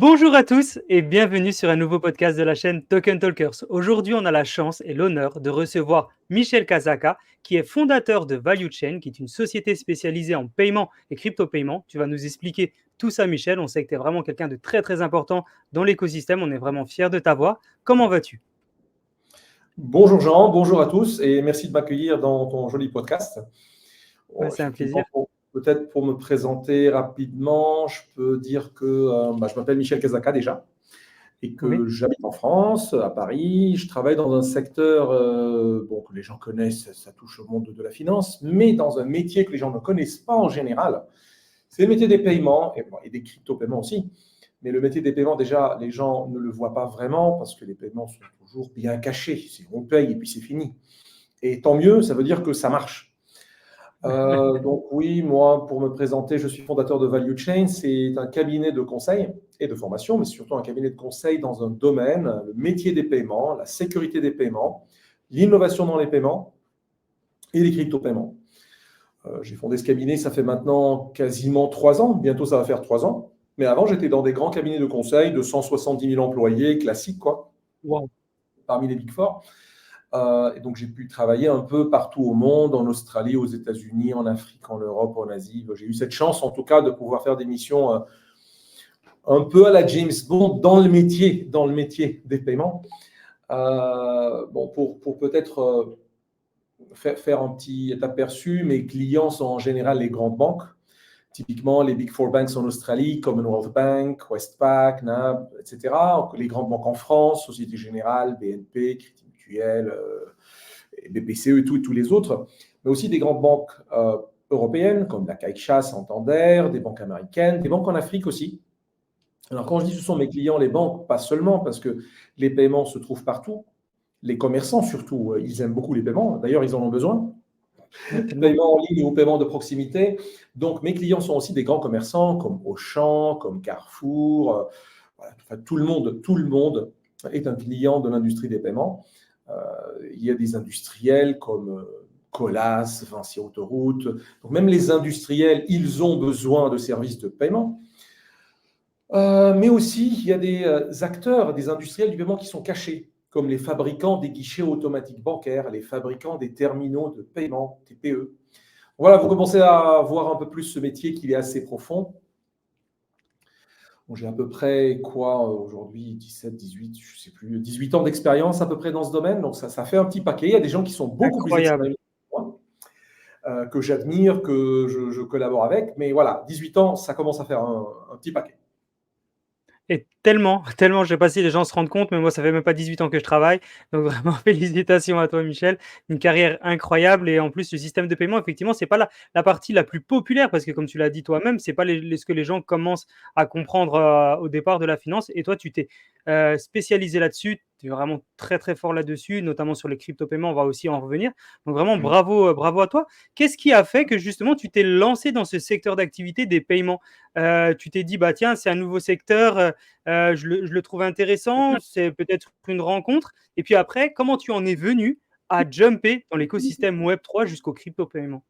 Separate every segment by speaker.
Speaker 1: Bonjour à tous et bienvenue sur un nouveau podcast de la chaîne Token Talkers. Aujourd'hui, on a la chance et l'honneur de recevoir Michel Kazaka, qui est fondateur de Value Chain, qui est une société spécialisée en paiement et crypto-paiement. Tu vas nous expliquer tout ça, Michel. On sait que tu es vraiment quelqu'un de très, très important dans l'écosystème. On est vraiment fiers de t'avoir. Comment vas-tu?
Speaker 2: Bonjour Jean, bonjour à tous et merci de m'accueillir dans ton joli podcast.
Speaker 1: Ouais,
Speaker 2: Bon,
Speaker 1: c'est un
Speaker 2: effectivement,
Speaker 1: plaisir.
Speaker 2: peut-être pour me présenter rapidement, je peux dire que je m'appelle Michel Kazaka déjà et
Speaker 1: Oui,
Speaker 2: que j'habite en France, à Paris. Je travaille dans un secteur que les gens connaissent, ça touche au monde de la finance, mais dans un métier que les gens ne connaissent pas en général. C'est le métier des paiements et des crypto-paiements aussi. Mais le métier des paiements, déjà, les gens ne le voient pas vraiment parce que les paiements sont toujours bien cachés. On paye et puis c'est fini. Et tant mieux, ça veut dire que ça marche. Donc oui, moi, pour me présenter, je suis fondateur de Value Chain. C'est un cabinet de conseil et de formation, mais surtout un cabinet de conseil dans un domaine, le métier des paiements, la sécurité des paiements, l'innovation dans les paiements et les crypto-paiements. J'ai fondé ce cabinet, ça fait maintenant quasiment 3 ans. Bientôt, ça va faire 3 ans. Mais avant, j'étais dans des grands cabinets de conseil de 170 000 employés, classiques, quoi,
Speaker 1: wow.
Speaker 2: parmi les Big Four. Et donc, j'ai pu travailler un peu partout au monde, en Australie, aux États-Unis, en Afrique, en Europe, en Asie. J'ai eu cette chance, en tout cas, de pouvoir faire des missions un peu à la James Bond dans le métier des paiements. Pour peut-être faire un petit aperçu, mes clients sont en général les grandes banques. Typiquement, les Big Four Banks en Australie, Commonwealth Bank, Westpac, NAB, etc. Les grandes banques en France, Société Générale, BNP, Crédit Mutuel, BPCE et tous les autres. Mais aussi des grandes banques européennes, comme la Caixa, Santander, des banques américaines, des banques en Afrique aussi. Alors, quand je dis ce sont mes clients, les banques, pas seulement, parce que les paiements se trouvent partout. Les commerçants, surtout, ils aiment beaucoup les paiements. D'ailleurs, ils en ont besoin.
Speaker 1: Ouais, tellement.
Speaker 2: Paiement en ligne ou paiement de proximité. Donc, mes clients sont aussi des grands commerçants comme Auchan, comme Carrefour. Voilà, enfin, tout le monde est un client de l'industrie des paiements. Il y a des industriels comme Colas, Vinci Autoroute. Donc, même les industriels, ils ont besoin de services de paiement. Mais aussi, il y a des acteurs, des industriels du paiement qui sont cachés, comme les fabricants des guichets automatiques bancaires, les fabricants des terminaux de paiement, TPE. Voilà, vous commencez à voir un peu plus ce métier qui est assez profond. Bon, j'ai à peu près, aujourd'hui, 17, 18, je ne sais plus, 18 ans d'expérience à peu près dans ce domaine, donc ça fait un petit paquet. Il y a des gens qui sont beaucoup plus
Speaker 1: Incroyable.
Speaker 2: expérimentés que moi, que j'admire, que je collabore avec, mais voilà, 18 ans, ça commence à faire un petit paquet.
Speaker 1: Et tellement, tellement, je sais pas si les gens se rendent compte, mais moi, ça fait même pas 18 ans que je travaille. Donc vraiment félicitations à toi, Michel. Une carrière incroyable et en plus, le système de paiement, effectivement, c'est pas la partie la plus populaire parce que comme tu l'as dit toi-même, c'est pas ce que les gens commencent à comprendre au départ de la finance. Et toi, tu t'es spécialisé là-dessus. Tu es vraiment très, très fort là-dessus, notamment sur les crypto-paiements. On va aussi en revenir. Donc vraiment, bravo, bravo à toi. Qu'est-ce qui a fait que justement, tu t'es lancé dans ce secteur d'activité des paiements? Tu t'es dit, bah tiens, c'est un nouveau secteur, je le trouve intéressant, c'est peut-être une rencontre. Et puis après, comment tu en es venu à jumper dans l'écosystème Web3 jusqu'au crypto-paiement?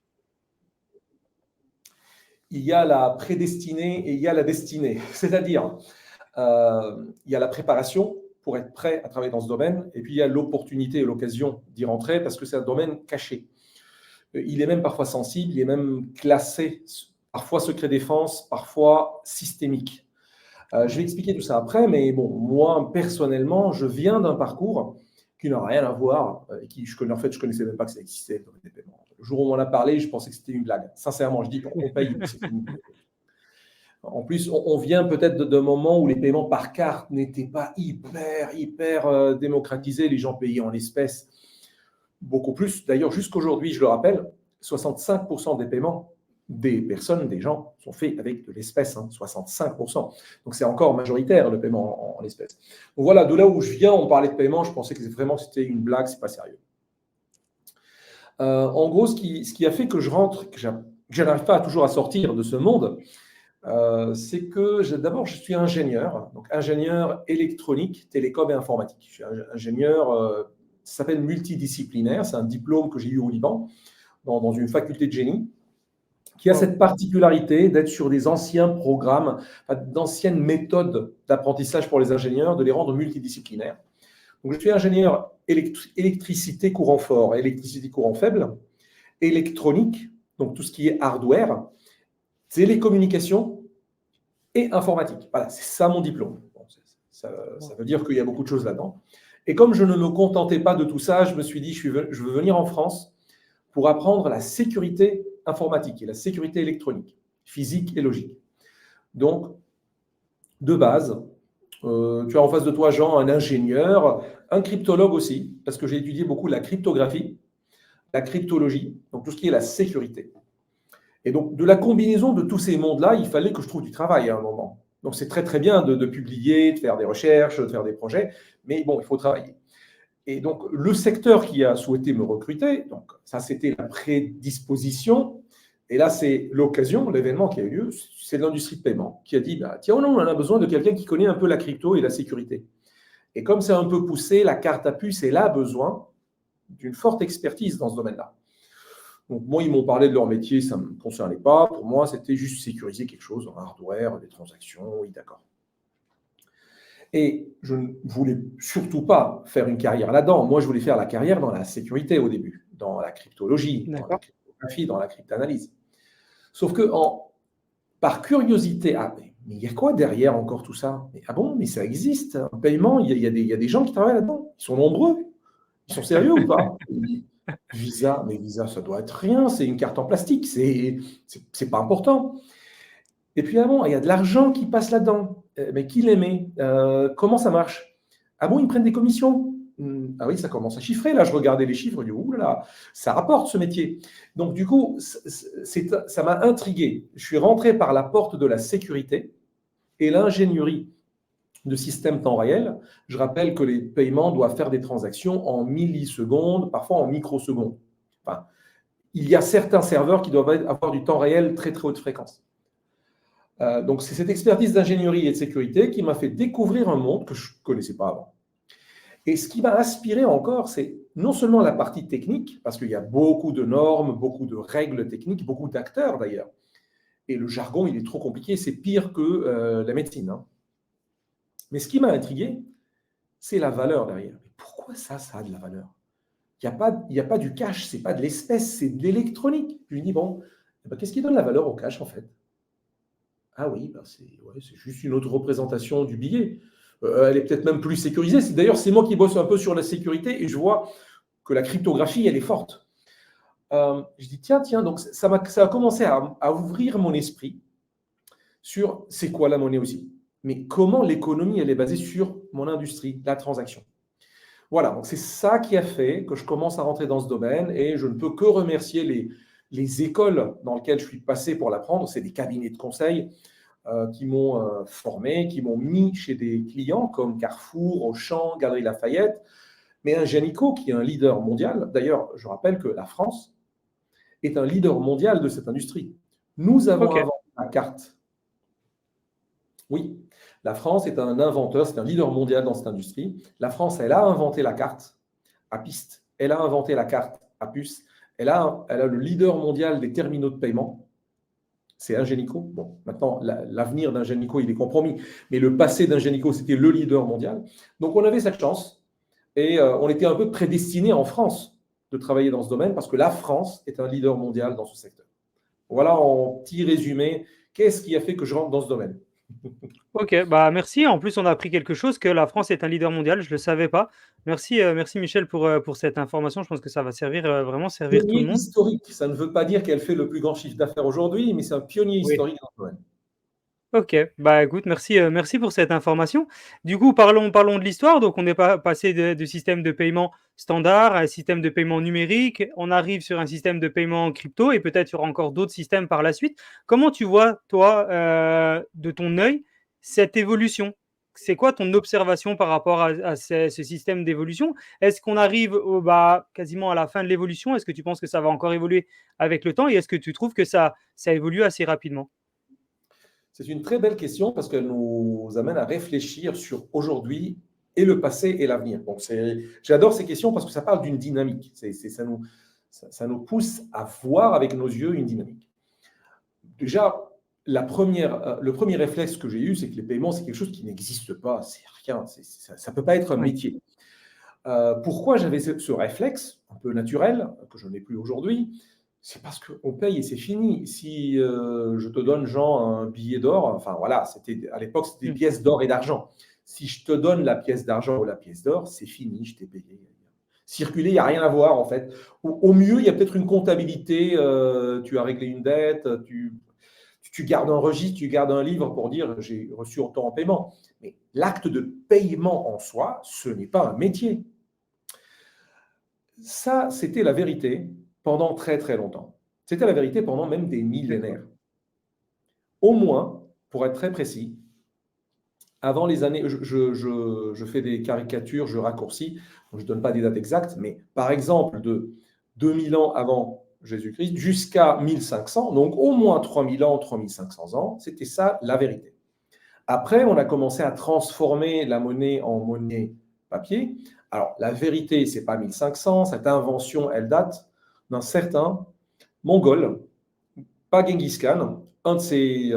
Speaker 2: Il y a la prédestinée et il y a la destinée. C'est-à-dire, il y a la préparation pour être prêt à travailler dans ce domaine, et puis il y a l'opportunité et l'occasion d'y rentrer parce que c'est un domaine caché. Il est même parfois sensible, il est même classé, parfois secret défense, parfois systémique. Je vais expliquer tout ça après, mais bon, moi, personnellement, je viens d'un parcours qui n'a rien à voir, et qui, en fait, je connaissais même pas que ça existait dans les paiements. Le jour où on en a parlé, je pensais que c'était une blague. Sincèrement, je dis, on paye, c'est fini. En plus, on vient peut-être d'un moment où les paiements par carte n'étaient pas hyper démocratisés. Les gens payaient en espèces beaucoup plus. D'ailleurs, jusqu'aujourd'hui, je le rappelle, 65% des paiements des personnes, des gens, sont faits avec de l'espèce, 65%. Donc, c'est encore majoritaire le paiement en espèces. Donc voilà, de là où je viens, on parlait de paiement, je pensais que vraiment c'était une blague, c'est pas sérieux. En gros, ce qui a fait que je rentre, que je n'arrive pas toujours à sortir de ce monde, c'est que d'abord, je suis ingénieur, donc ingénieur électronique, télécom et informatique. Je suis ingénieur, ça s'appelle multidisciplinaire, c'est un diplôme que j'ai eu au Liban, dans une faculté de génie, qui a cette particularité d'être sur des anciens programmes, d'anciennes méthodes d'apprentissage pour les ingénieurs, de les rendre multidisciplinaires. Donc, je suis ingénieur électricité courant fort, électricité courant faible, électronique, donc tout ce qui est hardware, télécommunications et informatique. Voilà, c'est ça mon diplôme. Bon, ça veut dire qu'il y a beaucoup de choses là-dedans. Et comme je ne me contentais pas de tout ça, je me suis dit, je veux venir en France pour apprendre la sécurité informatique et la sécurité électronique, physique et logique. Donc, de base, tu as en face de toi, Jean, un ingénieur, un cryptologue aussi, parce que j'ai étudié beaucoup la cryptographie, la cryptologie, donc tout ce qui est la sécurité. Et donc, de la combinaison de tous ces mondes-là, il fallait que je trouve du travail à un moment. Donc, c'est très, très bien de publier, de faire des recherches, de faire des projets, mais bon, il faut travailler. Et donc, le secteur qui a souhaité me recruter, donc ça, c'était la prédisposition. Et là, c'est l'occasion, l'événement qui a eu lieu, c'est l'industrie de paiement qui a dit, bah, tiens, on a besoin de quelqu'un qui connaît un peu la crypto et la sécurité. Et comme c'est un peu poussé, la carte à puce, elle a besoin d'une forte expertise dans ce domaine-là. Donc, moi, ils m'ont parlé de leur métier, ça ne me concernait pas. Pour moi, c'était juste sécuriser quelque chose, un hardware, des transactions, oui, d'accord. Et je ne voulais surtout pas faire une carrière là-dedans. Moi, je voulais faire la carrière dans la sécurité au début, dans la cryptologie, dans la cryptographie, dans la cryptanalyse. Sauf que, par curiosité, mais il y a quoi derrière encore tout ça? Ah bon, mais ça existe, un paiement, il y a des gens qui travaillent là-dedans. Ils sont nombreux. Ils sont sérieux ou pas? Visa, mais Visa, ça doit être rien, c'est une carte en plastique, c'est pas important. Et puis, bon, il y a de l'argent qui passe là-dedans. Mais qui les met? Comment ça marche? Ah bon, ils prennent des commissions? Ah oui, ça commence à chiffrer. Là, je regardais les chiffres, je dis, ouh là là, ça rapporte ce métier. Donc, du coup, ça m'a intrigué. Je suis rentré par la porte de la sécurité et l'ingénierie de système temps réel. Je rappelle que les paiements doivent faire des transactions en millisecondes, parfois en microsecondes. Enfin, il y a certains serveurs qui doivent avoir du temps réel très, très haute fréquence. Donc, c'est cette expertise d'ingénierie et de sécurité qui m'a fait découvrir un monde que je ne connaissais pas avant. Et ce qui m'a inspiré encore, c'est non seulement la partie technique, parce qu'il y a beaucoup de normes, beaucoup de règles techniques, beaucoup d'acteurs d'ailleurs. Et le jargon, il est trop compliqué, c'est pire que la médecine. Hein. Mais ce qui m'a intrigué, c'est la valeur derrière. Mais pourquoi ça a de la valeur? Il n'y a pas du cash, ce n'est pas de l'espèce, c'est de l'électronique. Je me dis, bon, qu'est-ce qui donne la valeur au cash en fait? Ah oui, c'est juste une autre représentation du billet. Elle est peut-être même plus sécurisée. D'ailleurs, c'est moi qui bosse un peu sur la sécurité et je vois que la cryptographie, elle est forte. Je dis, tiens, donc ça a commencé à ouvrir mon esprit sur c'est quoi la monnaie aussi. Mais comment l'économie, elle est basée sur mon industrie, la transaction. Voilà, donc c'est ça qui a fait que je commence à rentrer dans ce domaine et je ne peux que remercier les écoles dans lesquelles je suis passé pour l'apprendre. C'est des cabinets de conseil qui m'ont formé, qui m'ont mis chez des clients comme Carrefour, Auchan, Galeries Lafayette, mais Ingenico qui est un leader mondial. D'ailleurs, je rappelle que la France est un leader mondial de cette industrie. Nous avons inventé la carte. Oui, la France est un inventeur, c'est un leader mondial dans cette industrie. La France, elle a inventé la carte à piste, elle a inventé la carte à puce, elle a le leader mondial des terminaux de paiement. C'est Ingenico. Bon, maintenant, l'avenir d'Ingenico, il est compromis. Mais le passé d'Ingenico, c'était le leader mondial. Donc, on avait cette chance. Et on était un peu prédestiné en France de travailler dans ce domaine parce que la France est un leader mondial dans ce secteur. Voilà en petit résumé, qu'est-ce qui a fait que je rentre dans ce domaine?
Speaker 1: Ok, bah merci. En plus, on a appris quelque chose, que la France est un leader mondial. Je ne le savais pas. Merci, merci Michel pour cette information. Je pense que ça va servir, vraiment servir tout le
Speaker 2: Pionnier
Speaker 1: monde.
Speaker 2: historique, ça ne veut pas dire qu'elle fait le plus grand chiffre d'affaires aujourd'hui, mais c'est un pionnier
Speaker 1: Oui.
Speaker 2: historique dans le domaine.
Speaker 1: Ok, bah écoute, merci, merci pour cette information. Du coup, parlons de l'histoire. Donc, on est passé de système de paiement standard à un système de paiement numérique. On arrive sur un système de paiement crypto et peut-être il y aura encore d'autres systèmes par la suite. Comment tu vois, toi, de ton œil, cette évolution? C'est quoi ton observation par rapport à ce système d'évolution? Est-ce qu'on arrive quasiment à la fin de l'évolution? Est-ce que tu penses que ça va encore évoluer avec le temps? Et est-ce que tu trouves que ça évolue assez rapidement?
Speaker 2: C'est une très belle question parce qu'elle nous amène à réfléchir sur aujourd'hui et le passé et l'avenir. Donc, j'adore ces questions parce que ça parle d'une dynamique. Ça nous pousse à voir avec nos yeux une dynamique. déjà, le premier réflexe que j'ai eu, c'est que les paiements, c'est quelque chose qui n'existe pas, c'est rien, ça ne peut pas être un
Speaker 1: Oui.
Speaker 2: métier. Pourquoi j'avais ce réflexe un peu naturel, que je n'ai plus aujourd'hui? C'est parce qu'on paye et c'est fini. Si je te donne, Jean, un billet d'or, enfin voilà, à l'époque, c'était des
Speaker 1: Mmh.
Speaker 2: pièces d'or et d'argent. Si je te donne la pièce d'argent ou la pièce d'or, c'est fini, je t'ai payé. Circuler, il n'y a rien à voir en fait. Au mieux, il y a peut-être une comptabilité, tu as réglé une dette, tu gardes un registre, tu gardes un livre pour dire j'ai reçu autant en paiement. Mais l'acte de paiement en soi, ce n'est pas un métier. Ça, c'était la vérité pendant très très longtemps. C'était la vérité pendant même des
Speaker 1: D'accord.
Speaker 2: millénaires. Au moins, pour être très précis, avant les années, je fais des caricatures, je raccourcis, donc je ne donne pas des dates exactes, mais par exemple de 2000 ans avant Jésus-Christ jusqu'à 1500, donc au moins 3000 ans, 3500 ans, c'était ça la vérité. Après, on a commencé à transformer la monnaie en monnaie papier. Alors, la vérité, ce n'est pas 1500, cette invention, elle date d'un certain Mongol, pas Genghis Khan, un de ses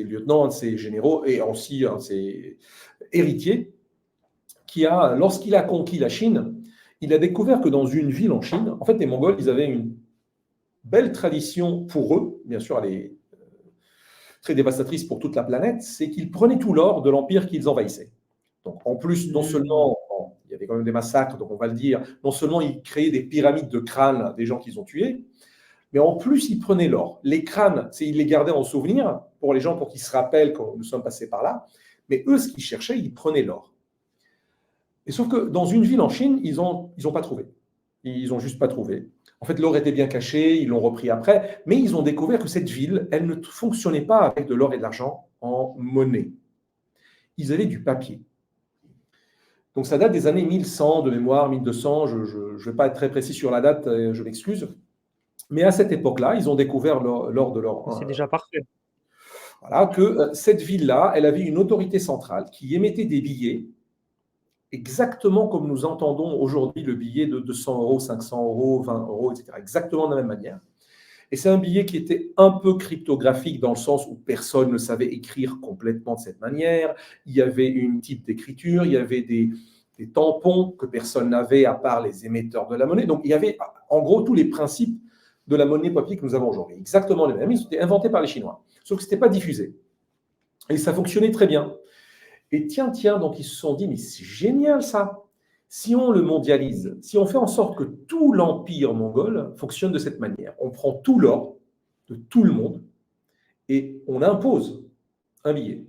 Speaker 2: lieutenants, un de ses généraux et aussi un de ses héritiers, lorsqu'il a conquis la Chine, il a découvert que dans une ville en Chine, en fait, les Mongols, ils avaient une belle tradition pour eux, bien sûr, elle est très dévastatrice pour toute la planète, c'est qu'ils prenaient tout l'or de l'empire qu'ils envahissaient. Donc, en plus, non
Speaker 1: Mmh.
Speaker 2: seulement, il y avait quand même des massacres, donc on va le dire, non seulement ils créaient des pyramides de crânes des gens qu'ils ont tués, mais en plus, ils prenaient l'or. Les crânes, ils les gardaient en souvenir pour les gens, pour qu'ils se rappellent quand nous sommes passés par là. Mais eux, ce qu'ils cherchaient, ils prenaient l'or. Et sauf que dans une ville en Chine, ils ont pas trouvé. Ils n'ont juste pas trouvé. En fait, l'or était bien caché, ils l'ont repris après, mais ils ont découvert que cette ville, elle ne fonctionnait pas avec de l'or et de l'argent en monnaie. Ils avaient du papier. Donc ça date des années 1100 de mémoire, 1200, je ne vais pas être très précis sur la date, je m'excuse. Mais à cette époque-là, ils ont découvert lors de leur
Speaker 1: C'est déjà parfait.
Speaker 2: voilà, que cette ville-là, elle avait une autorité centrale qui émettait des billets exactement comme nous entendons aujourd'hui le billet de 200 euros, 500 euros, 20 euros, etc. Exactement de la même manière. Et c'est un billet qui était un peu cryptographique dans le sens où personne ne savait écrire complètement de cette manière. Il y avait une type d'écriture, il y avait des tampons que personne n'avait à part les émetteurs de la monnaie. Donc il y avait en gros tous les principes de la monnaie papier que nous avons aujourd'hui. Exactement les mêmes. Ils ont été inventés par les Chinois. Sauf que ce n'était pas diffusé. Et ça fonctionnait très bien. Et tiens, donc ils se sont dit, mais c'est génial ça. Si on le mondialise, si on fait en sorte que tout l'empire mongol fonctionne de cette manière, on prend tout l'or de tout le monde et on impose un billet.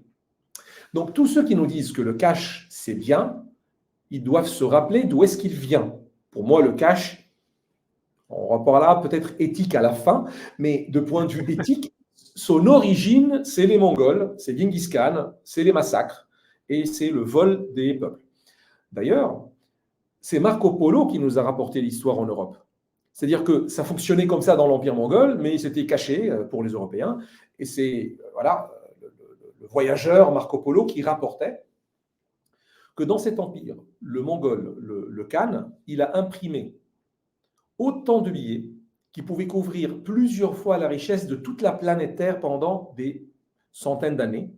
Speaker 2: Donc tous ceux qui nous disent que le cash, c'est bien, ils doivent se rappeler d'où est-ce qu'il vient. Pour moi, le cash, on reparlera peut-être éthique à la fin, mais de point de vue éthique, son origine, c'est les Mongols, c'est Genghis Khan, c'est les massacres et c'est le vol des peuples. D'ailleurs, c'est Marco Polo qui nous a rapporté l'histoire en Europe. C'est-à-dire que ça fonctionnait comme ça dans l'Empire mongol, mais c'était caché pour les Européens. Et c'est voilà, le voyageur Marco Polo qui rapportait que dans cet empire, le Mongol, le Khan, il a imprimé autant de billets qui pouvaient couvrir plusieurs fois la richesse de toute la planète Terre pendant des centaines d'années.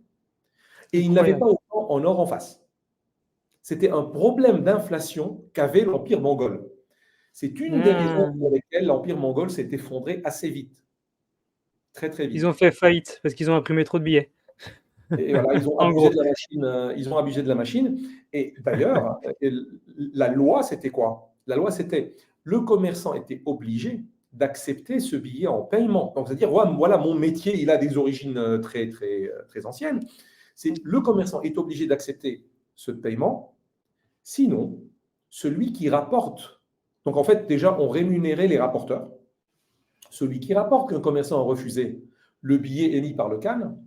Speaker 2: Et il n'avait pas
Speaker 1: Incroyable.
Speaker 2: autant en or en face. C'était un problème d'inflation qu'avait l'Empire mongol. C'est une des raisons pour
Speaker 1: Mmh.
Speaker 2: lesquelles l'Empire mongol s'est effondré assez vite, très très
Speaker 1: Ils
Speaker 2: vite.
Speaker 1: ont fait faillite parce qu'ils ont imprimé trop de billets.
Speaker 2: Et voilà, ils ont
Speaker 1: En
Speaker 2: abusé
Speaker 1: gros.
Speaker 2: de la machine. Ils ont abusé de la machine. Et d'ailleurs, la loi, c'était quoi? La loi, c'était le commerçant était obligé d'accepter ce billet en paiement. Donc, c'est-à-dire, voilà, mon métier, il a des origines très, très, très anciennes. C'est le commerçant est obligé d'accepter ce paiement. Sinon, celui qui rapporte, donc en fait, déjà, on rémunérait les rapporteurs. Celui qui rapporte qu'un commerçant a refusé le billet émis par le Khan,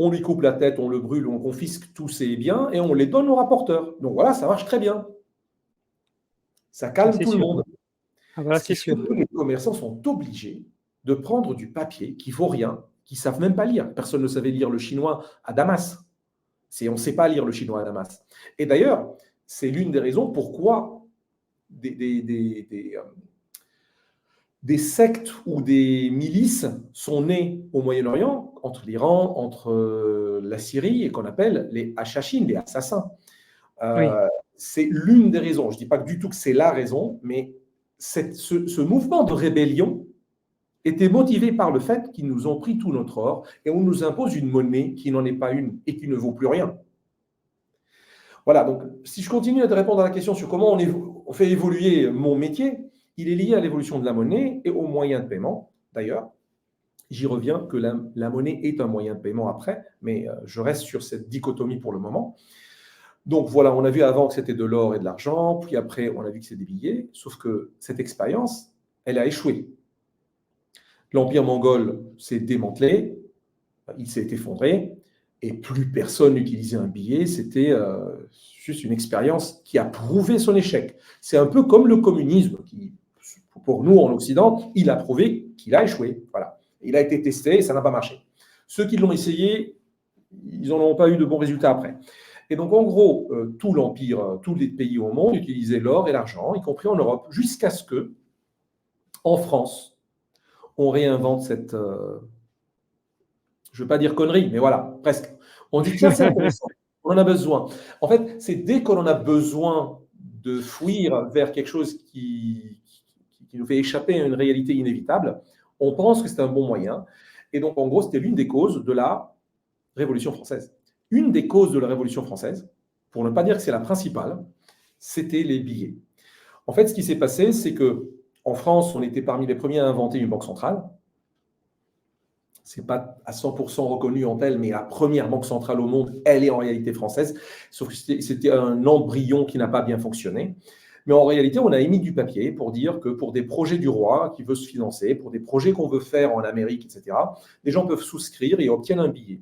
Speaker 2: on lui coupe la tête, on le brûle, on confisque tous ses biens et on les donne au rapporteur. Donc voilà, ça marche très bien. Ça
Speaker 1: Ça,
Speaker 2: calme
Speaker 1: c'est
Speaker 2: tout le
Speaker 1: sûr.
Speaker 2: monde.
Speaker 1: Ah bah là,
Speaker 2: Ce
Speaker 1: c'est
Speaker 2: qui fait
Speaker 1: sûr.
Speaker 2: que les commerçants sont obligés de prendre du papier qui vaut rien, qui ne savent même pas lire. Personne ne savait lire le chinois à Damas. On ne sait pas lire le chinois à Damas. Et d'ailleurs, c'est l'une des raisons pourquoi des des sectes ou des milices sont nées au Moyen-Orient, entre l'Iran, entre la Syrie, et qu'on appelle les hachachines, les assassins.
Speaker 1: Oui,
Speaker 2: C'est l'une des raisons. Je ne dis pas du tout que c'est la raison, mais ce mouvement de rébellion était motivé par le fait qu'ils nous ont pris tout notre or et on nous impose une monnaie qui n'en est pas une et qui ne vaut plus rien. Voilà, donc si je continue à te répondre à la question sur comment on fait évoluer mon métier, il est lié à l'évolution de la monnaie et aux moyens de paiement. D'ailleurs, j'y reviens que la monnaie est un moyen de paiement après, mais je reste sur cette dichotomie pour le moment. Donc voilà, on a vu avant que c'était de l'or et de l'argent, puis après on a vu que c'est des billets, sauf que cette expérience, elle a échoué. L'empire mongol s'est démantelé, il s'est effondré, et plus personne n'utilisait un billet, c'était juste une expérience qui a prouvé son échec. C'est un peu comme le communisme, qui, pour nous en Occident, il a prouvé qu'il a échoué. Voilà. Il a été testé et ça n'a pas marché. Ceux qui l'ont essayé, ils n'en ont pas eu de bons résultats après. Et donc, en gros, tout l'Empire, tous les pays au monde utilisaient l'or et l'argent, y compris en Europe, jusqu'à ce que, en France, on réinvente cette, je ne veux pas dire connerie, mais voilà, presque. On dit, tiens, c'est intéressant, on en a besoin. En fait, c'est dès qu'on en a besoin de fuir vers quelque chose qui nous fait échapper à une réalité inévitable, on pense que c'est un bon moyen. Et donc, en gros, c'était l'une des causes de la Révolution française. Une des causes de la Révolution française, pour ne pas dire que c'est la principale, c'était les billets. En fait, ce qui s'est passé, c'est que en France, on était parmi les premiers à inventer une banque centrale. Ce n'est pas à 100% reconnu en telle, mais la première banque centrale au monde, elle est en réalité française, sauf que c'était un embryon qui n'a pas bien fonctionné. Mais en réalité, on a émis du papier pour dire que pour des projets du roi qui veut se financer, pour des projets qu'on veut faire en Amérique, etc., les gens peuvent souscrire et obtiennent un billet.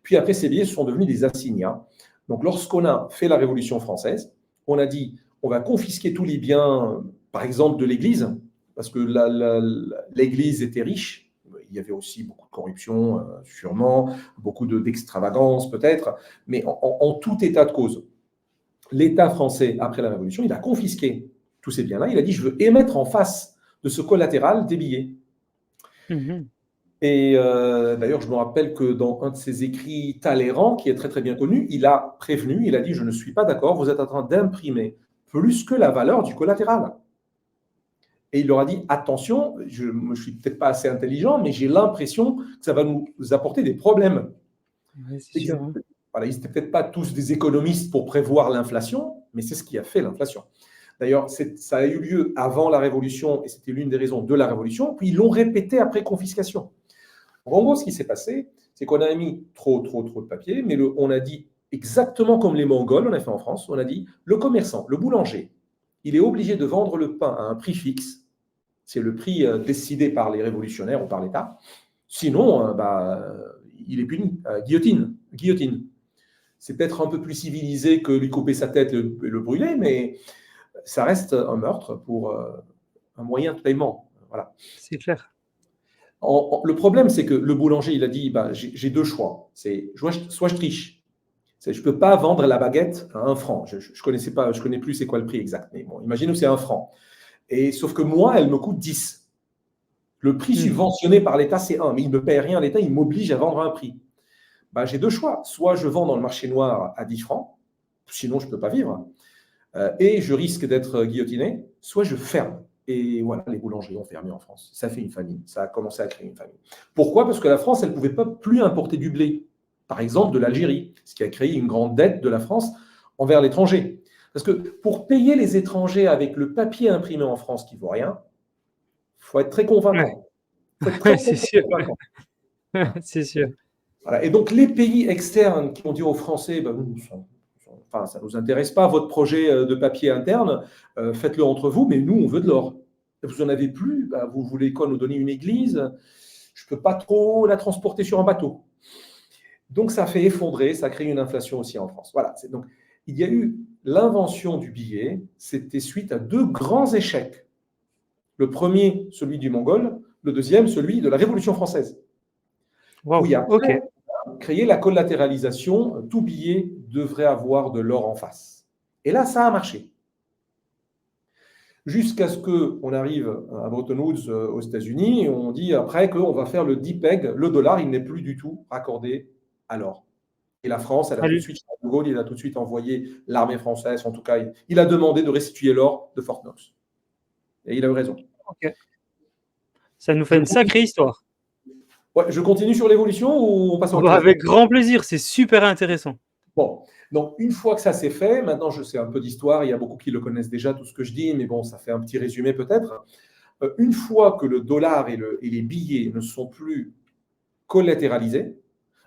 Speaker 2: Puis après, ces billets sont devenus des assignats. Donc lorsqu'on a fait la Révolution française, on a dit, on va confisquer tous les biens, par exemple, de l'Église, parce que l'Église était riche. Il y avait aussi beaucoup de corruption, sûrement, beaucoup d'extravagance peut-être, mais en tout état de cause, l'État français, après la Révolution, il a confisqué tous ces biens-là. Il a dit, je veux émettre en face de ce collatéral des billets.
Speaker 1: mhm.
Speaker 2: Et d'ailleurs, je me rappelle que dans un de ses écrits, Talleyrand, qui est très très bien connu, il a prévenu, il a dit, je ne suis pas d'accord, vous êtes en train d'imprimer plus que la valeur du collatéral. Et il leur a dit, attention, je ne suis peut-être pas assez intelligent, mais j'ai l'impression que ça va nous apporter des problèmes.
Speaker 1: Ouais, c'est sûr. Hein.
Speaker 2: Voilà, ils n'étaient peut-être pas tous des économistes pour prévoir l'inflation, mais c'est ce qui a fait l'inflation. D'ailleurs, ça a eu lieu avant la Révolution, et c'était l'une des raisons de la Révolution, puis ils l'ont répété après confiscation. En gros, ce qui s'est passé, c'est qu'on a mis trop de papier, mais on a dit exactement comme les Mongols, on a fait en France, on a dit, le commerçant, le boulanger, il est obligé de vendre le pain à un prix fixe. C'est le prix décidé par les révolutionnaires ou par l'État. Sinon, il est puni. Guillotine. Guillotine. C'est peut-être un peu plus civilisé que lui couper sa tête et le brûler, mais ça reste un meurtre pour un moyen de paiement. Voilà.
Speaker 1: C'est clair.
Speaker 2: Le problème, c'est que le boulanger, il a dit, j'ai deux choix. C'est soit je triche. Je ne peux pas vendre la baguette à 1 franc. Je ne connais plus c'est quoi le prix exact. Mais bon, imaginez que c'est 1 franc. Et sauf que moi, elle me coûte 10. Le prix subventionné par l'État, c'est 1, mais il ne me paye rien à l'État, il m'oblige à vendre un prix. J'ai deux choix. Soit je vends dans le marché noir à 10 francs, sinon je ne peux pas vivre, et je risque d'être guillotiné, soit je ferme. Et voilà, les boulangeries ont fermé en France. Ça fait une famine. Ça a commencé à créer une famine. Pourquoi? Parce que la France, elle ne pouvait pas plus importer du blé, par exemple de l'Algérie, ce qui a créé une grande dette de la France envers l'étranger. Parce que pour payer les étrangers avec le papier imprimé en France qui ne vaut rien, il faut être très convaincant. Il faut être très,
Speaker 1: Ouais,
Speaker 2: très,
Speaker 1: c'est
Speaker 2: très
Speaker 1: sûr.
Speaker 2: convaincant.
Speaker 1: C'est sûr.
Speaker 2: Voilà. Et donc, les pays externes qui ont dit aux Français, enfin, ça ne nous intéresse pas, votre projet de papier interne, faites-le entre vous, mais nous, on veut de l'or. Vous n'en avez plus, vous voulez quoi, nous donner une église? Je ne peux pas trop la transporter sur un bateau. Donc, ça fait effondrer, ça crée une inflation aussi en France. Voilà. Donc, il y a eu l'invention du billet, c'était suite à 2 grands échecs. Le premier, celui du Mongol, le deuxième, celui de la Révolution française.
Speaker 1: Wow.
Speaker 2: Puis
Speaker 1: Ok.
Speaker 2: après, créer la collatéralisation, tout billet devrait avoir de l'or en face. Et là, ça a marché. Jusqu'à ce qu'on arrive à Bretton Woods aux États-Unis, et on dit après qu'on va faire le DPEG, le dollar, il n'est plus du tout raccordé à l'or. Et la France, elle a tout de
Speaker 1: Salut.
Speaker 2: suite, De Gaulle, il a tout de suite envoyé l'armée française, en tout cas, il a demandé de restituer l'or de Fort Knox. Et il a eu raison.
Speaker 1: Ok. Ça nous fait
Speaker 2: Je
Speaker 1: une
Speaker 2: continue,
Speaker 1: sacrée histoire.
Speaker 2: ouais, je continue sur l'évolution ou on passe à
Speaker 1: Oh
Speaker 2: autre
Speaker 1: bah,
Speaker 2: chose?
Speaker 1: avec grand plaisir, c'est super intéressant.
Speaker 2: Bon, donc une fois que ça c'est fait, maintenant je sais un peu d'histoire, il y a beaucoup qui le connaissent déjà, tout ce que je dis, mais bon, ça fait un petit résumé peut-être. Une fois que le dollar et les billets ne sont plus collatéralisés,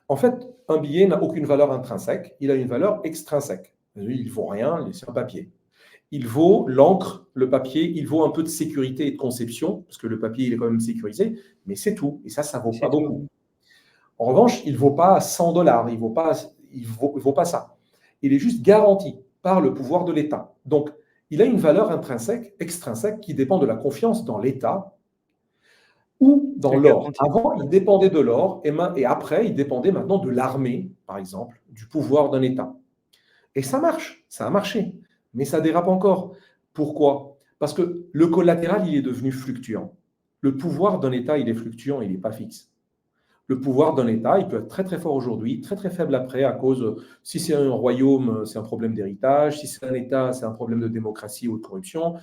Speaker 2: en fait, un billet n'a aucune valeur intrinsèque, il a une valeur extrinsèque. Il ne vaut rien, c'est un papier. Il vaut l'encre, le papier, il vaut un peu de sécurité et de conception, parce que le papier, il est quand même sécurisé, mais c'est tout. Et ça ne vaut pas
Speaker 1: C'est
Speaker 2: beaucoup.
Speaker 1: tout.
Speaker 2: En revanche, il ne vaut pas 100 dollars, il vaut pas ça. Il est juste garanti par le pouvoir de l'État. Donc, il a une valeur intrinsèque, extrinsèque, qui dépend de la confiance dans l'État ou dans
Speaker 1: La
Speaker 2: l'or.
Speaker 1: garantie.
Speaker 2: Avant, il dépendait de l'or et après, il dépendait maintenant de l'armée, par exemple, du pouvoir d'un État. Et ça marche, ça a marché, mais ça dérape encore. Pourquoi? Parce que le collatéral, il est devenu fluctuant. Le pouvoir d'un État, il est fluctuant, il n'est pas fixe. Le pouvoir d'un État, il peut être très très fort aujourd'hui, très très faible après, à cause, si c'est un royaume, c'est un problème d'héritage, si c'est un État, c'est un problème de démocratie ou de corruption,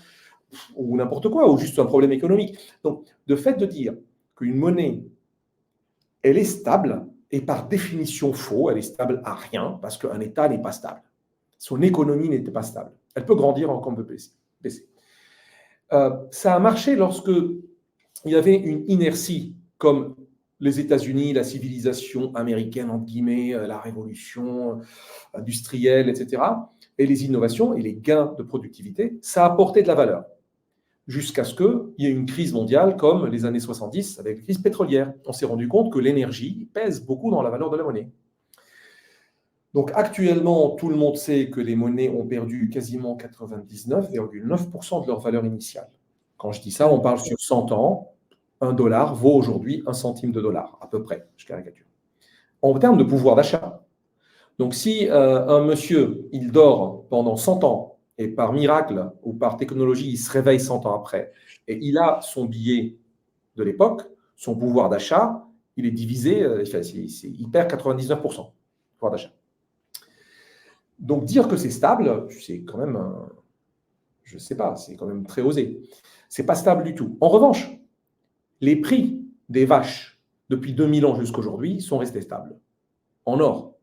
Speaker 2: ou n'importe quoi, ou juste un problème économique. Donc, le fait de dire qu'une monnaie, elle est stable, est par définition faux, elle est stable à rien, parce qu'un État n'est pas stable. Son économie n'était pas stable. Elle peut grandir encore un peu baisser. Ça a marché lorsque il y avait une inertie, comme les États-Unis, la civilisation américaine, entre guillemets, la révolution industrielle, etc., et les innovations et les gains de productivité, ça a apporté de la valeur. Jusqu'à ce qu'il y ait une crise mondiale comme les années 70 avec la crise pétrolière. On s'est rendu compte que l'énergie pèse beaucoup dans la valeur de la monnaie. Donc actuellement, tout le monde sait que les monnaies ont perdu quasiment 99,9% de leur valeur initiale. Quand je dis ça, on parle sur 100 ans. Un dollar vaut aujourd'hui un centime de dollar, à peu près, je caricature. En termes de pouvoir d'achat. Donc si un monsieur, il dort pendant 100 ans, et par miracle ou par technologie, il se réveille 100 ans après, et il a son billet de l'époque, son pouvoir d'achat, il est divisé, il perd 99% de pouvoir d'achat. Donc dire que c'est stable, c'est quand même, je ne sais pas, c'est quand même très osé. C'est pas stable du tout. En revanche, les prix des vaches depuis 2000 ans jusqu'à aujourd'hui sont restés stables en or.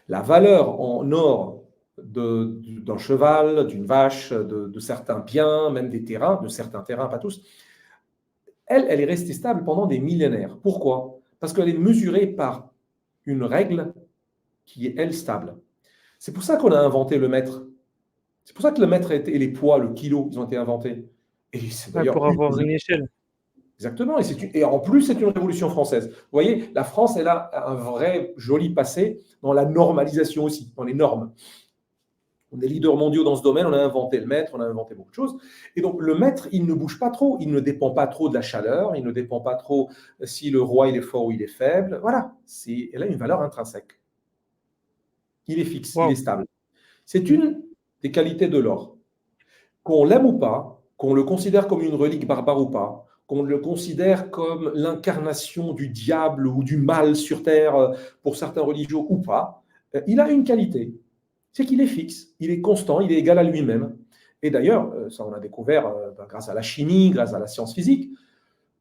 Speaker 2: La valeur en or d'un cheval, d'une vache, de certains biens, même des terrains, de certains terrains, pas tous, elle est restée stable pendant des millénaires. Pourquoi? Parce qu'elle est mesurée par une règle qui est, elle, stable. C'est pour ça qu'on a inventé le mètre. C'est pour ça que le mètre et les poids, le kilo, ils ont été inventés. Et c'est
Speaker 1: Ouais,
Speaker 2: d'ailleurs
Speaker 1: pour avoir une échelle.
Speaker 2: exactement. Et en plus, c'est une révolution française. Vous voyez, la France, elle a un vrai joli passé dans la normalisation aussi, dans les normes. On est leader mondiaux dans ce domaine, on a inventé le mètre, on a inventé beaucoup de choses. Et donc, le mètre, il ne bouge pas trop, il ne dépend pas trop de la chaleur, il ne dépend pas trop si le roi il est fort ou il est faible. Voilà, elle a une valeur intrinsèque. Il est fixe, il est
Speaker 1: Waouh.
Speaker 2: stable. C'est une des qualités de l'or. Qu'on l'aime ou pas, qu'on le considère comme une relique barbare ou pas, qu'on le considère comme l'incarnation du diable ou du mal sur terre pour certains religieux ou pas, il a une qualité, c'est qu'il est fixe, il est constant, il est égal à lui-même. Et d'ailleurs, ça on a découvert grâce à la chimie, grâce à la science physique,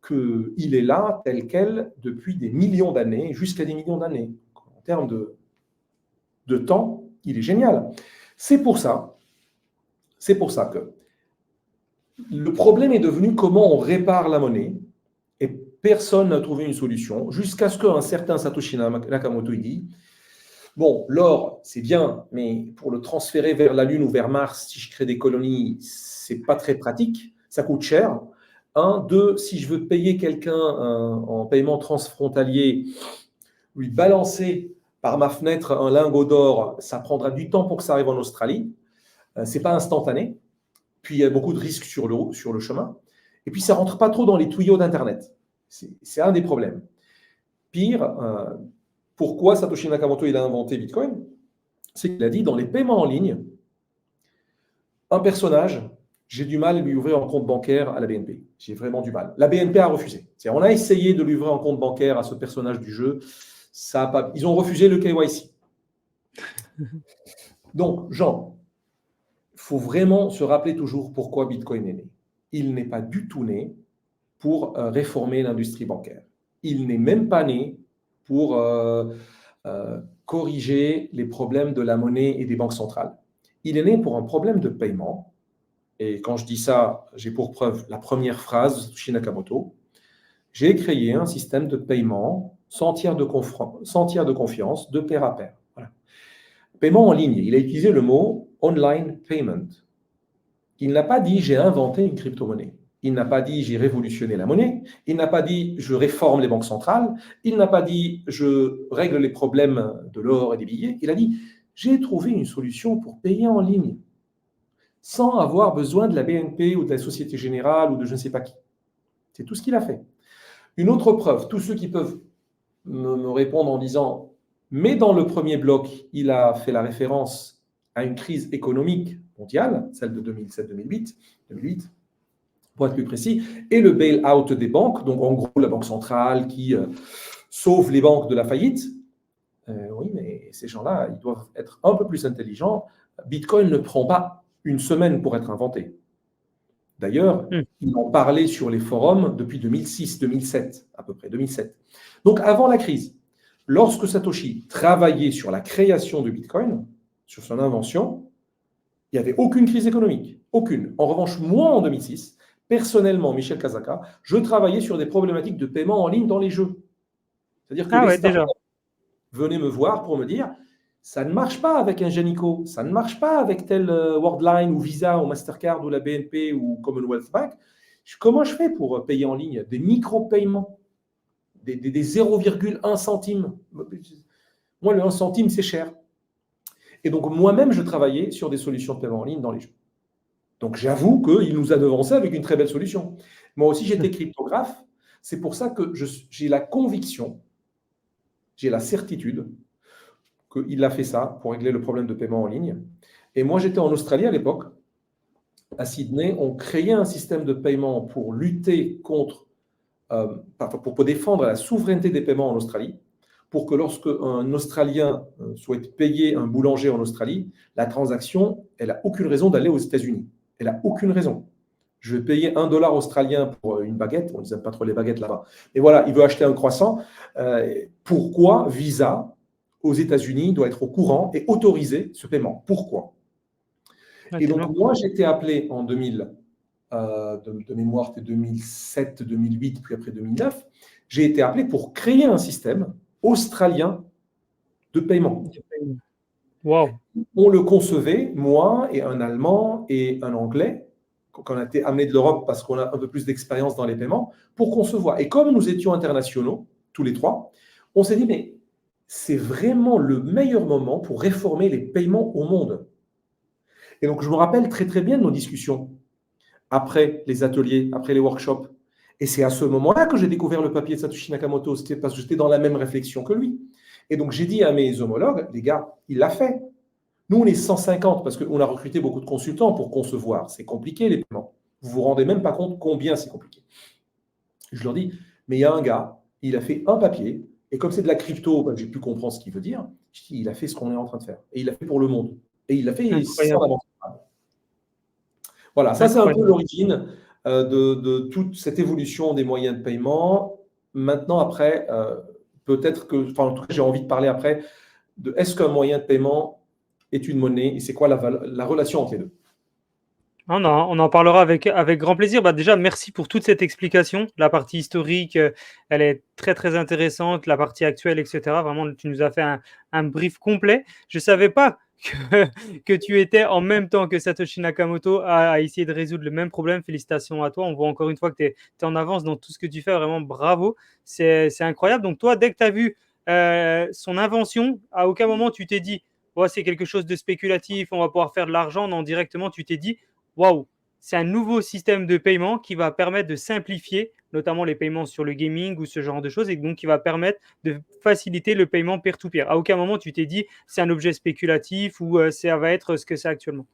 Speaker 2: qu'il est là tel quel depuis des millions d'années, jusqu'à des millions d'années. En termes de temps, il est génial. C'est pour ça que le problème est devenu comment on répare la monnaie et personne n'a trouvé une solution jusqu'à ce qu'un certain Satoshi Nakamoto dit bon, l'or, c'est bien, mais pour le transférer vers la Lune ou vers Mars, si je crée des colonies, c'est pas très pratique, ça coûte cher. Un, deux, si je veux payer quelqu'un en paiement transfrontalier, lui balancer par ma fenêtre un lingot d'or, ça prendra du temps pour que ça arrive en Australie. C'est pas instantané. Puis il y a beaucoup de risques sur le chemin. Et puis ça ne rentre pas trop dans les tuyaux d'Internet. C'est un des problèmes. Pire, pourquoi Satoshi Nakamoto il a inventé Bitcoin? C'est qu'il a dit dans les paiements en ligne, un personnage j'ai du mal à lui ouvrir un compte bancaire à la BNP. J'ai vraiment du mal. La BNP a refusé. On a essayé de lui ouvrir un compte bancaire à ce personnage du jeu. Ça a pas... Ils ont refusé le KYC. Donc, Jean, il faut vraiment se rappeler toujours pourquoi Bitcoin est né. Il n'est pas du tout né pour réformer l'industrie bancaire. Il n'est même pas né pour corriger les problèmes de la monnaie et des banques centrales. Il est né pour un problème de paiement. Et quand je dis ça, j'ai pour preuve la première phrase de Satoshi Nakamoto. J'ai créé un système de paiement sans tiers de confiance, de pair à pair. Voilà. Paiement en ligne. Il a utilisé le mot online payment. Il n'a pas dit j'ai inventé une crypto-monnaie. Il n'a pas dit j'ai révolutionné la monnaie. Il n'a pas dit je réforme les banques centrales. Il n'a pas dit je règle les problèmes de l'or et des billets. Il a dit j'ai trouvé une solution pour payer en ligne sans avoir besoin de la BNP ou de la Société Générale ou de je ne sais pas qui. C'est tout ce qu'il a fait. Une autre preuve, tous ceux qui peuvent me répondre en disant mais dans le premier bloc, il a fait la référence à une crise économique mondiale, celle de 2007-2008, pour être plus précis, et le bail-out des banques, donc en gros la banque centrale qui sauve les banques de la faillite. Oui, mais ces gens-là, ils doivent être un peu plus intelligents. Bitcoin ne prend pas une semaine pour être inventé. D'ailleurs, ils en parlaient sur les forums depuis 2006-2007, à peu près, 2007. Donc avant la crise, lorsque Satoshi travaillait sur la création de Bitcoin, sur son invention, il n'y avait aucune crise économique. Aucune. En revanche, moi, en 2006, personnellement, Michel Kazaka, je travaillais sur des problématiques de paiement en ligne dans les jeux. C'est-à-dire que les startups venaient me voir pour me dire ça ne marche pas avec un Ingenico, ça ne marche pas avec tel Worldline ou Visa ou Mastercard ou la BNP ou Commonwealth Bank. Comment je fais pour payer en ligne des micro-paiements, des 0,1 centime? Moi, le 1 centime, c'est cher. Et donc, moi-même, je travaillais sur des solutions de paiement en ligne dans les jeux. Donc, j'avoue qu'il nous a devancé avec une très belle solution. Moi aussi, j'étais cryptographe. C'est pour ça que j'ai la conviction, j'ai la certitude qu'il a fait ça pour régler le problème de paiement en ligne. Et moi, j'étais en Australie à l'époque, à Sydney. On créait un système de paiement pour lutter contre, pour défendre la souveraineté des paiements en Australie, pour que lorsque un Australien souhaite payer un boulanger en Australie, la transaction, elle n'a aucune raison d'aller aux États-Unis. Elle n'a aucune raison. Je vais payer $1 australien pour une baguette. On ne n'aime pas trop les baguettes là-bas. Et voilà, il veut acheter un croissant. Pourquoi Visa aux États-Unis doit être au courant et autoriser ce paiement? Pourquoi? Et donc, moi, j'ai été appelé en 2000, de mémoire, c'était 2007, 2008, puis après 2009. J'ai été appelé pour créer un système australien de paiement.
Speaker 1: Wow.
Speaker 2: On le concevait, moi et un Allemand et un Anglais, qu'on a été amené de l'Europe parce qu'on a un peu plus d'expérience dans les paiements, pour concevoir. Et comme nous étions internationaux, tous les trois, on s'est dit, mais c'est vraiment le meilleur moment pour réformer les paiements au monde. Et donc, je me rappelle très, très bien de nos discussions après les ateliers, après les workshops. Et c'est à ce moment-là que j'ai découvert le papier de Satoshi Nakamoto. C'était parce que j'étais dans la même réflexion que lui. Et donc, j'ai dit à mes homologues, les gars, il l'a fait. Nous, on est 150 parce qu'on a recruté beaucoup de consultants pour concevoir. C'est compliqué, les paiements. Vous ne vous rendez même pas compte combien c'est compliqué. Je leur dis, mais il y a un gars, il a fait un papier, et comme c'est de la crypto, j'ai pu comprendre ce qu'il veut dire. Je dis, il a fait ce qu'on est en train de faire. Et il l'a fait pour le monde. Et il l'a fait sans avance. Voilà, ça c'est un peu l'origine de toute cette évolution des moyens de paiement. Maintenant, après, peut-être que, enfin, en tout cas, j'ai envie de parler après de est-ce qu'un moyen de paiement est une monnaie et c'est quoi la relation entre les deux?
Speaker 1: On en parlera avec grand plaisir. Bah, déjà, merci pour toute cette explication. La partie historique, elle est très, très intéressante. La partie actuelle, etc. Vraiment, tu nous as fait un brief complet. Je ne savais pas que tu étais en même temps que Satoshi Nakamoto à essayer de résoudre le même problème. Félicitations à toi. On voit encore une fois que tu es en avance dans tout ce que tu fais. Vraiment, bravo. C'est incroyable. Donc, toi, dès que tu as vu son invention, à aucun moment tu t'es dit, oh, c'est quelque chose de spéculatif, on va pouvoir faire de l'argent. Non, directement, tu t'es dit, waouh, c'est un nouveau système de paiement qui va permettre de simplifier notamment les paiements sur le gaming ou ce genre de choses, et donc qui va permettre de faciliter le paiement peer-to-peer. À aucun moment tu t'es dit c'est un objet spéculatif ou ça va être ce que c'est actuellement.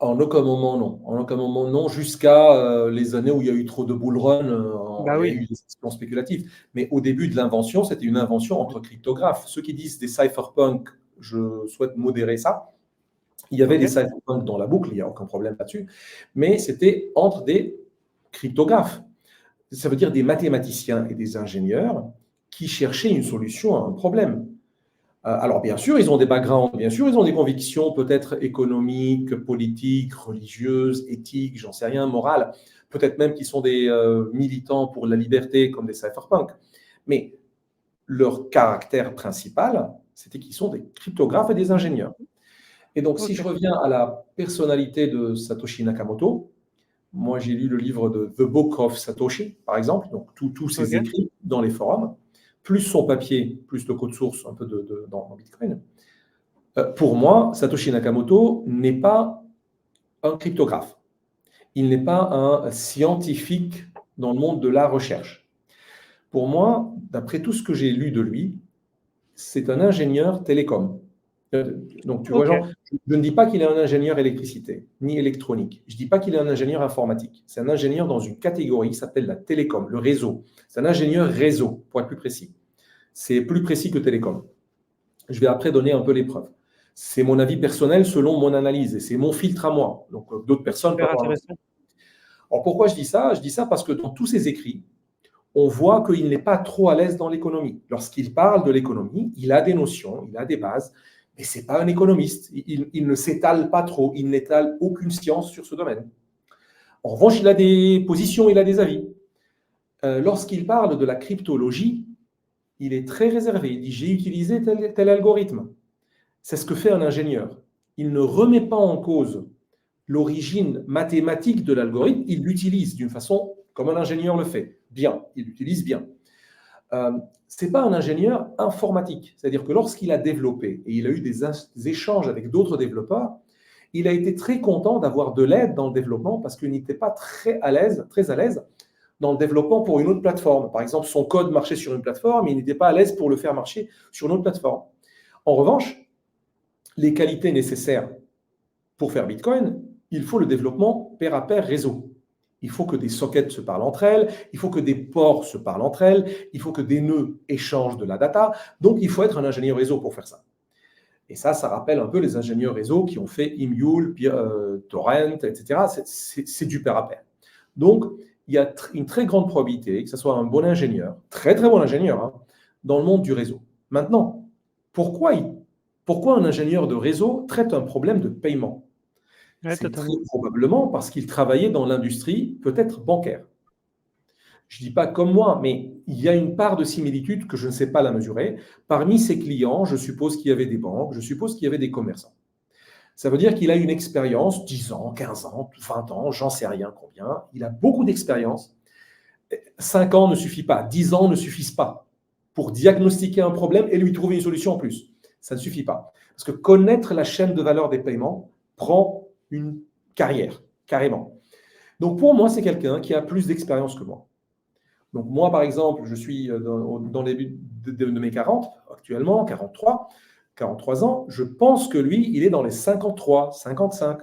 Speaker 2: En aucun moment, non. En aucun moment, non, jusqu'à les années où il y a eu trop de bull run,
Speaker 1: Bah
Speaker 2: il y a
Speaker 1: oui,
Speaker 2: eu des sessions spéculatives. Mais au début de l'invention, c'était une invention entre cryptographes. Ceux qui disent des cypherpunks, je souhaite modérer ça. Il y avait des
Speaker 1: ok,
Speaker 2: cypherpunks dans la boucle, il n'y a aucun problème là-dessus, mais c'était entre des cryptographes. Ça veut dire des mathématiciens et des ingénieurs qui cherchaient une solution à un problème. Alors, bien sûr, ils ont des backgrounds, bien sûr, ils ont des convictions peut-être économiques, politiques, religieuses, éthiques, j'en sais rien, morales. Peut-être même qu'ils sont des militants pour la liberté comme des cypherpunks. Mais leur caractère principal, c'était qu'ils sont des cryptographes et des ingénieurs. Et donc, si je
Speaker 1: ok,
Speaker 2: reviens à la personnalité de Satoshi Nakamoto, moi, j'ai lu le livre de The Book of Satoshi, par exemple, donc tous ses
Speaker 1: ok,
Speaker 2: écrits dans les forums, plus son papier, plus le code source un peu dans Bitcoin. Pour moi, Satoshi Nakamoto n'est pas un cryptographe. Il n'est pas un scientifique dans le monde de la recherche. Pour moi, d'après tout ce que j'ai lu de lui, c'est un ingénieur télécom. Donc, tu vois,
Speaker 1: ok,
Speaker 2: Jean, je ne dis pas qu'il est un ingénieur électricité, ni électronique. Je ne dis pas qu'il est un ingénieur informatique. C'est un ingénieur dans une catégorie qui s'appelle la télécom, le réseau. C'est un ingénieur réseau, pour être plus précis. C'est plus précis que télécom. Je vais après donner un peu les preuves. C'est mon avis personnel selon mon analyse et c'est mon filtre à moi. Donc, d'autres personnes peuvent
Speaker 1: super
Speaker 2: avoir un autre.
Speaker 1: intéressant.
Speaker 2: Alors, pourquoi je dis ça? Je dis ça parce que dans tous ses écrits, on voit qu'il n'est pas trop à l'aise dans l'économie. Lorsqu'il parle de l'économie, il a des notions, il a des bases, mais ce n'est pas un économiste. Il ne s'étale pas trop, il n'étale aucune science sur ce domaine. En revanche, il a des positions, il a des avis. Lorsqu'il parle de la cryptologie, il est très réservé. Il dit, j'ai utilisé tel algorithme. C'est ce que fait un ingénieur. Il ne remet pas en cause l'origine mathématique de l'algorithme, il l'utilise d'une façon comme un ingénieur le fait. Bien, il l'utilise bien. Ce n'est pas un ingénieur informatique. C'est-à-dire que lorsqu'il a développé et il a eu des échanges avec d'autres développeurs, il a été très content d'avoir de l'aide dans le développement parce qu'il n'était pas très à l'aise dans le développement pour une autre plateforme. Par exemple, son code marchait sur une plateforme, mais il n'était pas à l'aise pour le faire marcher sur une autre plateforme. En revanche, les qualités nécessaires pour faire Bitcoin, il faut le développement pair à pair réseau. Il faut que des sockets se parlent entre elles, il faut que des ports se parlent entre elles, il faut que des nœuds échangent de la data. Donc, il faut être un ingénieur réseau pour faire ça. Et ça rappelle un peu les ingénieurs réseau qui ont fait Imule, Torrent, etc. C'est du pair à pair. Donc, il y a une très grande probabilité que ce soit un bon ingénieur, très très bon ingénieur, hein, dans le monde du réseau. Maintenant, pourquoi un ingénieur de réseau traite un problème de paiement?
Speaker 1: Ouais,
Speaker 2: C'est très
Speaker 1: totalement.
Speaker 2: probablement parce qu'il travaillait dans l'industrie peut-être bancaire. Je ne dis pas comme moi, mais il y a une part de similitude que je ne sais pas la mesurer. Parmi ses clients, je suppose qu'il y avait des banques, je suppose qu'il y avait des commerçants. Ça veut dire qu'il a une expérience, 10 ans, 15 ans, 20 ans, j'en sais rien combien. Il a beaucoup d'expérience. 5 ans ne suffit pas, 10 ans ne suffisent pas pour diagnostiquer un problème et lui trouver une solution en plus. Ça ne suffit pas. Parce que connaître la chaîne de valeur des paiements prend une carrière, carrément. Donc pour moi, c'est quelqu'un qui a plus d'expérience que moi. Donc moi, par exemple, je suis dans les buts de mes 40, actuellement, 43 ans. Je pense que lui, il est dans les 53, 55.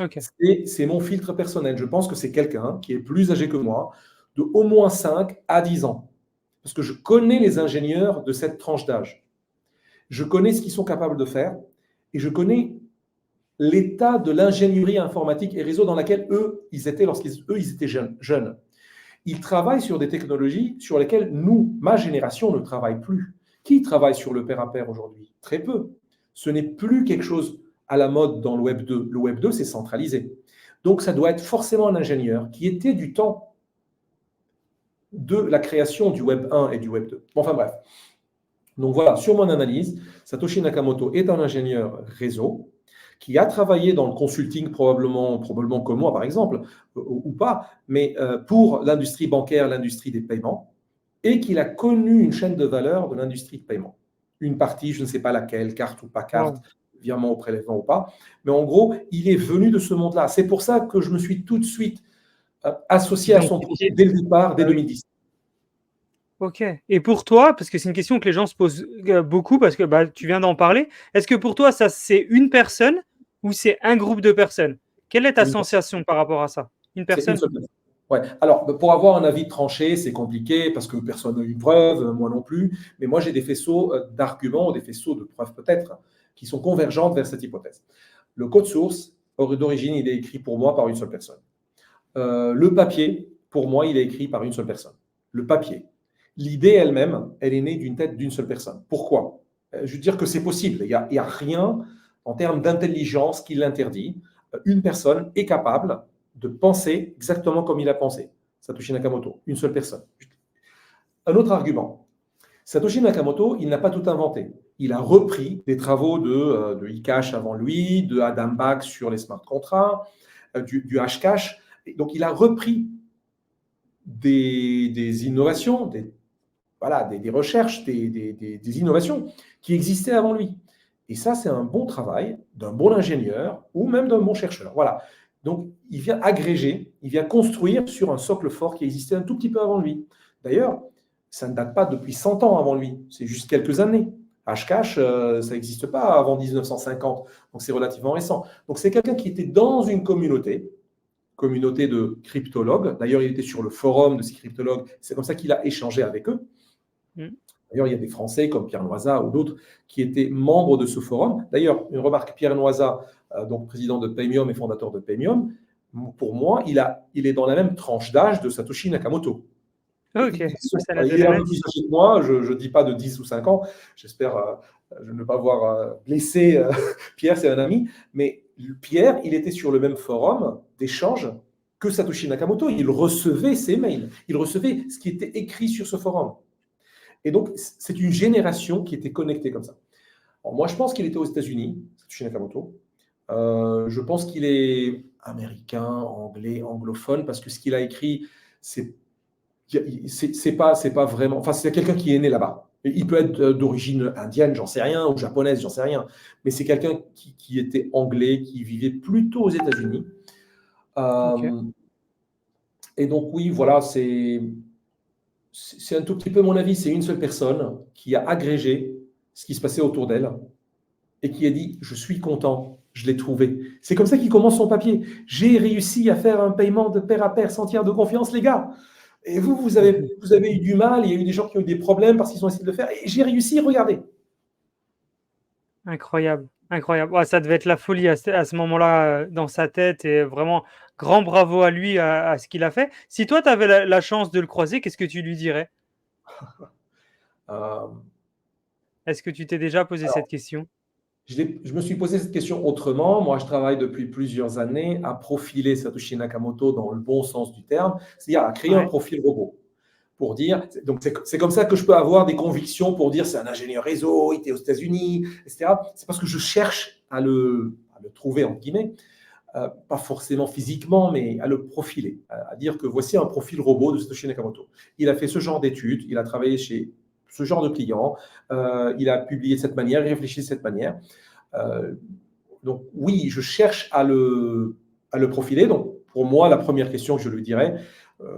Speaker 1: Ok,
Speaker 2: C'est mon filtre personnel. Je pense que c'est quelqu'un qui est plus âgé que moi, de au moins 5 à 10 ans. Parce que je connais les ingénieurs de cette tranche d'âge. Je connais ce qu'ils sont capables de faire et je connais l'état de l'ingénierie informatique et réseau dans laquelle ils étaient lorsqu'ils étaient jeunes. Ils travaillent sur des technologies sur lesquelles nous, ma génération, ne travaille plus. Qui travaille sur le pair à pair aujourd'hui? Très peu. Ce n'est plus quelque chose à la mode dans le Web 2. Le Web 2, c'est centralisé. Donc, ça doit être forcément un ingénieur qui était du temps de la création du Web 1 et du Web 2. Enfin bref. Donc voilà, sur mon analyse, Satoshi Nakamoto est un ingénieur réseau qui a travaillé dans le consulting probablement comme moi par exemple, ou pas, mais pour l'industrie bancaire, l'industrie des paiements, et qu'il a connu une chaîne de valeur de l'industrie de paiement. Une partie, je ne sais pas laquelle, carte ou pas
Speaker 1: wow.
Speaker 2: carte, virement ou prélèvement ou pas, mais en gros, il est venu de ce monde-là. C'est pour ça que je me suis tout de suite associé à son projet
Speaker 1: Identifié.
Speaker 2: dès le départ, dès
Speaker 1: Ah oui.
Speaker 2: 2010.
Speaker 1: Ok. Et pour toi, parce que c'est une question que les gens se posent beaucoup, parce que bah, tu viens d'en parler, est-ce que pour toi, ça c'est une personne ou c'est un groupe de personnes? Quelle est ta
Speaker 2: C'est une personne.
Speaker 1: sensation par rapport à ça? Une
Speaker 2: C'est une
Speaker 1: personne?
Speaker 2: seule personne. Ouais. Alors, pour avoir un avis tranché, c'est compliqué parce que personne n'a une preuve, moi non plus. Mais moi, j'ai des faisceaux d'arguments, des faisceaux de preuves peut-être, qui sont convergentes vers cette hypothèse. Le code source, d'origine, il est écrit pour moi par une seule personne. Le papier, pour moi, il est écrit par une seule personne. Le papier. L'idée elle-même, elle est née d'une tête d'une seule personne. Pourquoi? Je veux dire que c'est possible. Il y a rien en termes d'intelligence qui l'interdit. Une personne est capable de penser exactement comme il a pensé. Satoshi Nakamoto, une seule personne. Un autre argument. Satoshi Nakamoto, il n'a pas tout inventé. Il a repris des travaux de eCash avant lui, de Adam Back sur les smart contracts, du Hashcash. Donc, il a repris des innovations, voilà, des recherches, des innovations qui existaient avant lui. Et ça, c'est un bon travail d'un bon ingénieur ou même d'un bon chercheur. Voilà. Donc, il vient agréger, il vient construire sur un socle fort qui existait un tout petit peu avant lui. D'ailleurs, ça ne date pas depuis 100 ans avant lui, c'est juste quelques années. Hashcash, ça n'existe pas avant 1950, donc c'est relativement récent. Donc, c'est quelqu'un qui était dans une communauté de cryptologues. D'ailleurs, il était sur le forum de ces cryptologues. C'est comme ça qu'il a échangé avec eux.
Speaker 1: Mmh.
Speaker 2: D'ailleurs, il y a des Français comme Pierre Noisa ou d'autres qui étaient membres de ce forum. D'ailleurs, une remarque, Pierre Noisa, donc président de Paymium et fondateur de Paymium, pour moi, il est dans la même tranche d'âge de Satoshi Nakamoto.
Speaker 1: OK, c'est la
Speaker 2: Il est
Speaker 1: même
Speaker 2: un peu
Speaker 1: année?
Speaker 2: plus âgé que moi, je ne dis pas de 10 ou 5 ans. J'espère je ne pas avoir blessé Pierre, c'est un ami. Mais Pierre, il était sur le même forum d'échange que Satoshi Nakamoto. Il recevait ses mails, il recevait ce qui était écrit sur ce forum. Et donc, c'est une génération qui était connectée comme ça. Alors, moi, je pense qu'il était aux États-Unis, Satoshi Nakamoto. Je pense qu'il est américain, anglais, anglophone, parce que ce qu'il a écrit, c'est pas vraiment. Enfin, c'est quelqu'un qui est né là-bas. Il peut être d'origine indienne, j'en sais rien, ou japonaise, j'en sais rien. Mais c'est quelqu'un qui était anglais, qui vivait plutôt aux États-Unis.
Speaker 1: OK.
Speaker 2: Et donc, oui, voilà, c'est un tout petit peu mon avis. C'est une seule personne qui a agrégé ce qui se passait autour d'elle et qui a dit: je suis content, je l'ai trouvé. C'est comme ça qu'il commence son papier. J'ai réussi à faire un paiement de pair à pair sans tiers de confiance, les gars. Et vous avez eu du mal, il y a eu des gens qui ont eu des problèmes parce qu'ils ont essayé de le faire. Et j'ai réussi, regardez.
Speaker 1: Incroyable, incroyable. Ouais, ça devait être la folie à ce moment-là, dans sa tête et vraiment grand bravo à lui, à ce qu'il a fait. Si toi, tu avais la chance de le croiser, qu'est-ce que tu lui dirais?
Speaker 2: Euh,
Speaker 1: Est-ce que tu t'es déjà posé cette
Speaker 2: alors,
Speaker 1: question?
Speaker 2: je me suis posé cette question autrement. Moi, je travaille depuis plusieurs années à profiler Satoshi Nakamoto dans le bon sens du terme, c'est-à-dire à créer un
Speaker 1: Ouais,
Speaker 2: profil robot. Pour dire, donc c'est comme ça que je peux avoir des convictions pour dire c'est un ingénieur réseau, il était aux États-Unis, etc. C'est parce que je cherche à le trouver, entre guillemets, pas forcément physiquement, mais à le profiler, à dire que voici un profil robot de Satoshi Nakamoto. Il a fait ce genre d'études, il a travaillé chez ce genre de clients, il a publié de cette manière, il réfléchit de cette manière. Euh, donc oui, je cherche à le profiler. Donc pour moi, la première question que je lui dirais,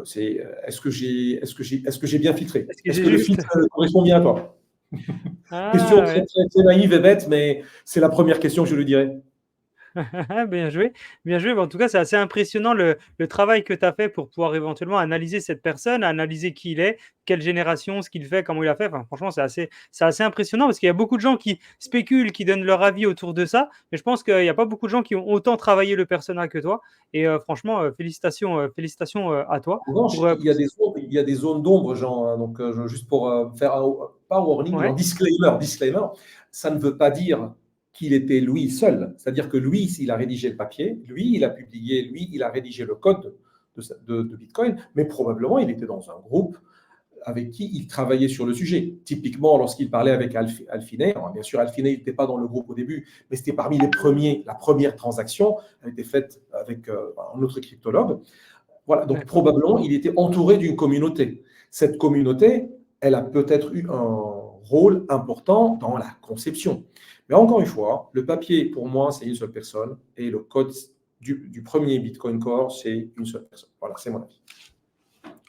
Speaker 2: c'est est-ce que j'ai bien filtré?
Speaker 1: est-ce que
Speaker 2: Est-ce
Speaker 1: c'est
Speaker 2: que le
Speaker 1: juste?
Speaker 2: filtre correspond bien à toi? Question
Speaker 1: Ah
Speaker 2: très,
Speaker 1: ouais.
Speaker 2: très, très naïve et bête, mais c'est la première question que je lui dirais.
Speaker 1: Bien joué, bien joué. Bah, en tout cas, c'est assez impressionnant le travail que tu as fait pour pouvoir éventuellement analyser cette personne, analyser qui il est, quelle génération, ce qu'il fait, comment il a fait. Enfin, franchement, c'est assez impressionnant parce qu'il y a beaucoup de gens qui spéculent, qui donnent leur avis autour de ça, mais je pense qu'il n'y a pas beaucoup de gens qui ont autant travaillé le personnage que toi. Et franchement, félicitations, félicitations à toi
Speaker 2: En revanche,
Speaker 1: pour
Speaker 2: il y a des zones d'ombre, Jean, hein. Donc, juste pour faire pas un warning, mais un
Speaker 1: ouais,
Speaker 2: disclaimer. Disclaimer, ça ne veut pas dire qu'il était lui seul. C'est-à-dire que lui, il a rédigé le papier, lui, il a publié, lui, il a rédigé le code de Bitcoin, mais probablement il était dans un groupe avec qui il travaillait sur le sujet. Typiquement, lorsqu'il parlait avec Alfinet, alors bien sûr, Alfinet n'était pas dans le groupe au début, mais c'était parmi les premiers, la première transaction a été faite avec un autre cryptologue. Voilà, donc
Speaker 1: d'accord.
Speaker 2: probablement, il était entouré d'une communauté. Cette communauté, elle a peut-être eu un rôle important dans la conception. Mais encore une fois, le papier, pour moi, c'est une seule personne, et le code du premier Bitcoin Core, c'est une seule personne. Voilà, c'est mon avis.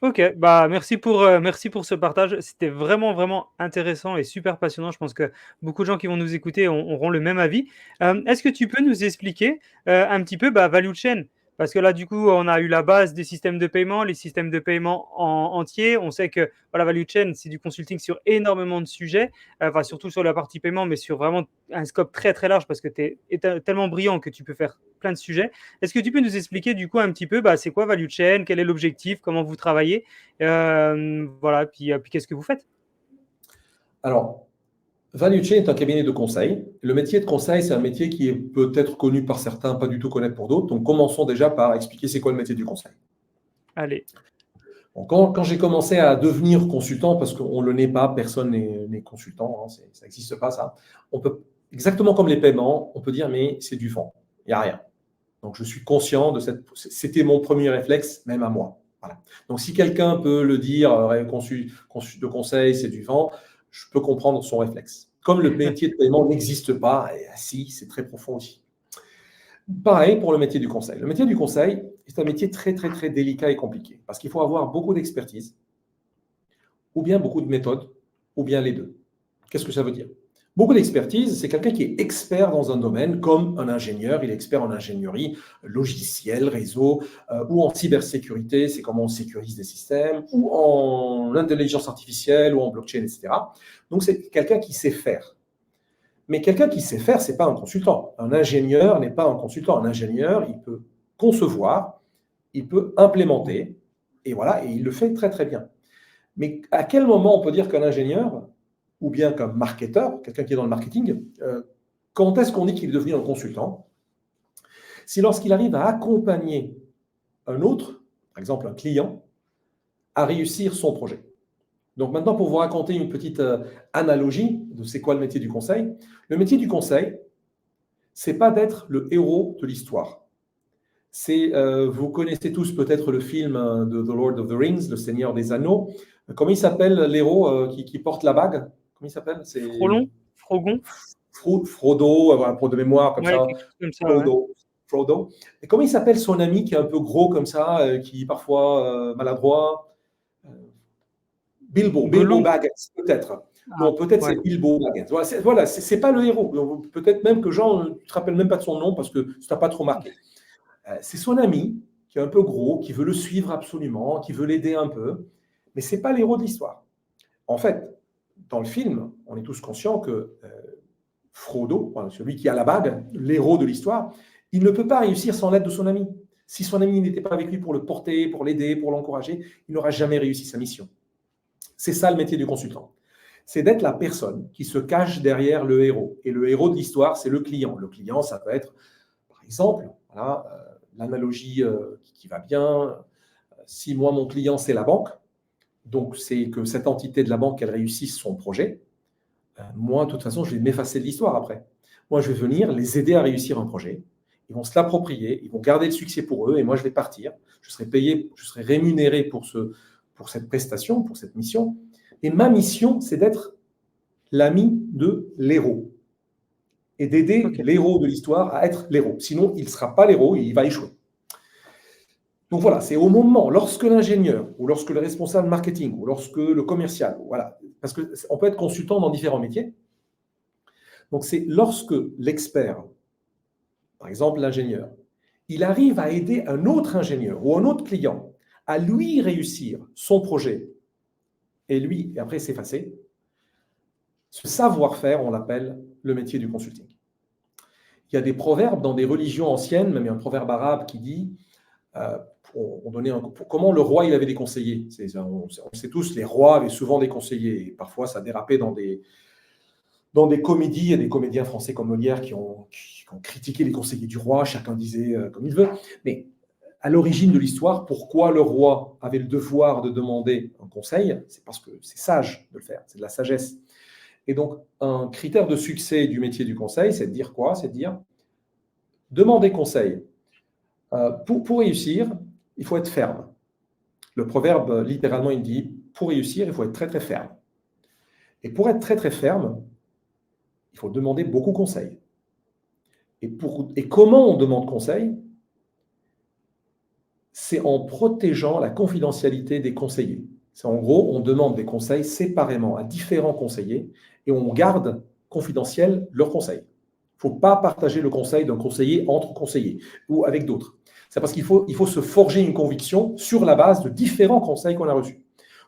Speaker 1: OK, merci pour ce partage. C'était vraiment, vraiment intéressant et super passionnant. Je pense que beaucoup de gens qui vont nous écouter auront le même avis. Est-ce que tu peux nous expliquer, un petit peu, value chain? Parce que là, du coup, on a eu la base des systèmes de paiement, les systèmes de paiement en entier. On sait que, voilà, value chain, c'est du consulting sur énormément de sujets, enfin, surtout sur la partie paiement, mais sur vraiment un scope très, très large parce que tu es tellement brillant que tu peux faire plein de sujets. Est-ce que tu peux nous expliquer du coup un petit peu, c'est quoi Value Chain, quel est l'objectif, comment vous travaillez, voilà, puis qu'est-ce que vous faites?
Speaker 2: Alors, Value Chain est un cabinet de conseil. Le métier de conseil, c'est un métier qui est peut-être connu par certains, pas du tout connu pour d'autres. Donc, commençons déjà par expliquer c'est quoi le métier du conseil.
Speaker 1: Allez.
Speaker 2: Donc, quand j'ai commencé à devenir consultant, parce qu'on ne le n'est pas, personne n'est consultant, hein, ça n'existe pas ça, on peut, exactement comme les paiements, on peut dire mais c'est du vent, il n'y a rien. Donc, je suis conscient de c'était mon premier réflexe, même à moi. Voilà. Donc, si quelqu'un peut le dire, de conseil, c'est du vent, je peux comprendre son réflexe. Comme le métier de paiement n'existe pas, et si, c'est très profond aussi. Pareil pour le métier du conseil. Le métier du conseil, c'est un métier très, très, très délicat et compliqué, parce qu'il faut avoir beaucoup d'expertise, ou bien beaucoup de méthodes, ou bien les deux. Qu'est-ce que ça veut dire? Beaucoup d'expertise, c'est quelqu'un qui est expert dans un domaine, comme un ingénieur, il est expert en ingénierie, logiciel, réseau, ou en cybersécurité, c'est comment on sécurise des systèmes, ou en intelligence artificielle, ou en blockchain, etc. Donc, c'est quelqu'un qui sait faire. Mais quelqu'un qui sait faire, ce n'est pas un consultant. Un ingénieur n'est pas un consultant. Un ingénieur, il peut concevoir, il peut implémenter, et voilà, et il le fait très, très bien. Mais à quel moment on peut dire qu'un ingénieur, ou bien qu'un marketeur, quelqu'un qui est dans le marketing, quand est-ce qu'on dit qu'il est devenu un consultant? C'est lorsqu'il arrive à accompagner un autre, par exemple un client, à réussir son projet. Donc maintenant, pour vous raconter une petite analogie de c'est quoi le métier du conseil, le métier du conseil, c'est pas d'être le héros de l'histoire. Vous connaissez tous peut-être le film de The Lord of the Rings, Le Seigneur des Anneaux. Comment il s'appelle l'héros qui porte la bague? Comment il s'appelle? C'est
Speaker 1: Frolon? Frogon?
Speaker 2: Frodo, voilà, pour de mémoire comme
Speaker 1: Ouais,
Speaker 2: ça.
Speaker 1: quelque chose comme ça, ouais.
Speaker 2: Frodo. Et comment il s'appelle son ami qui est un peu gros comme ça, qui est parfois maladroit? Bilbo
Speaker 1: Gollum?
Speaker 2: Baggins, peut-être.
Speaker 1: Ah,
Speaker 2: Non, peut-être
Speaker 1: ouais.
Speaker 2: c'est Bilbo Baggins. Voilà, c'est pas le héros. Donc, peut-être même que Jean, tu te rappelles même pas de son nom parce que ça t'a pas trop marqué. C'est son ami qui est un peu gros, qui veut le suivre absolument, qui veut l'aider un peu, mais c'est pas l'héros de l'histoire. En fait, dans le film, on est tous conscients que Frodo, celui qui a la bague, l'héros de l'histoire, il ne peut pas réussir sans l'aide de son ami. Si son ami n'était pas avec lui pour le porter, pour l'aider, pour l'encourager, il n'aura jamais réussi sa mission. C'est ça le métier du consultant. C'est d'être la personne qui se cache derrière le héros. Et le héros de l'histoire, c'est le client. Le client, ça peut être, par exemple, voilà, l'analogie qui va bien, si moi, mon client, c'est la banque, donc c'est que cette entité de la banque, elle réussisse son projet, moi, de toute façon, je vais m'effacer de l'histoire après. Moi, je vais venir les aider à réussir un projet. Ils vont se l'approprier, ils vont garder le succès pour eux, et moi, je vais partir. Je serai payé, je serai rémunéré pour cette prestation, pour cette mission. Et ma mission, c'est d'être l'ami de l'héros et d'aider
Speaker 1: OK.
Speaker 2: l'héros de l'histoire à être l'héros. Sinon, il ne sera pas l'héros et il va échouer. Donc voilà, c'est au moment, lorsque l'ingénieur, ou lorsque le responsable marketing, ou lorsque le commercial, voilà, parce qu'on peut être consultant dans différents métiers. Donc c'est lorsque l'expert, par exemple l'ingénieur, il arrive à aider un autre ingénieur ou un autre client à lui réussir son projet, et lui, et après s'effacer, ce savoir-faire, on l'appelle le métier du consulting. Il y a des proverbes dans des religions anciennes, même il y a un proverbe arabe qui dit comment le roi il avait des conseillers. On sait tous, les rois avaient souvent des conseillers. Et parfois, ça dérapait dans des comédies. Il y a des comédiens français comme Molière qui ont critiqué les conseillers du roi. Chacun disait comme il veut. Mais à l'origine de l'histoire, pourquoi le roi avait le devoir de demander un conseil? C'est parce que c'est sage de le faire. C'est de la sagesse. Et donc, un critère de succès du métier du conseil, c'est de dire quoi? C'est de dire demander conseil. Pour réussir, il faut être ferme. Le proverbe, littéralement, il dit pour réussir, il faut être très, très ferme. Et pour être très, très ferme, il faut demander beaucoup de conseils. Et comment on demande conseil? c'est en protégeant la confidentialité des conseillers. C'est en gros, on demande des conseils séparément à différents conseillers et on garde confidentiel leurs conseils. Il ne faut pas partager le conseil d'un conseiller entre conseillers ou avec d'autres. C'est parce qu'il faut se forger une conviction sur la base de différents conseils qu'on a reçus.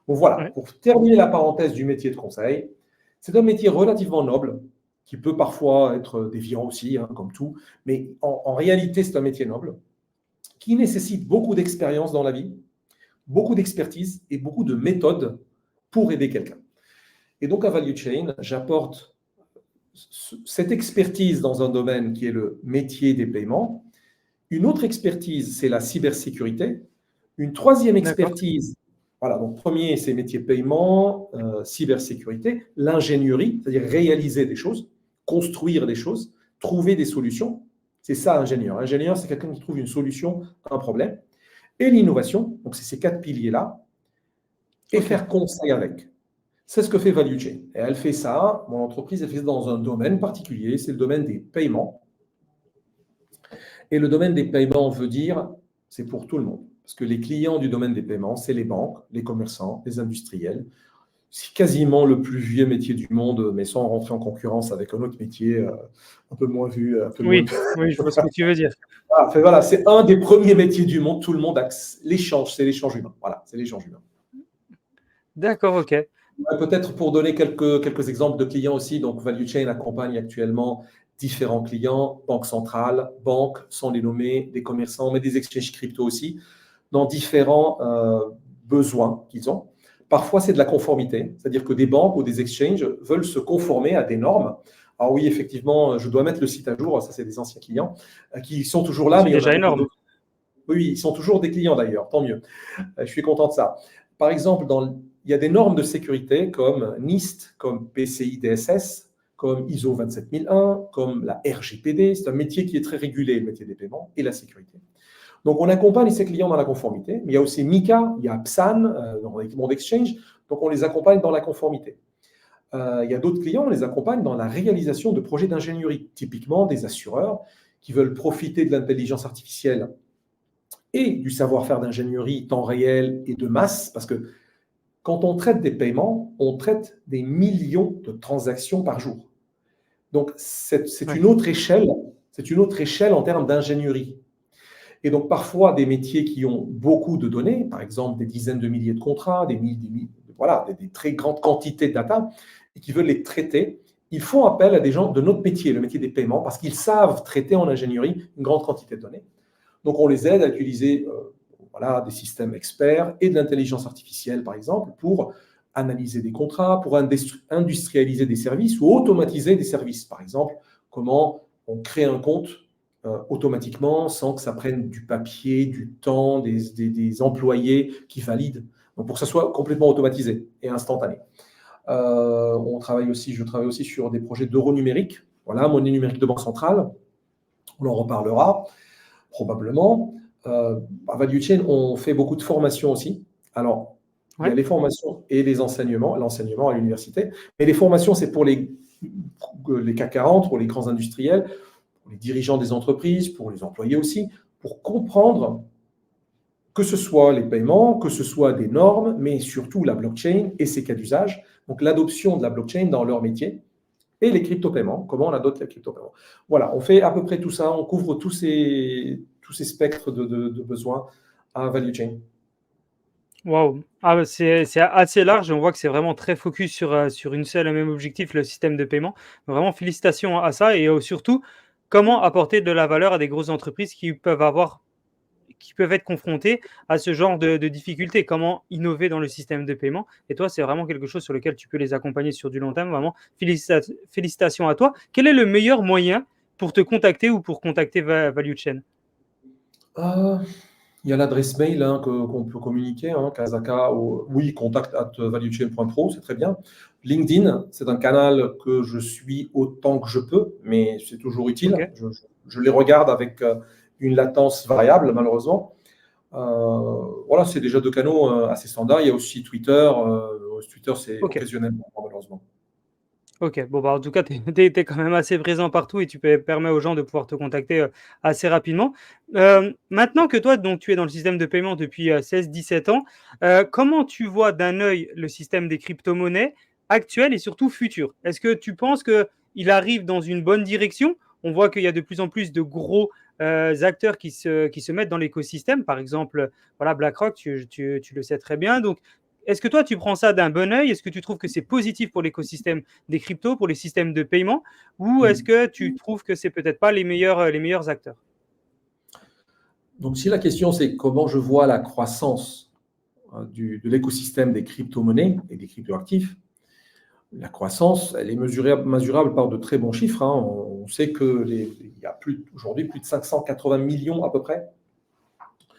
Speaker 2: Donc voilà,
Speaker 1: Ouais,
Speaker 2: pour terminer la parenthèse du métier de conseil, c'est un métier relativement noble, qui peut parfois être déviant aussi, hein, comme tout, mais en réalité, c'est un métier noble qui nécessite beaucoup d'expérience dans la vie, beaucoup d'expertise et beaucoup de méthodes pour aider quelqu'un. Et donc, à Value Chain, j'apporte cette expertise dans un domaine qui est le métier des paiements. Une autre expertise, c'est la cybersécurité. Une troisième
Speaker 1: d'accord.
Speaker 2: expertise, voilà, donc premier, c'est métier paiement, cybersécurité, l'ingénierie, c'est-à-dire réaliser des choses, construire des choses, trouver des solutions. C'est ça, ingénieur. Ingénieur, c'est quelqu'un qui trouve une solution à un problème. Et l'innovation, donc c'est ces quatre piliers-là, et
Speaker 1: Ok.
Speaker 2: faire conseil avec. C'est ce que fait Value Chain. Et elle fait ça, mon entreprise, elle fait ça dans un domaine particulier, c'est le domaine des paiements. Et le domaine des paiements veut dire, c'est pour tout le monde. Parce que les clients du domaine des paiements, c'est les banques, les commerçants, les industriels. C'est quasiment le plus vieux métier du monde, mais sans rentrer en concurrence avec un autre métier un peu moins vu, un peu moins.
Speaker 1: Oui, oui, je vois ce que tu veux dire.
Speaker 2: Voilà, c'est un des premiers métiers du monde. Tout le monde a l'échange, c'est l'échange humain. Voilà, c'est l'échange humain.
Speaker 1: D'accord, ok.
Speaker 2: Peut-être pour donner quelques exemples de clients aussi, donc Value Chain accompagne actuellement différents clients, banques centrales, banques, sans les nommer, des commerçants, mais des exchanges crypto aussi, dans différents besoins qu'ils ont. Parfois, c'est de la conformité, c'est-à-dire que des banques ou des exchanges veulent se conformer à des normes. Alors oui, effectivement, je dois mettre le site à jour, ça c'est des anciens clients qui sont toujours là,
Speaker 1: C'est
Speaker 2: mais il y en a
Speaker 1: déjà
Speaker 2: beaucoup
Speaker 1: énorme.
Speaker 2: d'autres. Oui, ils sont toujours des clients d'ailleurs, tant mieux. Je suis content de ça. Par exemple, il y a des normes de sécurité comme NIST, comme PCI DSS, comme ISO 27001, comme la RGPD. C'est un métier qui est très régulé, le métier des paiements et la sécurité. Donc, on accompagne ces clients dans la conformité. Mais il y a aussi MiCA, il y a PSAN dans l'équipement d'Exchange. Donc, on les accompagne dans la conformité. Il y a d'autres clients, on les accompagne dans la réalisation de projets d'ingénierie, typiquement des assureurs qui veulent profiter de l'intelligence artificielle et du savoir-faire d'ingénierie temps réel et de masse, parce que quand on traite des paiements, on traite des millions de transactions par jour. Donc, c'est
Speaker 1: Ouais.
Speaker 2: une autre échelle, c'est une autre échelle en termes d'ingénierie. Et donc, parfois, des métiers qui ont beaucoup de données, par exemple des dizaines de milliers de contrats, voilà, des très grandes quantités de data, et qui veulent les traiter, ils font appel à des gens de notre métier, le métier des paiements, parce qu'ils savent traiter en ingénierie une grande quantité de données. Donc, on les aide à utiliser voilà, des systèmes experts et de l'intelligence artificielle, par exemple, pour analyser des contrats, pour industrialiser des services ou automatiser des services. Par exemple, comment on crée un compte automatiquement sans que ça prenne du papier, du temps, des employés qui valident. Donc, pour que ça soit complètement automatisé et instantané. Je travaille aussi sur des projets d'euro numérique. Voilà, monnaie numérique de banque centrale. On en reparlera probablement. À Value Chain, on fait beaucoup de formations aussi. Alors, il y a
Speaker 1: Ouais.
Speaker 2: les formations et les enseignements, l'enseignement à l'université. Mais les formations, c'est pour les CAC 40, pour les grands industriels, pour les dirigeants des entreprises, pour les employés aussi, pour comprendre que ce soit les paiements, que ce soit des normes, mais surtout la blockchain et ses cas d'usage. Donc, l'adoption de la blockchain dans leur métier et les crypto-paiements, comment on adopte les crypto-paiements. Voilà, on fait à peu près tout ça, on couvre tous ces spectres de besoins à Value Chain.
Speaker 1: Waouh! Ah bah, c'est assez large et on voit que c'est vraiment très focus sur une seule et même objectif, le système de paiement. Vraiment félicitations à ça et surtout, comment apporter de la valeur à des grosses entreprises qui peuvent être confrontées à ce genre de difficultés. Comment innover dans le système de paiement et toi, c'est vraiment quelque chose sur lequel tu peux les accompagner sur du long terme. Vraiment félicitations à toi. Quel est le meilleur moyen pour te contacter ou pour contacter Value Chain?
Speaker 2: Euh, il y a l'adresse mail hein, qu'on peut communiquer, hein, Kazaka, oui, contact@valuechain.pro, c'est très bien. LinkedIn, c'est un canal que je suis autant que je peux, mais c'est toujours utile.
Speaker 1: OK.
Speaker 2: Je les regarde avec une latence variable, malheureusement. Voilà, c'est déjà deux canaux assez standards. Il y a aussi Twitter. Twitter, c'est
Speaker 1: OK.
Speaker 2: occasionnellement, malheureusement.
Speaker 1: OK, bon, bah, en tout cas, tu es quand même assez présent partout et tu permets aux gens de pouvoir te contacter, assez rapidement. Maintenant que toi, donc tu es dans le système de paiement depuis, 16-17 ans, comment tu vois d'un œil le système des cryptomonnaies actuel et surtout futur? Est-ce que tu penses qu'il arrive dans une bonne direction? On voit qu'il y a de plus en plus de gros, acteurs qui se mettent dans l'écosystème. Par exemple, voilà, BlackRock, tu le sais très bien. Donc, est-ce que toi, tu prends ça d'un bon œil? Est-ce que tu trouves que c'est positif pour l'écosystème des cryptos, pour les systèmes de paiement? Ou est-ce
Speaker 2: Mm.
Speaker 1: que tu trouves que c'est peut-être pas les meilleurs acteurs?
Speaker 2: Donc, si la question c'est comment je vois la croissance de l'écosystème des crypto-monnaies et des crypto-actifs, la croissance, elle est mesurable par de très bons chiffres, hein. On sait il y a aujourd'hui plus de 580 millions à peu près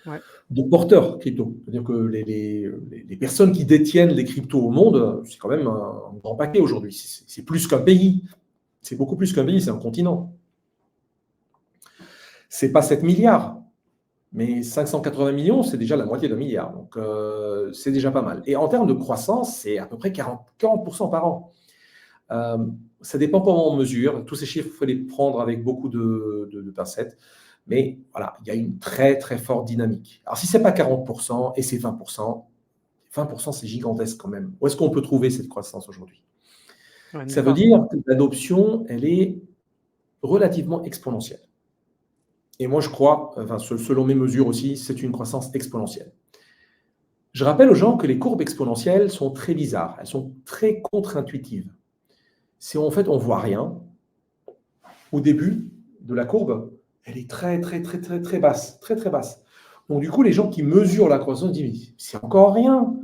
Speaker 1: Ouais,
Speaker 2: de porteurs crypto. C'est-à-dire que les personnes qui détiennent les cryptos au monde, c'est quand même un grand paquet aujourd'hui. C'est plus qu'un pays. C'est beaucoup plus qu'un pays, c'est un continent. C'est pas 7 milliards, mais 580 millions, c'est déjà la moitié d'un milliard. Donc, c'est déjà pas mal. Et en termes de croissance, c'est à peu près 40% par an. Euh, Ça dépend comment on mesure. Tous ces chiffres, il faut les prendre avec beaucoup de pincettes. Mais voilà, il y a une très, très forte dynamique. Alors, si ce n'est pas 40% et c'est 20%, 20%, c'est gigantesque quand même. Où est-ce qu'on peut trouver cette croissance aujourd'hui?
Speaker 1: ouais,
Speaker 2: Ça
Speaker 1: nulle
Speaker 2: veut
Speaker 1: part.
Speaker 2: dire que l'adoption, elle est relativement exponentielle. Et moi, je crois, enfin, selon mes mesures aussi, c'est une croissance exponentielle. Je rappelle aux gens que les courbes exponentielles sont très bizarres. Elles sont très contre-intuitives. Si en fait on ne voit rien, au début de la courbe, elle est très, très, très, très, très basse. Très, très basse. Donc, du coup, les gens qui mesurent la croissance disent, mais c'est encore rien.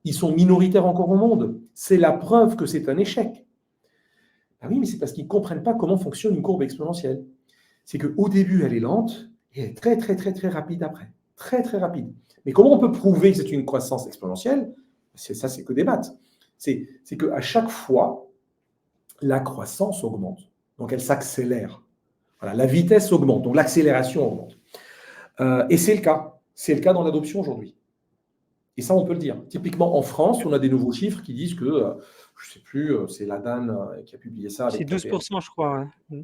Speaker 2: Ils sont minoritaires encore au monde. C'est la preuve que c'est un échec. Ah oui, mais c'est parce qu'ils ne comprennent pas comment fonctionne une courbe exponentielle. C'est qu'au début, elle est lente et elle est très, très, très, très rapide après. Très, très rapide. Mais comment on peut prouver que c'est une croissance exponentielle? Ça, c'est que des maths. C'est qu'à chaque fois, la croissance augmente. Donc, elle s'accélère. Voilà, la vitesse augmente, donc l'accélération augmente. Et c'est le cas. C'est le cas dans l'adoption aujourd'hui. Et ça, on peut le dire. Typiquement, en France, on a des nouveaux chiffres qui disent que, je ne sais plus, c'est la DAN qui a publié ça
Speaker 1: C'est
Speaker 2: avec KPMG.
Speaker 1: 12%, je crois, ouais. Mmh.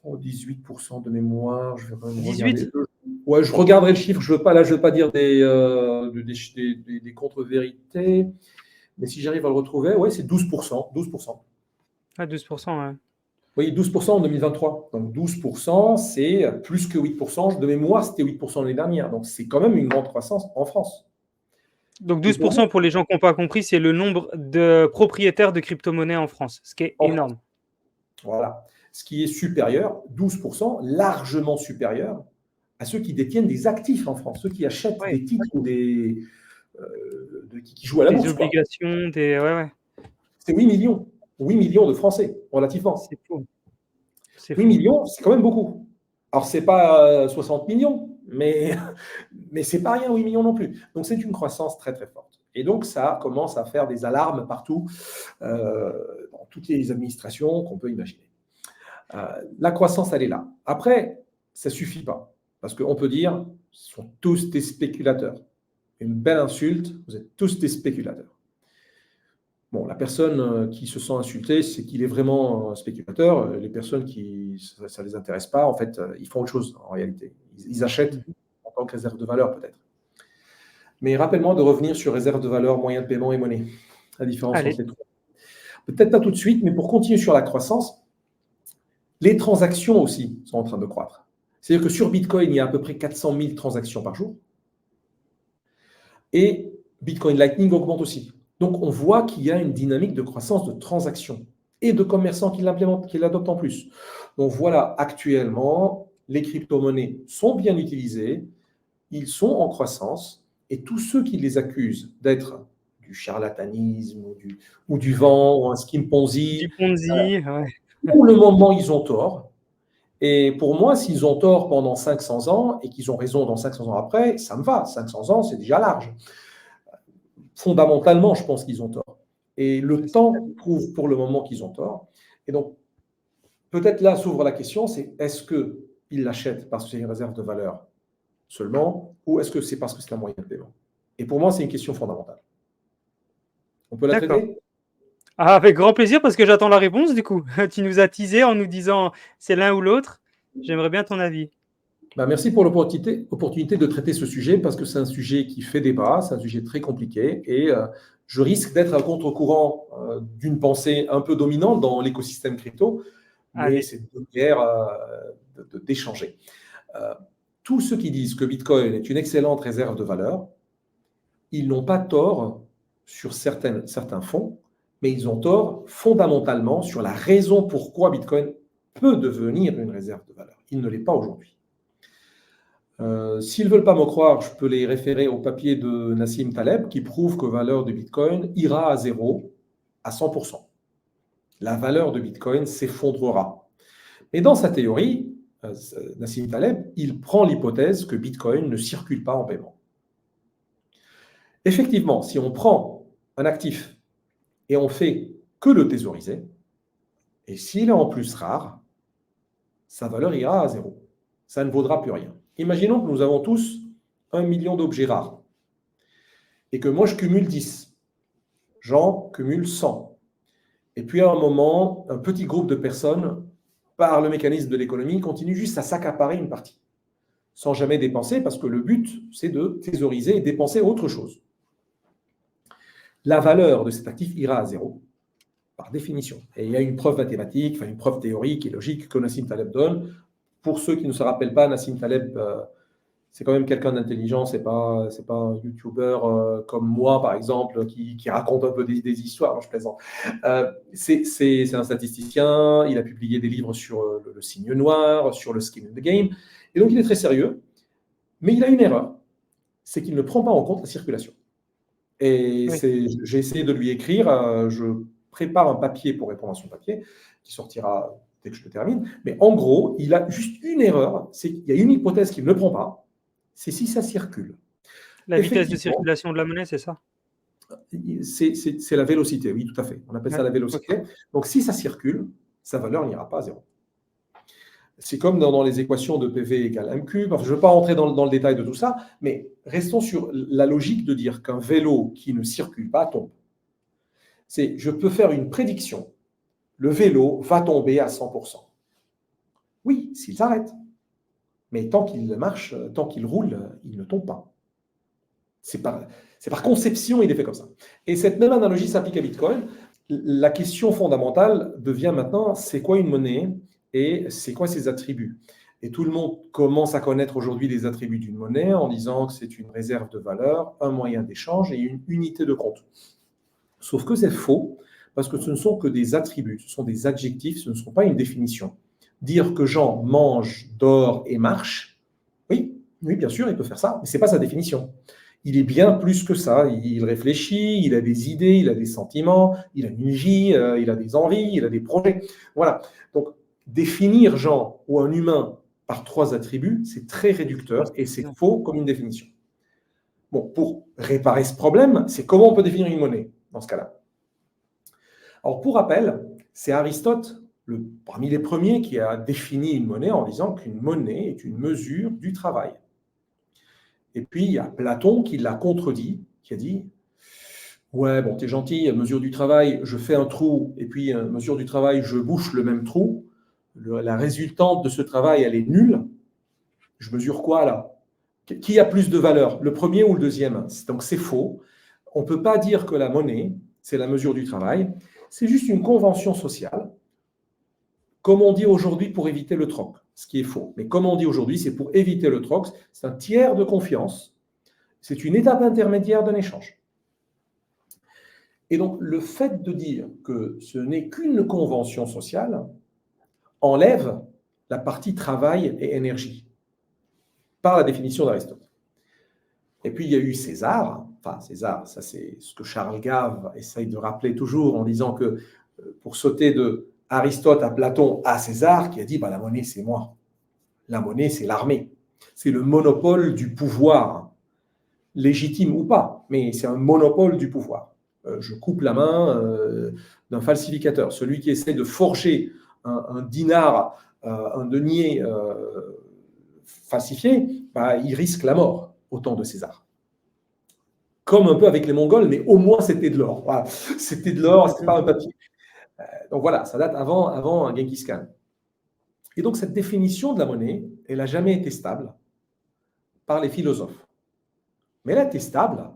Speaker 2: Oh, 18% de mémoire, je vais quand même regarder.
Speaker 1: 18?
Speaker 2: Ouais, je regarderai le chiffre, je ne veux pas, là, je veux pas dire des contre-vérités, mais si j'arrive à le retrouver, ouais, c'est 12%. 12%.
Speaker 1: Ouais, 12%, ouais.
Speaker 2: Oui, 12% en 2023. Donc 12%, c'est plus que 8%. De mémoire, c'était 8% l'année dernière. Donc c'est quand même une grande croissance en France.
Speaker 1: Donc
Speaker 2: Et pour moi,
Speaker 1: 12% pour les gens qui n'ont pas compris, c'est le nombre de propriétaires de crypto-monnaies en France, ce qui est
Speaker 2: en France,
Speaker 1: énorme.
Speaker 2: voilà. Ce qui est supérieur, 12%, largement supérieur à ceux qui détiennent des actifs en France, ceux qui achètent
Speaker 1: Ouais,
Speaker 2: des titres ou qui jouent à la
Speaker 1: des
Speaker 2: bourse, quoi.
Speaker 1: obligations, des ouais, ouais,
Speaker 2: C'est 8 millions. 8 millions de Français, relativement.
Speaker 1: c'est fou, c'est
Speaker 2: 8
Speaker 1: fou.
Speaker 2: millions, c'est quand même beaucoup. Alors, ce n'est pas 60 millions, mais ce n'est pas rien, 8 millions non plus. Donc, c'est une croissance très, très forte. Et donc, ça commence à faire des alarmes partout, dans toutes les administrations qu'on peut imaginer. La croissance, elle est là. Après, ça ne suffit pas. Parce qu'on peut dire, ce sont tous des spéculateurs. Une belle insulte, vous êtes tous des spéculateurs. Bon, la personne qui se sent insultée, c'est qu'il est vraiment un spéculateur. Les personnes qui ça ne les intéresse pas, en fait, ils font autre chose en réalité. Ils achètent
Speaker 1: Mmh.
Speaker 2: en tant que réserve de valeur peut-être. Mais rappelle-moi de revenir sur réserve de valeur, moyen de paiement et monnaie. La différence entre
Speaker 1: Allez,
Speaker 2: les trois. Peut-être pas tout de suite, mais pour continuer sur la croissance, les transactions aussi sont en train de croître. C'est-à-dire que sur Bitcoin, il y a à peu près 400 000 transactions par jour. Et Bitcoin Lightning augmente aussi. Donc, on voit qu'il y a une dynamique de croissance de transactions et de commerçants qui l'implémentent, qui l'adoptent en plus. Donc, voilà, actuellement, les crypto-monnaies sont bien utilisées, ils sont en croissance, et tous ceux qui les accusent d'être du charlatanisme ou du vent ou un scheme
Speaker 1: du
Speaker 2: Ponzi,
Speaker 1: Ponzi, ouais.
Speaker 2: pour le moment, ils ont tort. Et pour moi, s'ils ont tort pendant 500 ans et qu'ils ont raison dans 500 ans après, ça me va. 500 ans, c'est déjà large. Fondamentalement, je pense qu'ils ont tort. Et le
Speaker 1: C'est ça.
Speaker 2: temps prouve pour le moment qu'ils ont tort. Et donc, peut-être là s'ouvre la question, c'est est-ce qu'ils l'achètent parce que c'est une réserve de valeur seulement, ou est-ce que c'est parce que c'est un moyen de paiement? Et pour moi, c'est une question fondamentale. On peut la
Speaker 1: D'accord.
Speaker 2: traiter?
Speaker 1: Ah, avec grand plaisir parce que j'attends la réponse du coup. Tu nous as teasé en nous disant c'est l'un ou l'autre. J'aimerais bien ton avis.
Speaker 2: Bah, merci pour l'opportunité de traiter ce sujet parce que c'est un sujet qui fait débat, c'est un sujet très compliqué et je risque d'être à contre-courant d'une pensée un peu dominante dans l'écosystème crypto, mais
Speaker 1: Allez,
Speaker 2: c'est une guerre d'échanger. Euh, tous ceux qui disent que Bitcoin est une excellente réserve de valeur, ils n'ont pas tort sur certains fonds, mais ils ont tort fondamentalement sur la raison pourquoi Bitcoin peut devenir une réserve de valeur. Il ne l'est pas aujourd'hui. S'ils ne veulent pas me croire, je peux les référer au papier de Nassim Taleb qui prouve que la valeur de Bitcoin ira à zéro à 100%. La valeur de Bitcoin s'effondrera. Mais dans sa théorie, Nassim Taleb, il prend l'hypothèse que Bitcoin ne circule pas en paiement. Effectivement, si on prend un actif et on fait que le thésauriser, et s'il est en plus rare, sa valeur ira à zéro. Ça ne vaudra plus rien. Imaginons que nous avons tous 1 million d'objets rares et que moi je cumule 10. Jean cumule 100. Et puis à un moment, un petit groupe de personnes, par le mécanisme de l'économie, continue juste à s'accaparer une partie, sans jamais dépenser, parce que le but, c'est de thésauriser et dépenser autre chose. La valeur de cet actif ira à zéro, par définition. Et il y a une preuve mathématique, enfin une preuve théorique et logique que Nassim Taleb donne. Pour ceux qui ne se rappellent pas, Nassim Taleb, c'est quand même quelqu'un d'intelligent, c'est pas un YouTuber comme moi, par exemple, qui raconte un peu des histoires, non, je plaisante. C'est un statisticien, il a publié des livres sur le signe noir, sur le skin in the game, et donc il est très sérieux, mais il a une erreur, c'est qu'il ne prend pas en compte la circulation. Et
Speaker 1: oui.
Speaker 2: j'ai essayé de lui écrire, je prépare un papier pour répondre à son papier, qui sortira dès que je le termine. Mais en gros, il a juste une erreur, c'est qu'il y a une hypothèse qu'il ne prend pas, c'est si ça circule.
Speaker 1: La vitesse de
Speaker 2: Effectivement,
Speaker 1: circulation de la monnaie, c'est ça?
Speaker 2: c'est la vélocité, oui, tout à fait. On appelle ça
Speaker 1: Ouais,
Speaker 2: la
Speaker 1: OK.
Speaker 2: vélocité. Donc si ça circule, sa valeur n'ira pas à zéro. C'est comme dans les équations de PV égale mq. Enfin, je ne veux pas rentrer dans le détail de tout ça, mais restons sur la logique de dire qu'un vélo qui ne circule pas tombe. Je peux faire une prédiction. Le vélo va tomber à 100%. Oui, s'il s'arrête. Mais tant qu'il marche, tant qu'il roule, il ne tombe pas. C'est par conception, il est fait comme ça. Et cette même analogie s'applique à Bitcoin. La question fondamentale devient maintenant, c'est quoi une monnaie et c'est quoi ses attributs? Et tout le monde commence à connaître aujourd'hui les attributs d'une monnaie en disant que c'est une réserve de valeur, un moyen d'échange et une unité de compte. Sauf que c'est faux, parce que ce ne sont que des attributs, ce sont des adjectifs, ce ne sont pas une définition. Dire que Jean mange, dort et marche, oui, oui, bien sûr, il peut faire ça, mais ce n'est pas sa définition. Il est bien plus que ça. Il réfléchit, il a des idées, il a des sentiments, il a une vie, il a des envies, il a des projets. Voilà. Donc, définir Jean ou un humain par 3 attributs, c'est très
Speaker 1: C'est pas
Speaker 2: réducteur et c'est
Speaker 1: suffisant.
Speaker 2: faux comme une définition. Bon, pour réparer ce problème, c'est comment on peut définir une monnaie dans ce cas-là. Alors, pour rappel, c'est Aristote, parmi les premiers, qui a défini une monnaie en disant qu'une monnaie est une mesure du travail. Et puis, il y a Platon qui l'a contredit, qui a dit ouais, bon, t'es gentil, mesure du travail, je fais un trou, et puis mesure du travail, je bouche le même trou. La résultante de ce travail, elle est nulle. Je mesure quoi là? Qui a plus de valeur, le premier ou le deuxième? Donc c'est faux. On ne peut pas dire que la monnaie, c'est la mesure du travail. C'est juste une convention sociale, comme on dit aujourd'hui pour éviter le troc, ce qui est faux. Mais comme on dit aujourd'hui, c'est pour éviter le troc, c'est un tiers de confiance, c'est une étape intermédiaire d'un échange. Et donc, le fait de dire que ce n'est qu'une convention sociale enlève la partie travail et énergie, par la définition d'Aristote. Et puis, il y a eu César, enfin César, ça c'est ce que Charles Gave essaye de rappeler toujours en disant que pour sauter de Aristote à Platon à César, qui a dit bah, la monnaie c'est moi, la monnaie c'est l'armée, c'est le monopole du pouvoir, légitime ou pas, mais c'est un monopole du pouvoir. Je coupe la main d'un falsificateur, celui qui essaie de forger un dinar, un denier falsifié, bah, il risque la mort au temps de César. comme un peu avec les Mongols, mais au moins c'était de l'or. Voilà. C'était de l'or, c'était pas un papier. Donc voilà, ça date avant Genghis Khan. Et donc cette définition de la monnaie, elle n'a jamais été stable par les philosophes. Mais elle a été stable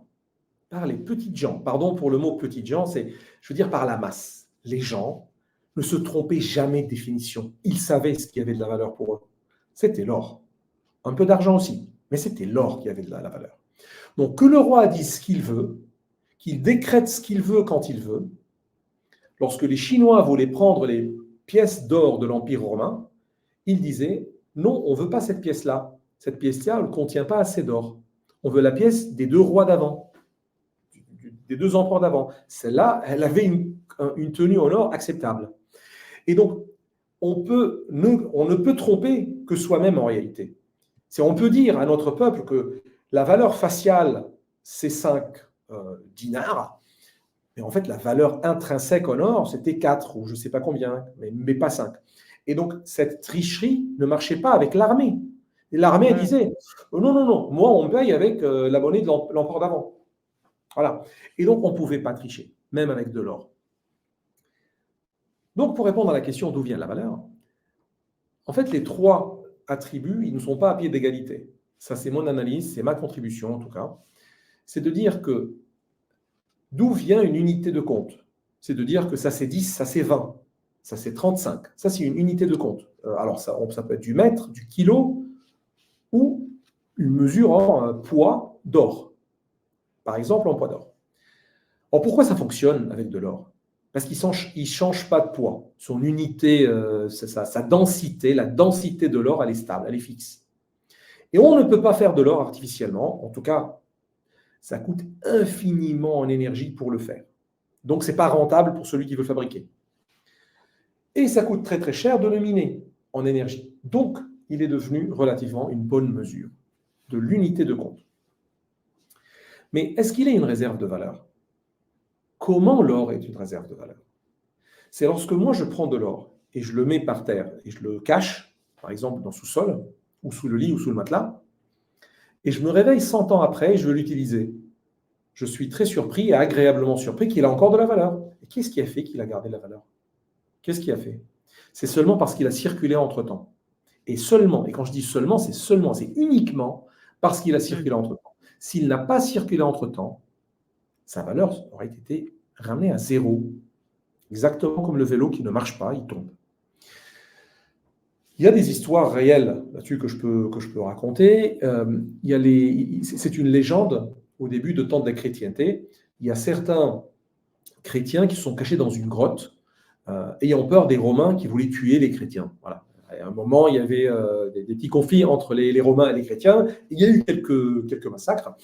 Speaker 2: par les petites gens. Pardon pour le mot petites gens, c'est, je veux dire, par la masse. Les gens ne se trompaient jamais de définition. Ils savaient ce qui avait de la valeur pour eux. C'était l'or. Un peu d'argent aussi, mais c'était l'or qui avait de la valeur. Donc que le roi dise ce qu'il veut, qu'il décrète ce qu'il veut quand il veut. Lorsque les Chinois voulaient prendre les pièces d'or de l'Empire romain, ils disaient non, on ne veut pas cette pièce-là. Cette pièce-là ne contient pas assez d'or. On veut la pièce des deux rois d'avant, des deux empereurs d'avant. Celle-là, elle avait une tenue en or acceptable. Et donc, on ne peut tromper que soi-même en réalité. On peut dire à notre peuple que la valeur faciale, c'est 5 dinars, mais en fait, la valeur intrinsèque en or, c'était 4 ou je ne sais pas combien, mais pas 5. Et donc, cette tricherie ne marchait pas avec l'armée. Et l'armée, elle disait, non, non, non, moi, on me paye avec la monnaie de l'empereur d'avant. Voilà. Et donc, on ne pouvait pas tricher, même avec de l'or. Donc, pour répondre à la question d'où vient la valeur, en fait, les 3 attributs, ils ne sont pas à pied d'égalité. Ça, c'est mon analyse, c'est ma contribution en tout cas. C'est de dire que d'où vient une unité de compte? C'est de dire que ça c'est 10, ça c'est 20, ça c'est 35. Ça c'est une unité de compte. Alors ça peut être du mètre, du kilo ou une mesure en poids d'or. Par exemple en poids d'or. Alors pourquoi ça fonctionne avec de l'or? Parce qu'il ne change pas de poids. Son unité, sa densité, la densité de l'or, elle est stable, elle est fixe. Et on ne peut pas faire de l'or artificiellement, en tout cas, ça coûte infiniment en énergie pour le faire. Donc, ce n'est pas rentable pour celui qui veut le fabriquer. Et ça coûte très très cher de le miner en énergie. Donc, il est devenu relativement une bonne mesure de l'unité de compte. Mais est-ce qu'il est une réserve de valeur? Comment l'or est une réserve de valeur? C'est lorsque moi je prends de l'or et je le mets par terre et je le cache, par exemple dans le sous-sol, ou sous le lit ou sous le matelas, et je me réveille 100 ans après et je veux l'utiliser. Je suis très surpris et agréablement surpris qu'il a encore de la valeur. Et qu'est-ce qui a fait qu'il a gardé de la valeur? Qu'est-ce qui a fait? C'est seulement parce qu'il a circulé entre-temps. Et seulement, et quand je dis seulement, c'est uniquement parce qu'il a circulé entre-temps. S'il n'a pas circulé entre-temps, sa valeur aurait été ramenée à zéro. Exactement comme le vélo qui ne marche pas, il tombe. Il y a des histoires réelles là-dessus que je peux raconter. C'est une légende au début de temps de la chrétienté. Il y a certains chrétiens qui sont cachés dans une grotte, ayant peur des Romains qui voulaient tuer les chrétiens. Voilà. À un moment, il y avait des petits conflits entre les Romains et les chrétiens. Il y a eu quelques massacres.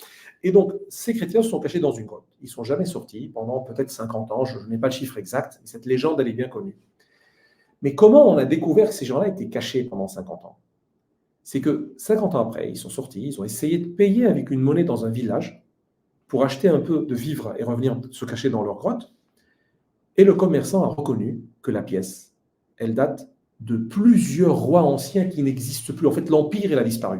Speaker 2: Et donc, ces chrétiens se sont cachés dans une grotte. Ils ne sont jamais sortis pendant peut-être 50 ans. Je n'ai pas le chiffre exact, mais cette légende, elle est bien connue. Mais comment on a découvert que ces gens-là étaient cachés pendant 50 ans? C'est que 50 ans après, ils sont sortis, ils ont essayé de payer avec une monnaie dans un village pour acheter un peu de vivres et revenir se cacher dans leur grotte. Et le commerçant a reconnu que la pièce, elle date de plusieurs rois anciens qui n'existent plus. En fait, l'Empire, il a disparu.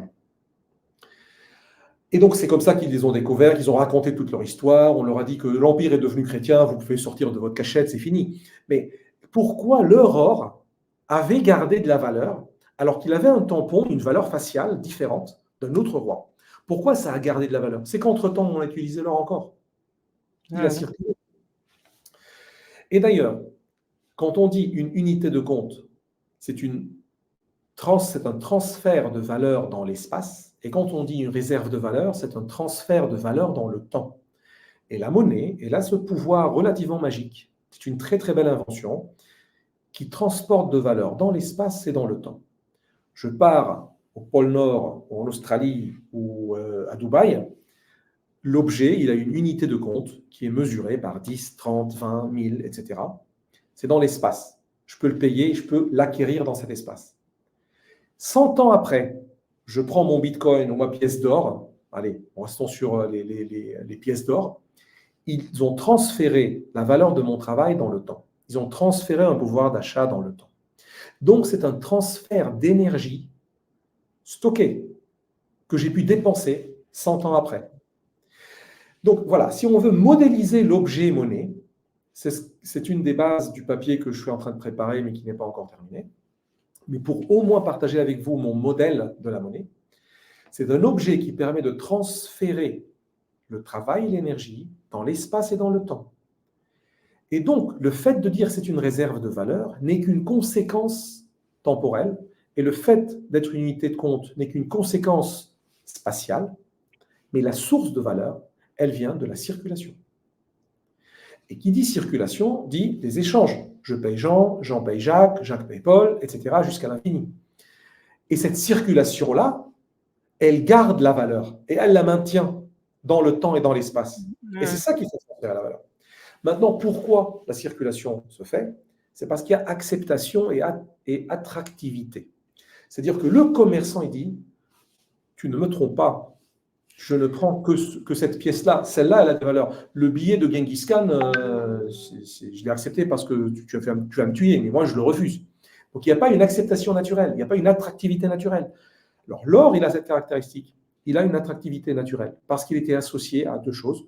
Speaker 2: Et donc, c'est comme ça qu'ils les ont découverts, qu'ils ont raconté toute leur histoire. On leur a dit que l'Empire est devenu chrétien, vous pouvez sortir de votre cachette, c'est fini. Mais pourquoi leur or avait gardé de la valeur alors qu'il avait un tampon, une valeur faciale différente d'un autre roi? Pourquoi ça a gardé de la valeur? C'est qu'entre-temps, on a utilisé l'or encore. Il a circulé. Et d'ailleurs, quand on dit une unité de compte, c'est un transfert de valeur dans l'espace. Et quand on dit une réserve de valeur, c'est un transfert de valeur dans le temps. Et la monnaie, elle a ce pouvoir relativement magique. C'est une très très belle invention qui transporte de valeur dans l'espace et dans le temps. Je pars au pôle Nord, ou en Australie, ou à Dubaï, l'objet, il a une unité de compte qui est mesurée par 10, 30, 20, 1000, etc. C'est dans l'espace. Je peux le payer, je peux l'acquérir dans cet espace. 100 ans après, je prends mon bitcoin ou ma pièce d'or, allez, restons sur les pièces d'or, ils ont transféré la valeur de mon travail dans le temps. Ils ont transféré un pouvoir d'achat dans le temps. Donc, c'est un transfert d'énergie stockée que j'ai pu dépenser 100 ans après. Donc voilà, si on veut modéliser l'objet monnaie, c'est une des bases du papier que je suis en train de préparer, mais qui n'est pas encore terminé. Mais pour au moins partager avec vous mon modèle de la monnaie, c'est un objet qui permet de transférer le travail et l'énergie dans l'espace et dans le temps. Et donc, le fait de dire c'est une réserve de valeur n'est qu'une conséquence temporelle, et le fait d'être une unité de compte n'est qu'une conséquence spatiale, mais la source de valeur, elle vient de la circulation. Et qui dit circulation dit des échanges. Je paye Jean, Jean paye Jacques, Jacques paye Paul, etc., jusqu'à l'infini. Et cette circulation-là, elle garde la valeur et elle la maintient dans le temps et dans l'espace. Et c'est ça qui fait transférer la valeur. Maintenant, pourquoi la circulation se fait? C'est parce qu'il y a acceptation et attractivité. C'est-à-dire que le commerçant, il dit, tu ne me trompes pas, je ne prends que cette pièce-là. Celle-là, elle a de la valeur. Le billet de Genghis Khan, je l'ai accepté parce que tu vas me tuer, mais moi, je le refuse. Donc, il n'y a pas une acceptation naturelle, il n'y a pas une attractivité naturelle. Alors, l'or, il a cette caractéristique. Il a une attractivité naturelle parce qu'il était associé à deux choses,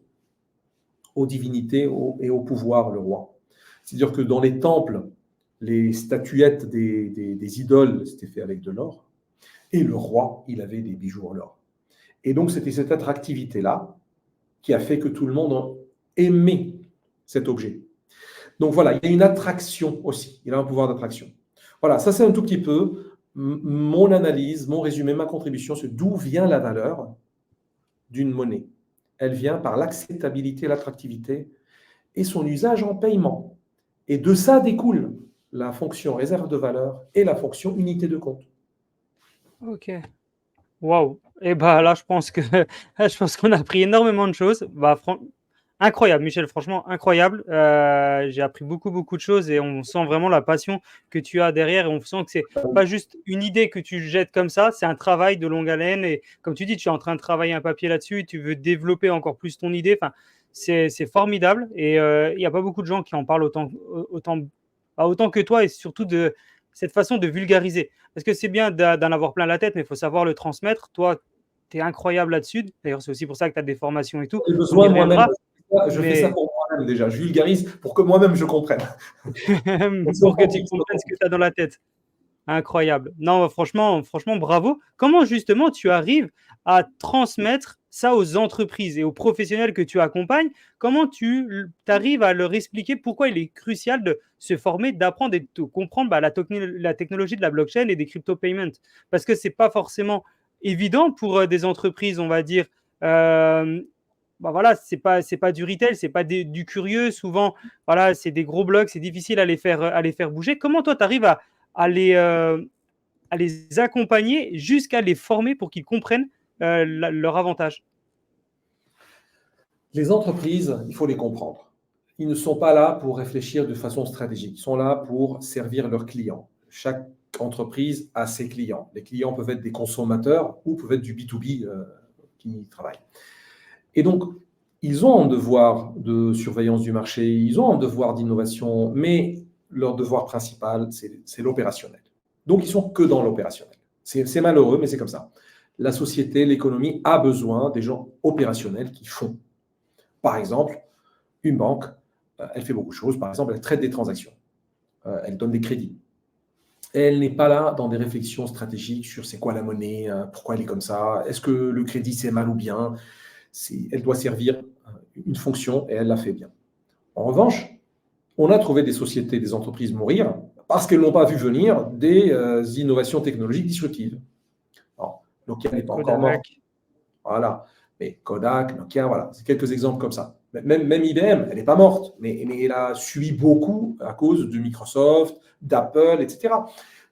Speaker 2: aux divinités et au pouvoir, le roi. C'est-à-dire que dans les temples, les statuettes des idoles, c'était fait avec de l'or. Et le roi, il avait des bijoux en or. Et donc, c'était cette attractivité-là qui a fait que tout le monde aimait cet objet. Donc voilà, il y a une attraction aussi. Il a un pouvoir d'attraction. Voilà, ça c'est un tout petit peu mon analyse, mon résumé, ma contribution sur d'où vient la valeur d'une monnaie. Elle vient par l'acceptabilité, l'attractivité et son usage en paiement. Et de ça découle la fonction réserve de valeur et la fonction unité de compte.
Speaker 1: Ok. Waouh! Et bah là, je pense que je pense qu'on a appris énormément de choses. Incroyable, Michel, franchement incroyable. J'ai appris beaucoup, beaucoup de choses et on sent vraiment la passion que tu as derrière et on sent que c'est pas juste une idée que tu jettes comme ça, c'est un travail de longue haleine et comme tu dis, tu es en train de travailler un papier là-dessus, tu veux développer encore plus ton idée. Enfin, c'est formidable et il n'y a pas beaucoup de gens qui en parlent autant que toi et surtout de cette façon de vulgariser. Parce que c'est bien d'en avoir plein la tête, mais il faut savoir le transmettre. Toi, tu es incroyable là-dessus. D'ailleurs, c'est aussi pour ça que tu as des formations et tout.
Speaker 2: J'ai
Speaker 1: On y
Speaker 2: besoin moi-même.
Speaker 1: reviendra.
Speaker 2: Je fais ça
Speaker 1: Mais
Speaker 2: pour moi-même déjà. Je vulgarise pour que moi-même je comprenne.
Speaker 1: pour que tu comprennes ce que tu as dans la tête. Incroyable. Non, franchement, franchement, bravo. Comment justement tu arrives à transmettre ça aux entreprises et aux professionnels que tu accompagnes? Comment tu arrives à leur expliquer pourquoi il est crucial de se former, d'apprendre et de comprendre la technologie de la blockchain et des crypto-payments? Parce que ce n'est pas forcément évident pour des entreprises, on va dire. euh, voilà, c'est pas du retail, c'est pas du curieux. Souvent, voilà, c'est des gros blocs, c'est difficile à les faire bouger. Comment toi, tu arrives à les accompagner jusqu'à les former pour qu'ils comprennent leur avantage?
Speaker 2: Les entreprises, il faut les comprendre. Ils ne sont pas là pour réfléchir de façon stratégique. Ils sont là pour servir leurs clients. Chaque entreprise a ses clients. Les clients peuvent être des consommateurs ou peuvent être du B2B qui travaille. Et donc, ils ont un devoir de surveillance du marché, ils ont un devoir d'innovation, mais leur devoir principal, c'est l'opérationnel. Donc, ils sont que dans l'opérationnel. C'est malheureux, mais c'est comme ça. La société, l'économie a besoin des gens opérationnels qui font. Par exemple, une banque, elle fait beaucoup de choses. Par exemple, elle traite des transactions. Elle donne des crédits. Et elle n'est pas là dans des réflexions stratégiques sur c'est quoi la monnaie, pourquoi elle est comme ça, est-ce que le crédit c'est mal ou bien. Elle doit servir une fonction et elle la fait bien. En revanche, on a trouvé des sociétés, des entreprises mourir parce qu'elles n'ont pas vu venir des innovations technologiques disruptives. Alors, Nokia n'est pas encore mort. Voilà. Mais Kodak, Nokia, voilà. C'est quelques exemples comme ça. Même IBM, elle n'est pas morte, mais elle a subi beaucoup à cause de Microsoft, d'Apple, etc.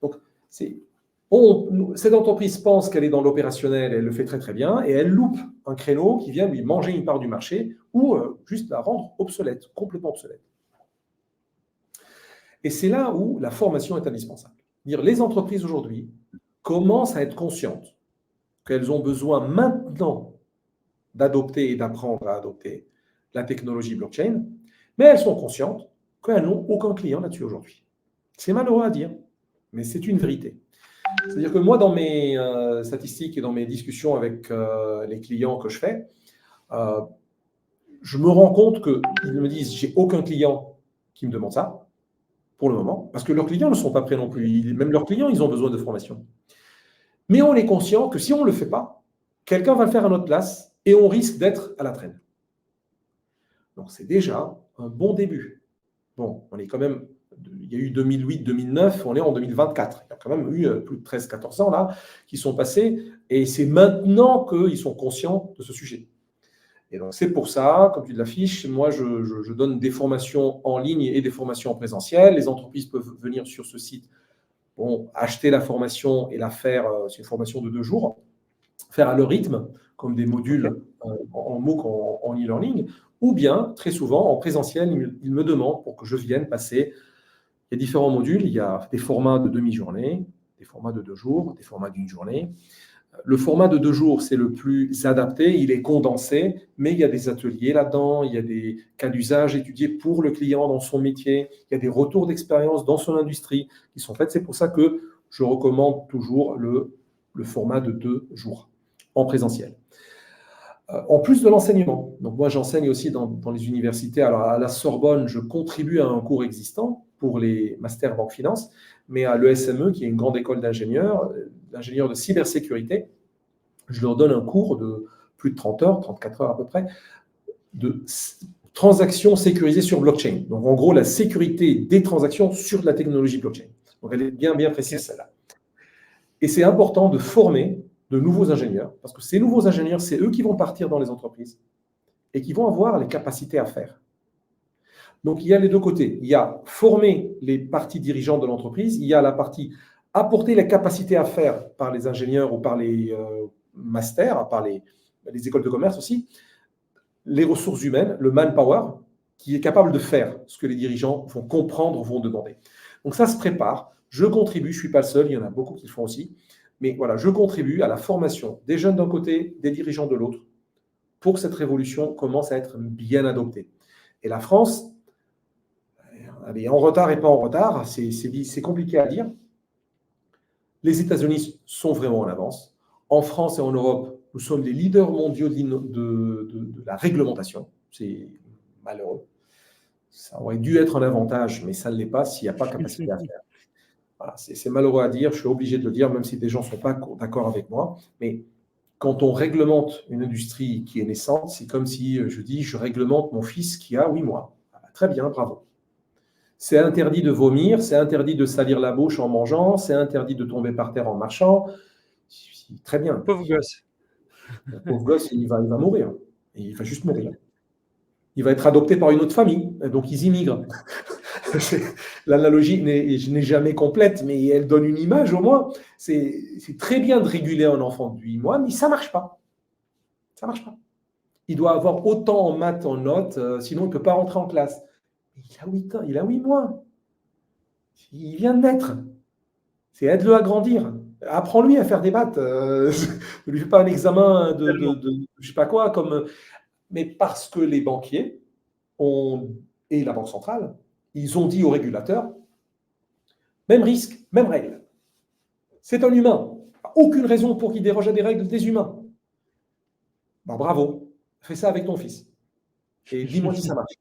Speaker 2: Donc, cette entreprise pense qu'elle est dans l'opérationnel, elle le fait très très bien, et elle loupe un créneau qui vient lui manger une part du marché ou juste la rendre obsolète, complètement obsolète. Et c'est là où la formation est indispensable. Dire les entreprises aujourd'hui commencent à être conscientes qu'elles ont besoin maintenant d'adopter et d'apprendre à adopter la technologie blockchain, mais elles sont conscientes qu'elles n'ont aucun client là-dessus aujourd'hui. C'est malheureux à dire, mais c'est une vérité. C'est-à-dire que moi, dans mes statistiques et dans mes discussions avec les clients que je fais, je me rends compte qu'ils me disent, j'ai aucun client qui me demande ça, pour le moment, parce que leurs clients ne sont pas prêts non plus. Même leurs clients, ils ont besoin de formation. Mais on est conscient que si on ne le fait pas, quelqu'un va le faire à notre place et on risque d'être à la traîne. Donc, c'est déjà un bon début. Bon, on est quand même, il y a eu 2008-2009, on est en 2024. Il y a quand même eu plus de 13-14 ans là qui sont passés et c'est maintenant qu'ils sont conscients de ce sujet. Et donc, c'est pour ça, comme tu l'affiches, moi, je donne des formations en ligne et des formations en présentiel. Les entreprises peuvent venir sur ce site, bon, acheter la formation et la faire, c'est une formation de 2 jours, faire à leur rythme, comme des modules
Speaker 1: OK.
Speaker 2: en MOOC, en e-learning, ou bien, très souvent, en présentiel, ils me demandent pour que je vienne passer. Il y a différents modules, il y a des formats de demi-journée, des formats de 2 jours, des formats d'une journée. Le format de 2 jours, c'est le plus adapté, il est condensé, mais il y a des ateliers là-dedans, il y a des cas d'usage étudiés pour le client dans son métier, il y a des retours d'expérience dans son industrie qui sont faits. C'est pour ça que je recommande toujours le format de 2 jours en présentiel. En plus de l'enseignement, donc moi j'enseigne aussi dans les universités. Alors à la Sorbonne, je contribue à un cours existant pour les masters banque finance, mais à l'ESME, qui est une grande école d'ingénieurs de cybersécurité, je leur donne un cours de plus de 30 heures, 34 heures à peu près, de transactions sécurisées sur blockchain. Donc en gros, la sécurité des transactions sur la technologie blockchain. Donc elle est bien précise
Speaker 1: OK.
Speaker 2: celle-là. Et c'est important de former de nouveaux ingénieurs, parce que ces nouveaux ingénieurs, c'est eux qui vont partir dans les entreprises et qui vont avoir les capacités à faire. Donc, il y a les deux côtés. Il y a former les parties dirigeantes de l'entreprise, il y a la partie apporter les capacités à faire par les ingénieurs ou par les masters, par les écoles de commerce aussi, les ressources humaines, le manpower, qui est capable de faire ce que les dirigeants vont comprendre, vont demander. Donc, ça se prépare. Je contribue, je ne suis pas le seul, il y en a beaucoup qui le font aussi. Mais voilà, je contribue à la formation des jeunes d'un côté, des dirigeants de l'autre, pour que cette révolution commence à être bien adoptée. Et la France, elle est en retard et pas en retard, c'est compliqué à dire. Les États-Unis sont vraiment en avance. En France et en Europe, nous sommes les leaders mondiaux de la réglementation. C'est malheureux. Ça aurait dû être un avantage, mais ça ne l'est pas s'il n'y a pas capacité à faire. Voilà, c'est malheureux à dire, je suis obligé de le dire, même si des gens ne sont pas d'accord avec moi. Mais quand on réglemente une industrie qui est naissante, c'est comme si je dis, je réglemente mon fils qui a 8 mois. Très bien, bravo. C'est interdit de vomir, c'est interdit de salir la bouche en mangeant, c'est interdit de tomber par terre en marchant. Très bien.
Speaker 1: Pauvre gosse.
Speaker 2: Le pauvre gosse, il va mourir. Il va juste mourir. Il va être adopté par une autre famille, donc ils immigrent. L'analogie n'est jamais complète, mais elle donne une image au moins. C'est très bien de réguler un enfant de 8 mois, mais ça ne marche pas. Ça ne marche pas. Il doit avoir autant en maths, en notes, sinon il ne peut pas rentrer en classe. Il a 8 ans, il a 8 mois. Il vient de naître. C'est aide-le à grandir. Apprends-lui à faire des maths. Ne lui fais pas un examen
Speaker 1: Tellement.
Speaker 2: de je sais pas quoi. Mais parce que les banquiers et la Banque centrale, ils ont dit aux régulateurs, même risque, même règle. C'est un humain. Aucune raison pour qu'il déroge à des règles des humains. Ben, bravo. Fais ça avec ton fils. Et dis-moi si ça marche.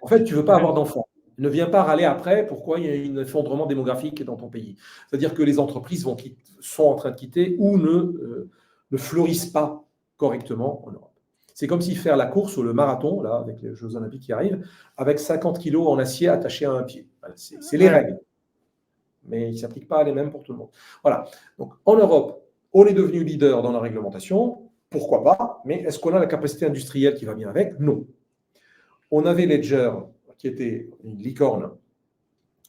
Speaker 2: En fait, tu ne veux pas
Speaker 1: Ouais.
Speaker 2: avoir d'enfant. Ne viens pas râler après pourquoi il y a un effondrement démographique dans ton pays. C'est-à-dire que les entreprises sont en train de quitter ou ne fleurissent pas correctement en Europe. C'est comme si faire la course ou le marathon, là, avec les Jeux Olympiques qui arrivent, avec 50 kilos en acier attachés à un pied. Voilà, c'est les
Speaker 1: Ouais.
Speaker 2: règles. Mais ils ne s'appliquent pas les mêmes pour tout le monde. Voilà. Donc, en Europe, on est devenu leader dans la réglementation. Pourquoi pas? Mais est-ce qu'on a la capacité industrielle qui va bien avec? Non. On avait Ledger, qui était une licorne.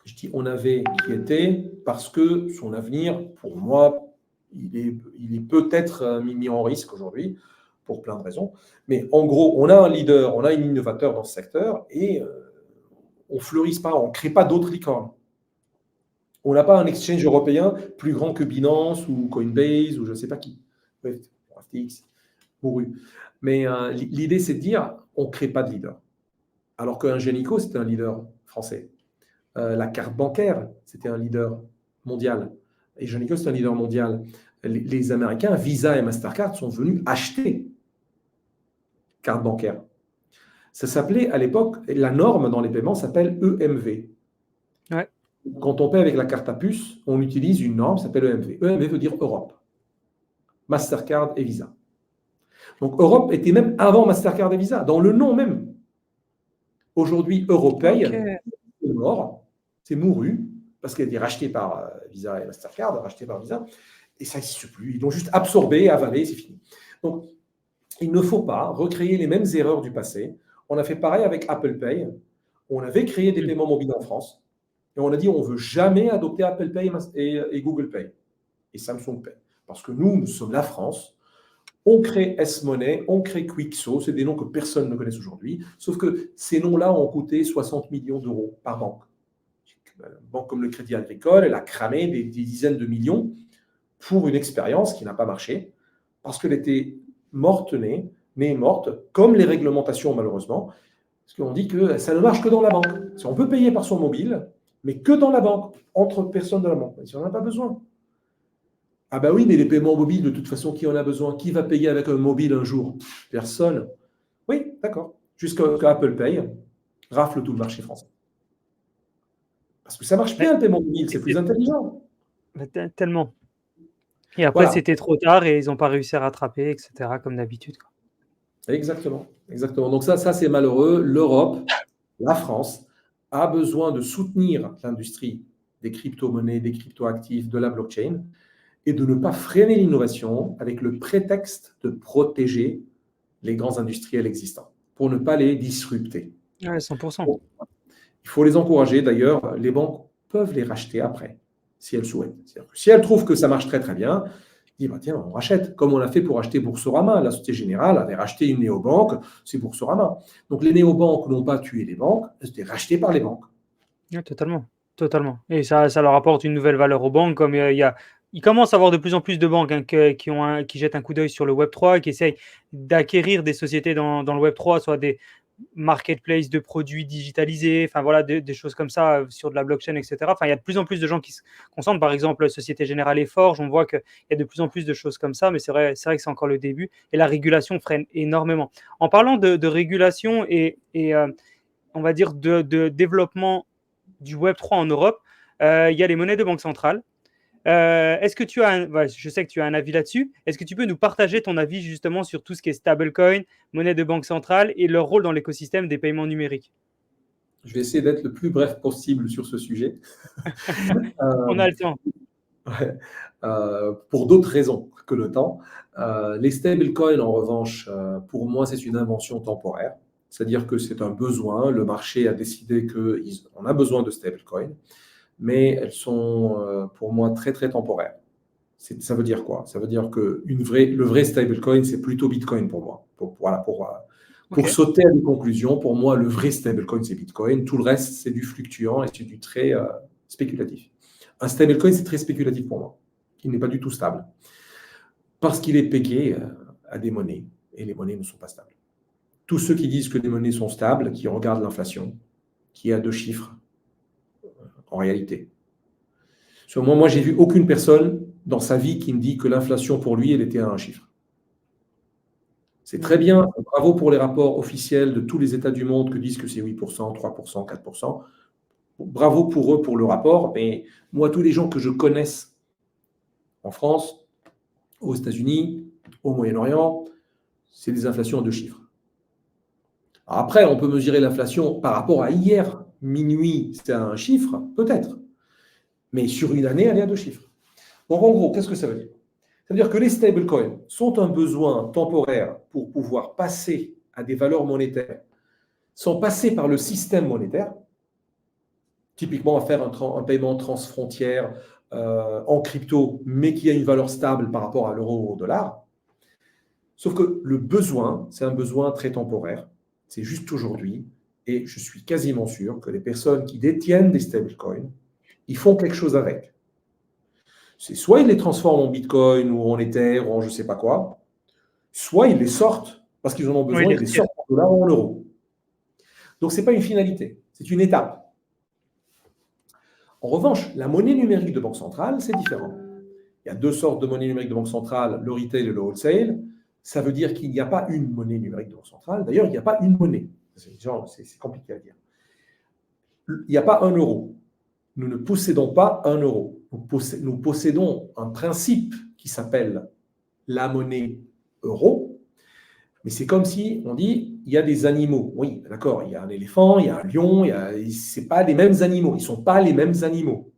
Speaker 2: Je dis on avait, qui était, parce que son avenir, pour moi, il est peut-être mis en risque aujourd'hui, pour plein de raisons. Mais en gros, on a un leader, on a un innovateur dans ce secteur, et on ne fleurit pas, on ne crée pas d'autres licornes. On n'a pas un exchange européen plus grand que Binance ou Coinbase ou je ne sais pas qui. FTX, mouru. Mais l'idée, c'est de dire, on ne crée pas de leader. Alors qu'un Ingenico, c'était un leader français. La carte bancaire, c'était un leader mondial. Et Ingenico, c'est un leader mondial. Les Américains, Visa et Mastercard, sont venus acheter carte bancaire. Ça s'appelait à l'époque, la norme dans les paiements s'appelle EMV.
Speaker 1: Ouais.
Speaker 2: Quand on paie avec la carte à puce, on utilise une norme qui s'appelle EMV. EMV veut dire Europe. Mastercard et Visa. Donc Europe était même avant Mastercard et Visa, dans le nom même. Aujourd'hui, Europay,
Speaker 1: Ok.
Speaker 2: c'est mort, c'est mouru, parce qu'elle a été rachetée par Visa et Mastercard, rachetée par Visa, et ça n'existe plus. Ils l'ont juste absorbé, avalé, c'est fini. Donc, il ne faut pas recréer les mêmes erreurs du passé. On a fait pareil avec Apple Pay. On avait créé des paiements mobiles en France, et on a dit on ne veut jamais adopter Apple Pay et Google Pay, et Samsung Pay. Parce que nous sommes la France, on crée S-Money, on crée Quixo, c'est des noms que personne ne connaît aujourd'hui, sauf que ces noms-là ont coûté 60 millions d'euros par banque. Une banque comme le Crédit Agricole, elle a cramé des dizaines de millions pour une expérience qui n'a pas marché, parce qu'elle était morte-née, née morte, comme les réglementations malheureusement, parce qu'on dit que ça ne marche que dans la banque. Si on peut payer par son mobile, mais que dans la banque, entre personnes de la banque, si on n'en a pas besoin. Ah bah oui, mais les paiements mobiles, de toute façon, qui en a besoin? Qui va payer avec un mobile un jour? Personne. Oui, d'accord. Jusqu'à Apple Pay rafle tout le marché français. Parce que ça marche
Speaker 1: Ouais.
Speaker 2: bien le paiement mobile, c'est
Speaker 1: Et
Speaker 2: plus intelligent.
Speaker 1: tellement. Et après,
Speaker 2: Voilà,
Speaker 1: c'était trop tard et ils n'ont pas réussi à rattraper, etc., comme d'habitude, quoi.
Speaker 2: exactement. Exactement. Donc ça c'est malheureux. L'Europe, la France, a besoin de soutenir l'industrie des crypto-monnaies, des crypto-actifs, de la blockchain, et de ne pas freiner l'innovation avec le prétexte de protéger les grands industriels existants, pour ne pas les disrupter.
Speaker 1: Ouais, 100%.
Speaker 2: Bon, il faut les encourager. D'ailleurs, les banques peuvent les racheter après, si elles souhaitent. C'est-à-dire que si elles trouvent que ça marche très très bien, ils disent bah, tiens, on rachète, comme on l'a fait pour acheter Boursorama. La Société Générale avait racheté une néobanque, c'est Boursorama. Donc les néobanques n'ont pas tué les banques, elles étaient rachetées par les banques.
Speaker 1: Ouais, totalement, totalement. Et ça leur apporte une nouvelle valeur aux banques, comme il commence à avoir de plus en plus de banques, hein, qui jettent un coup d'œil sur le Web3, qui essayent d'acquérir des sociétés dans le Web3, soit des marketplaces de produits digitalisés, enfin voilà, des choses comme ça sur de la blockchain, etc. Enfin, il y a de plus en plus de gens qui se concentrent. Par exemple, Société Générale et Forge, on voit qu'il y a de plus en plus de choses comme ça, mais c'est vrai que c'est encore le début. Et la régulation freine énormément. En parlant de régulation et on va dire de développement du Web3 en Europe, il y a les monnaies de banque centrale. Est-ce que tu as je sais que tu as un avis là-dessus. Est-ce que tu peux nous partager ton avis justement sur tout ce qui est stablecoin, monnaie de banque centrale et leur rôle dans l'écosystème des paiements numériques?
Speaker 2: Je vais essayer d'être le plus bref possible sur ce sujet.
Speaker 1: On a le temps.
Speaker 2: Ouais. Pour d'autres raisons que le temps. Les stablecoins, en revanche, pour moi, c'est une invention temporaire. C'est-à-dire que c'est un besoin. Le marché a décidé qu'on a besoin de stablecoins, mais elles sont, pour moi, très, très temporaires. Ça veut dire quoi? Ça veut dire que le vrai stablecoin, c'est plutôt Bitcoin pour moi. Voilà, pour
Speaker 1: Ok.
Speaker 2: sauter à des conclusions, pour moi, le vrai stablecoin, c'est Bitcoin. Tout le reste, c'est du fluctuant et c'est du très spéculatif. Un stablecoin, c'est très spéculatif pour moi. Il n'est pas du tout stable. Parce qu'il est pégué à des monnaies. Et les monnaies ne sont pas stables. Tous ceux qui disent que les monnaies sont stables, qui regardent l'inflation, qui a 2 chiffres, en réalité. Moi, j'ai vu aucune personne dans sa vie qui me dit que l'inflation, pour lui, elle était à un chiffre. C'est très bien. Bravo pour les rapports officiels de tous les États du monde qui disent que c'est 8%, 3%, 4%. Bravo pour eux pour le rapport. Mais moi, tous les gens que je connaisse en France, aux États-Unis, au Moyen-Orient, c'est des inflations à 2 chiffres. Alors après, on peut mesurer l'inflation par rapport à hier, minuit, c'est à un chiffre, peut-être. Mais sur une année, elle est à 2 chiffres. Donc en gros, qu'est-ce que ça veut dire? Ça veut dire que les stablecoins sont un besoin temporaire pour pouvoir passer à des valeurs monétaires sans passer par le système monétaire, typiquement à faire un paiement transfrontière en crypto, mais qui a une valeur stable par rapport à l'euro ou au dollar. Sauf que le besoin, c'est un besoin très temporaire. C'est juste aujourd'hui. Et je suis quasiment sûr que les personnes qui détiennent des stablecoins, ils font quelque chose avec. C'est soit ils les transforment en Bitcoin ou en Ether ou en je ne sais pas quoi, soit ils les sortent parce qu'ils en ont
Speaker 1: Oui,
Speaker 2: besoin,
Speaker 1: les
Speaker 2: ils les
Speaker 1: retirer.
Speaker 2: sortent en dollars ou en euros. Donc, ce n'est pas une finalité, c'est une étape. En revanche, la monnaie numérique de banque centrale, c'est différent. Il y a 2 sortes de monnaie numérique de banque centrale, le retail et le wholesale. Ça veut dire qu'il n'y a pas une monnaie numérique de banque centrale. D'ailleurs, il n'y a pas une monnaie. C'est compliqué à dire. Il n'y a pas un euro. Nous ne possédons pas un euro. Nous possédons un principe qui s'appelle la monnaie euro. Mais c'est comme si on dit, il y a des animaux. Oui, d'accord, il y a un éléphant, il y a un lion, ce n'est pas les mêmes animaux. Ils ne sont pas les mêmes animaux.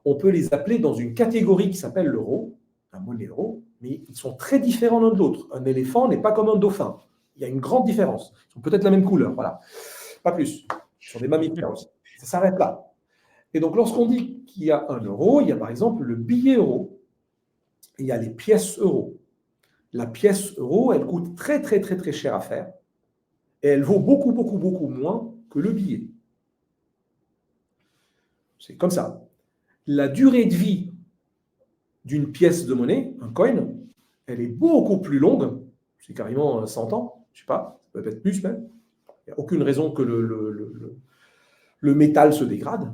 Speaker 2: On peut les appeler dans une catégorie qui s'appelle l'euro, la monnaie euro, mais ils sont très différents l'un de l'autre. Un éléphant n'est pas comme un dauphin. Il y a une grande différence. Ils ont peut-être la même couleur, voilà. Pas plus. Ils sont des mammifères aussi. Ça s'arrête là. Et donc, lorsqu'on dit qu'il y a un euro, il y a par exemple le billet euro, et il y a les pièces euros. La pièce euro, elle coûte très, très, très, très cher à faire, et elle vaut beaucoup, beaucoup, beaucoup moins que le billet. C'est comme ça. La durée de vie d'une pièce de monnaie, un coin, elle est beaucoup plus longue, c'est carrément 100 ans, je ne sais pas, peut-être plus même. Il n'y a aucune raison que le métal se dégrade,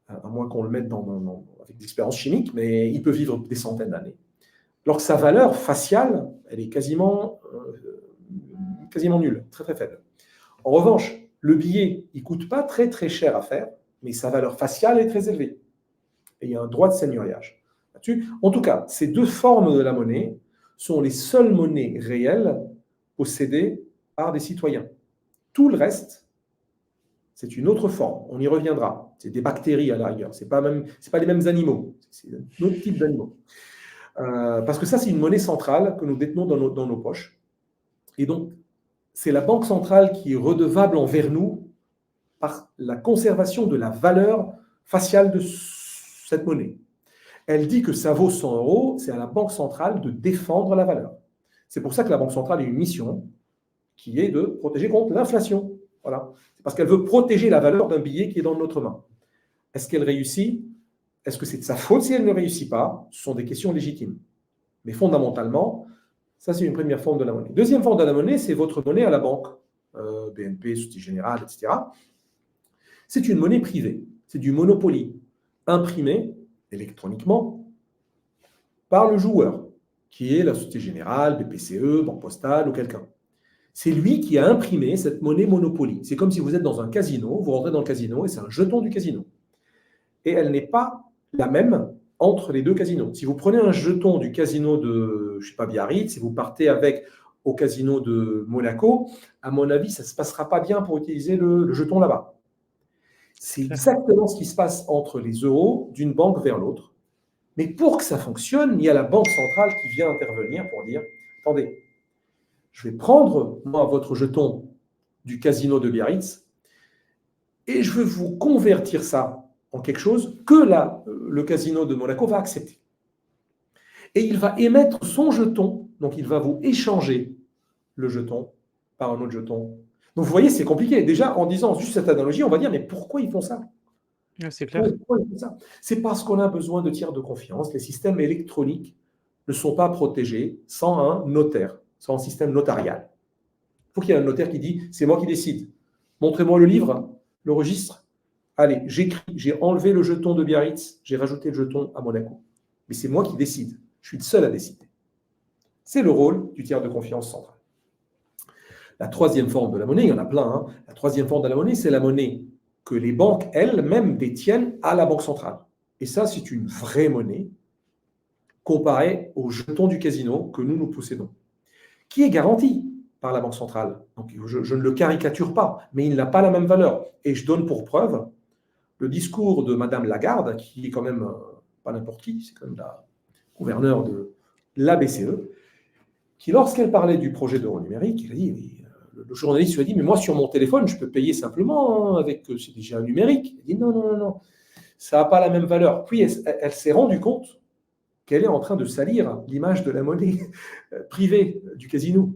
Speaker 2: à moins qu'on le mette avec des expériences chimiques, mais il peut vivre des centaines d'années. Alors que sa valeur faciale, elle est quasiment nulle, très très faible. En revanche, le billet, il ne coûte pas très très cher à faire, mais sa valeur faciale est très élevée. Et il y a un droit de seigneuriage là-dessus. En tout cas, ces deux formes de la monnaie sont les seules monnaies réelles possédées par des citoyens. Tout le reste, c'est une autre forme. On y reviendra. C'est des bactéries à la rigueur. Ce n'est pas les mêmes animaux. C'est un autre type d'animaux. Parce que ça, c'est une monnaie centrale que nous détenons dans nos poches. Et donc, c'est la banque centrale qui est redevable envers nous par la conservation de la valeur faciale de cette monnaie. Elle dit que ça vaut 100 euros, c'est à la banque centrale de défendre la valeur. C'est pour ça que la banque centrale a une mission qui est de protéger contre l'inflation. Voilà. C'est parce qu'elle veut protéger la valeur d'un billet qui est dans notre main. Est-ce qu'elle réussit ? Est-ce que c'est de sa faute si elle ne réussit pas ? Ce sont des questions légitimes. Mais fondamentalement, ça c'est une première forme de la monnaie. Deuxième forme de la monnaie, c'est votre monnaie à la banque, BNP, Société Générale, etc. C'est une monnaie privée, c'est du Monopoly, imprimé électroniquement par le joueur, qui est la Société Générale, BPCE, Banque Postale ou quelqu'un. C'est lui qui a imprimé cette monnaie Monopoly. C'est comme si vous êtes dans un casino, vous rentrez dans le casino et c'est un jeton du casino. Et elle n'est pas la même entre les deux casinos. Si vous prenez un jeton du casino de, je ne sais pas, Biarritz, si vous partez avec au casino de Monaco, à mon avis, ça ne se passera pas bien pour utiliser le jeton là-bas. C'est exactement ce qui se passe entre les euros d'une banque vers l'autre. Mais pour que ça fonctionne, il y a la banque centrale qui vient intervenir pour dire, attendez, je vais prendre, moi, votre jeton du casino de Biarritz et je vais vous convertir ça en quelque chose que le casino de Monaco va accepter. Et il va émettre son jeton, donc il va vous échanger le jeton par un autre jeton. Donc vous voyez, c'est compliqué. Déjà, en disant juste cette analogie, on va dire, mais pourquoi ils font ça ?
Speaker 1: C'est clair.
Speaker 2: Pourquoi ils font ça ? C'est parce qu'on a besoin de tiers de confiance. Les systèmes électroniques ne sont pas protégés sans un notaire, sans un système notarial. Il faut qu'il y ait un notaire qui dit, c'est moi qui décide. Montrez-moi le livre, le registre. Allez, j'écris, j'ai enlevé le jeton de Biarritz, j'ai rajouté le jeton à Monaco. Mais c'est moi qui décide. Je suis le seul à décider. C'est le rôle du tiers de confiance central. La troisième forme de la monnaie, il y en a plein, hein. La troisième forme de la monnaie, c'est la monnaie que les banques elles-mêmes détiennent à la banque centrale. Et ça, c'est une vraie monnaie comparée au jeton du casino que nous possédons, qui est garantie par la banque centrale. Donc, je ne le caricature pas, mais il n'a pas la même valeur. Et je donne pour preuve le discours de Madame Lagarde, qui est quand même pas n'importe qui, c'est quand même la gouverneure de la BCE, qui, lorsqu'elle parlait du projet d'euro numérique, il a dit, le journaliste lui a dit, mais moi, sur mon téléphone, je peux payer simplement avec, c'est déjà un numérique. Il a dit, non, ça n'a pas la même valeur. Puis, elle s'est rendue compte qu'elle est en train de salir l'image de la monnaie privée du casino,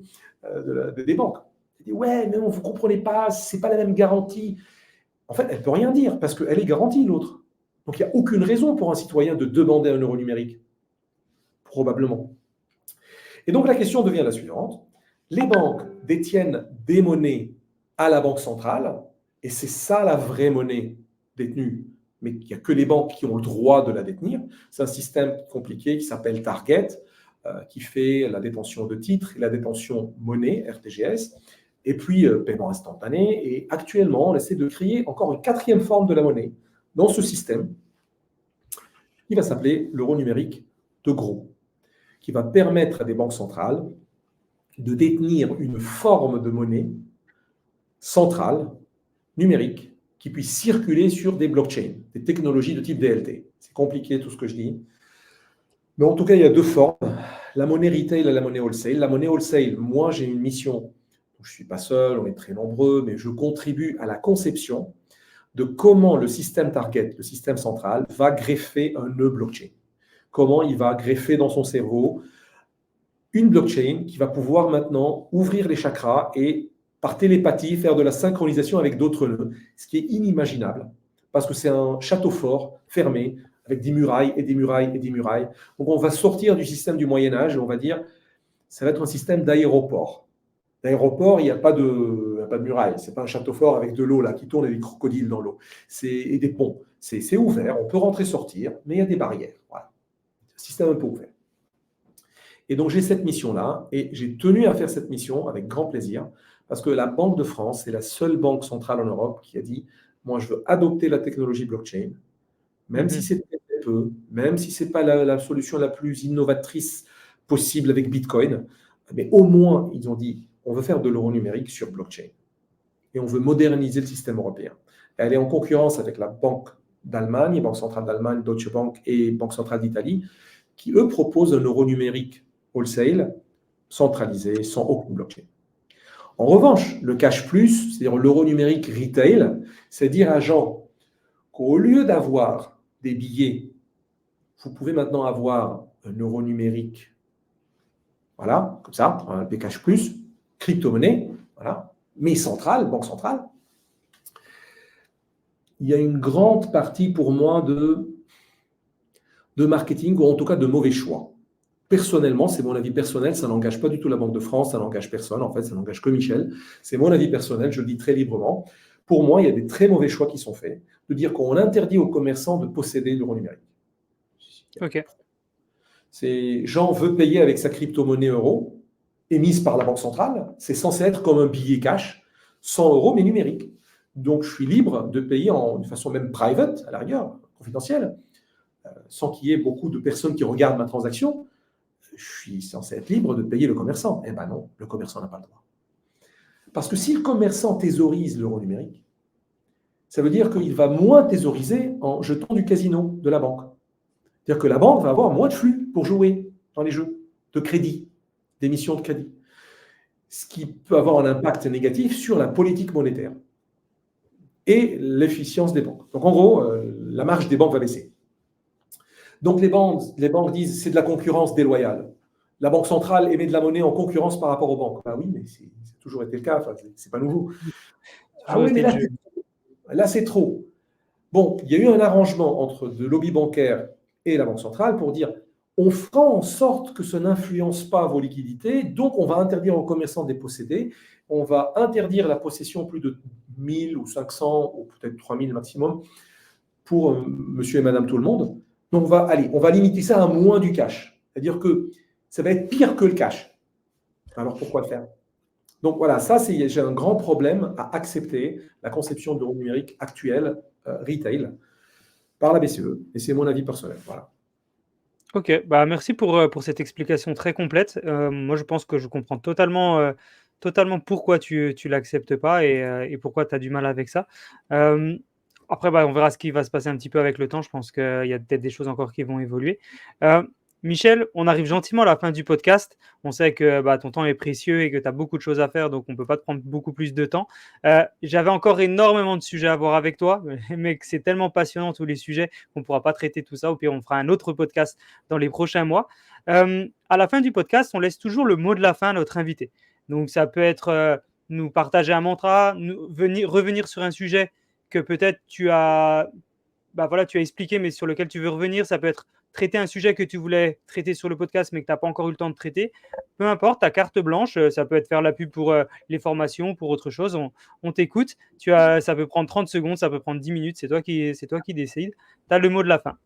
Speaker 2: des banques. Elle dit, ouais, mais non, vous ne comprenez pas, ce n'est pas la même garantie. En fait, elle ne peut rien dire parce qu'elle est garantie, l'autre. Donc, il n'y a aucune raison pour un citoyen de demander un euro numérique. Probablement. Et donc, la question devient la suivante. Les banques détiennent des monnaies à la banque centrale, et c'est ça la vraie monnaie détenue, mais il n'y a que les banques qui ont le droit de la détenir. C'est un système compliqué qui s'appelle Target. qui fait la détention de titres et la détention monnaie, RTGS, et puis paiement instantané. Et actuellement, on essaie de créer encore une quatrième forme de la monnaie dans ce système qui va s'appeler l'euro numérique de gros, qui va permettre à des banques centrales de détenir une forme de monnaie centrale, numérique, qui puisse circuler sur des blockchains, des technologies de type DLT. C'est compliqué tout ce que je dis. Mais en tout cas, il y a deux formes, la monnaie retail et la monnaie wholesale. La monnaie wholesale, moi, j'ai une mission, je ne suis pas seul, on est très nombreux, mais je contribue à la conception de comment le système target, le système central, va greffer un nœud blockchain. Comment il va greffer dans son cerveau une blockchain qui va pouvoir maintenant ouvrir les chakras et par télépathie faire de la synchronisation avec d'autres nœuds, ce qui est inimaginable, parce que c'est un château fort, fermé, avec des murailles et des murailles et des murailles. Donc on va sortir du système du Moyen-Âge et on va dire, ça va être un système d'aéroport. D'aéroport, il n'y a pas de muraille, ce n'est pas un château fort avec de l'eau là qui tourne et des crocodiles dans l'eau, et des ponts. C'est ouvert, on peut rentrer, sortir, mais il y a des barrières. Voilà. Un système un peu ouvert. Et donc j'ai cette mission-là, et j'ai tenu à faire cette mission avec grand plaisir, parce que la Banque de France est la seule banque centrale en Europe qui a dit, moi je veux adopter la technologie blockchain, même si c'est très peu, même si ce n'est pas la solution la plus innovatrice possible avec Bitcoin, mais au moins, ils ont dit, on veut faire de l'euro numérique sur blockchain. Et on veut moderniser le système européen. Elle est en concurrence avec la Banque d'Allemagne, Banque centrale d'Allemagne, Deutsche Bank et Banque centrale d'Italie, qui, eux, proposent un euro numérique wholesale, centralisé, sans aucune blockchain. En revanche, le cash plus, c'est-à-dire l'euro numérique retail, c'est dire à gens qu'au lieu d'avoir des billets, vous pouvez maintenant avoir un euro numérique, voilà, comme ça, un cash plus, crypto-monnaie, voilà, mais centrale, banque centrale. Il y a une grande partie pour moi de marketing, ou en tout cas de mauvais choix. Personnellement, c'est mon avis personnel, ça n'engage pas du tout la Banque de France, ça n'engage personne, en fait, ça n'engage que Michel. C'est mon avis personnel, je le dis très librement. Pour moi, il y a des très mauvais choix qui sont faits, de dire qu'on interdit aux commerçants de posséder l'euro numérique.
Speaker 1: Ok.
Speaker 2: Jean veut payer avec sa crypto-monnaie euro, émise par la Banque centrale, c'est censé être comme un billet cash, 100 euros, mais numérique. Donc, je suis libre de payer de façon même private, à la rigueur, confidentielle, sans qu'il y ait beaucoup de personnes qui regardent ma transaction. Je suis censé être libre de payer le commerçant. Eh bien non, le commerçant n'a pas le droit. Parce que si le commerçant thésaurise l'euro numérique, ça veut dire qu'il va moins thésauriser en jetant du casino de la banque. C'est-à-dire que la banque va avoir moins de flux pour jouer dans les jeux de crédit, d'émission de crédit. Ce qui peut avoir un impact négatif sur la politique monétaire et l'efficience des banques. Donc en gros, la marge des banques va baisser. Donc les banques disent c'est de la concurrence déloyale. La Banque centrale émet de la monnaie en concurrence par rapport aux banques. Ben oui, mais c'est toujours été le cas, enfin, c'est pas nouveau. Ah oui, mais là c'est trop. Bon, il y a eu un arrangement entre le lobby bancaire et la Banque centrale pour dire on fera en sorte que ça n'influence pas vos liquidités, donc on va interdire aux commerçants de les posséder, on va interdire la possession plus de 1000 ou 500 ou peut-être 3000 maximum pour monsieur et madame tout le monde. Donc on va limiter ça à moins du cash. C'est-à-dire que ça va être pire que le cash. Alors pourquoi le faire? Donc voilà, ça j'ai un grand problème à accepter la conception de l'euro numérique actuelle, retail, par la BCE. Et c'est mon avis personnel. Voilà.
Speaker 1: Ok, bah merci pour cette explication très complète. Moi, je pense que je comprends totalement pourquoi tu l'acceptes pas et pourquoi tu as du mal avec ça. Après, bah, on verra ce qui va se passer un petit peu avec le temps. Je pense qu'il y a peut-être des choses encore qui vont évoluer. Euh, Michel, on arrive gentiment à la fin du podcast. On sait que bah, ton temps est précieux et que tu as beaucoup de choses à faire, donc on ne peut pas te prendre beaucoup plus de temps. J'avais encore énormément de sujets à voir avec toi, mais c'est tellement passionnant tous les sujets qu'on ne pourra pas traiter tout ça. Au pire, on fera un autre podcast dans les prochains mois. À la fin du podcast, on laisse toujours le mot de la fin à notre invité. Donc, ça peut être nous partager un mantra, revenir sur un sujet que peut-être tu as expliqué, mais sur lequel tu veux revenir. Ça peut être traiter un sujet que tu voulais traiter sur le podcast, mais que tu n'as pas encore eu le temps de traiter. Peu importe, ta carte blanche, ça peut être faire la pub pour les formations, pour autre chose. On t'écoute. Ça peut prendre 30 secondes, ça peut prendre 10 minutes. C'est toi qui décides. Tu as le mot de la fin.